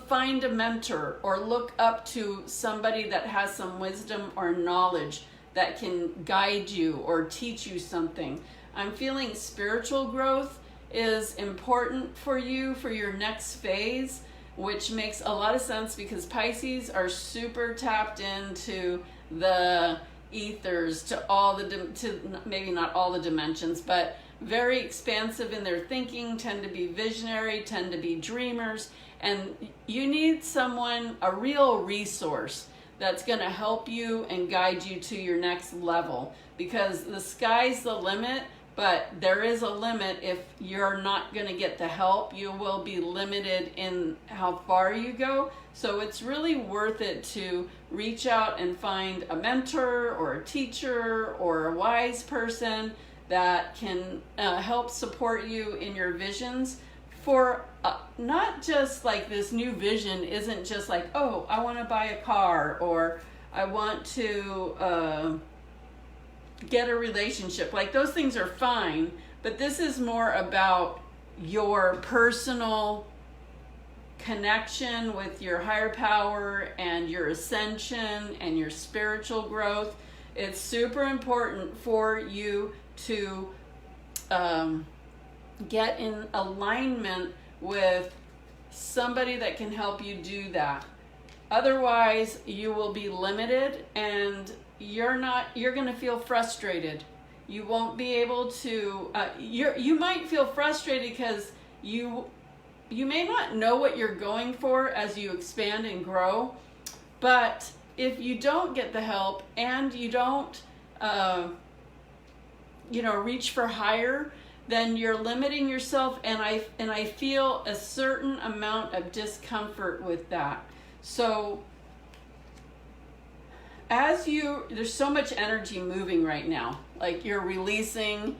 S1: find a mentor or look up to somebody that has some wisdom or knowledge that can guide you or teach you something. I'm feeling spiritual growth is important for you for your next phase, which makes a lot of sense because Pisces are super tapped into the ethers, to maybe not all the dimensions, but very expansive in their thinking, tend to be visionary, tend to be dreamers, and you need someone, a real resource that's going to help you and guide you to your next level, because the sky's the limit. But there is a limit. If you're not going to get the help, you will be limited in how far you go. So it's really worth it to reach out and find a mentor or a teacher or a wise person that can help support you in your visions. For not just like this new vision isn't just like, oh, I want to buy a car, or I want to get a relationship. Like, those things are fine, but this is more about your personal connection with your higher power and your ascension and your spiritual growth. It's super important for you to get in alignment with somebody that can help you do that. Otherwise, you will be limited, and you're going to feel frustrated. You won't be able to, you might feel frustrated because you may not know what you're going for as you expand and grow, but if you don't get the help and you don't, reach for higher, then you're limiting yourself, and I feel a certain amount of discomfort with that. So there's so much energy moving right now. Like you're releasing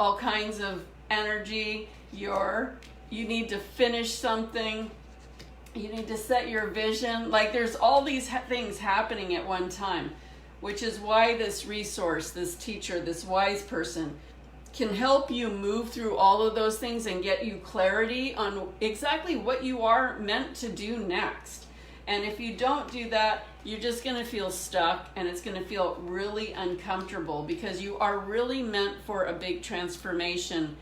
S1: all kinds of energy. You need to finish something. You need to set your vision. Like there's all these things happening at one time, which is why this resource, this teacher, this wise person can help you move through all of those things and get you clarity on exactly what you are meant to do next. And if you don't do that, you're just going to feel stuck, and it's going to feel really uncomfortable, because you are really meant for a big transformation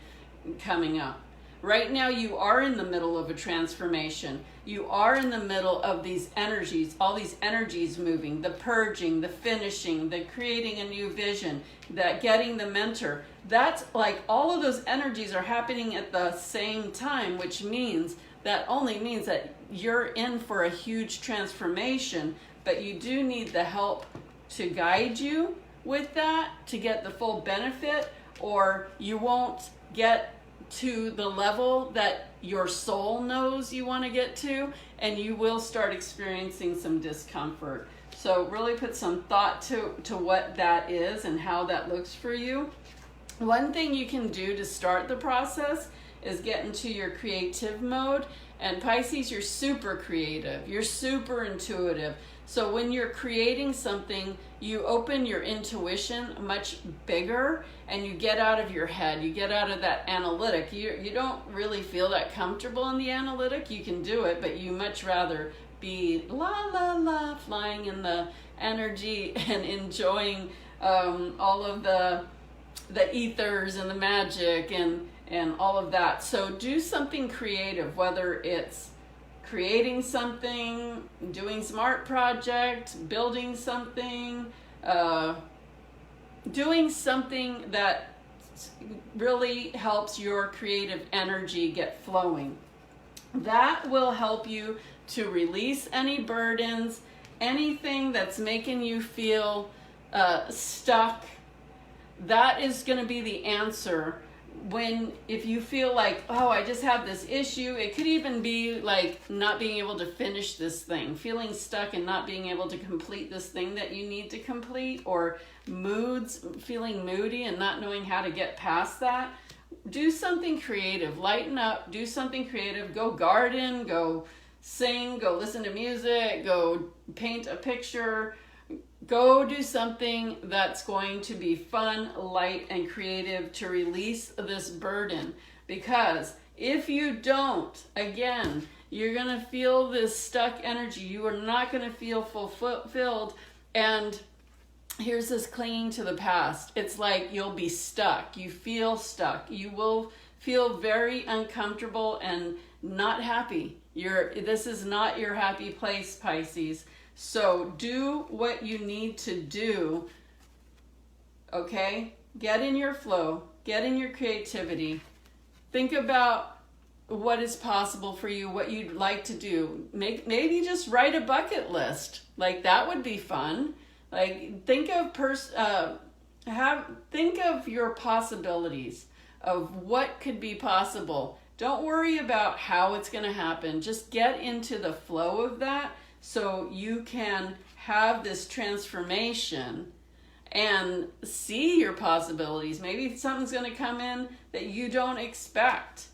S1: coming up. Right now, you are in the middle of a transformation. You are in the middle of these energies, all these energies moving, the purging, the finishing, the creating a new vision, that getting the mentor. That's like all of those energies are happening at the same time, which means that only means that you're in for a huge transformation, but you do need the help to guide you with that to get the full benefit, or you won't get to the level that your soul knows you want to get to, and you will start experiencing some discomfort. So really put some thought to what that is and how that looks for you. One thing you can do to start the process is get into your creative mode. And Pisces, you're super creative. You're super intuitive. So when you're creating something, you open your intuition much bigger, and you get out of your head. You get out of that analytic. You don't really feel that comfortable in the analytic. You can do it, but you much rather be la la la, flying in the energy and enjoying all of the ethers and the magic and all of that. So do something creative, whether it's creating something, doing some art project, building something, doing something that really helps your creative energy get flowing. That will help you to release any burdens, anything that's making you feel stuck. That is going to be the answer. If you feel like, oh, I just have this issue, it could even be like not being able to finish this thing, feeling stuck and not being able to complete this thing that you need to complete, or moods, feeling moody and not knowing how to get past that. Do something creative, lighten up, do something creative, go garden, go sing, go listen to music, go paint a picture. Go do something that's going to be fun, light, and creative to release this burden. Because if you don't, again, you're going to feel this stuck energy. You are not going to feel fulfilled. And here's this clinging to the past. It's like you'll be stuck. You feel stuck. You will feel very uncomfortable and not happy. This is not your happy place, Pisces. So do what you need to do, okay? Get in your flow, get in your creativity. Think about what is possible for you, what you'd like to do. Maybe just write a bucket list. Like that would be fun. Like think of your possibilities of what could be possible. Don't worry about how it's going to happen. Just get into the flow of that, so you can have this transformation and see your possibilities. Maybe something's going to come in that you don't expect.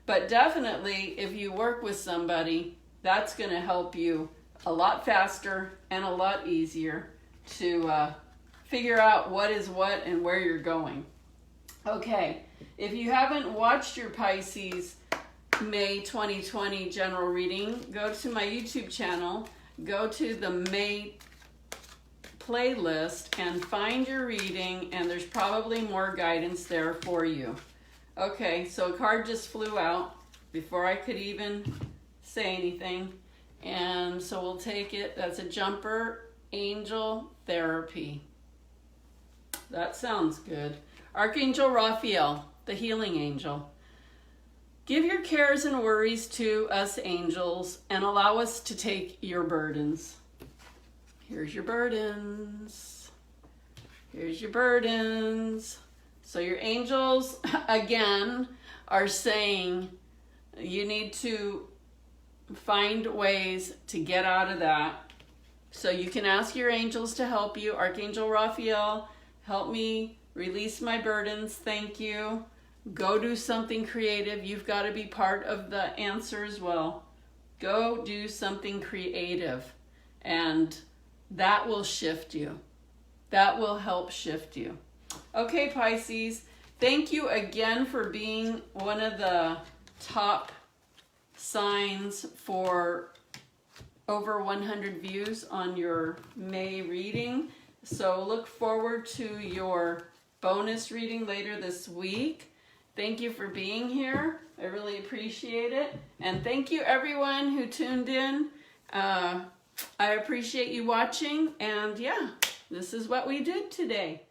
S1: But definitely, if you work with somebody, that's going to help you a lot faster and a lot easier to figure out what is what and where you're going. Okay, if you haven't watched your Pisces May 2020 general reading, go to my YouTube channel, go to the May playlist and find your reading, and there's probably more guidance there for you. Okay, so a card just flew out before I could even say anything, and so we'll take it. That's a jumper, angel therapy. That sounds good. Archangel Raphael, the healing angel. Give your cares and worries to us angels and allow us to take your burdens. Here's your burdens. Here's your burdens. So your angels, again, are saying you need to find ways to get out of that. So you can ask your angels to help you. Archangel Raphael, help me release my burdens. Thank you. Go do something creative. You've got to be part of the answer as well. Go do something creative, and that will shift you. That will help shift you. Okay, Pisces, thank you again for being one of the top signs for over 100 views on your May reading. So look forward to your bonus reading later this week. Thank you for being here. I really appreciate it. And thank you everyone who tuned in. I appreciate you watching. And yeah, this is what we did today.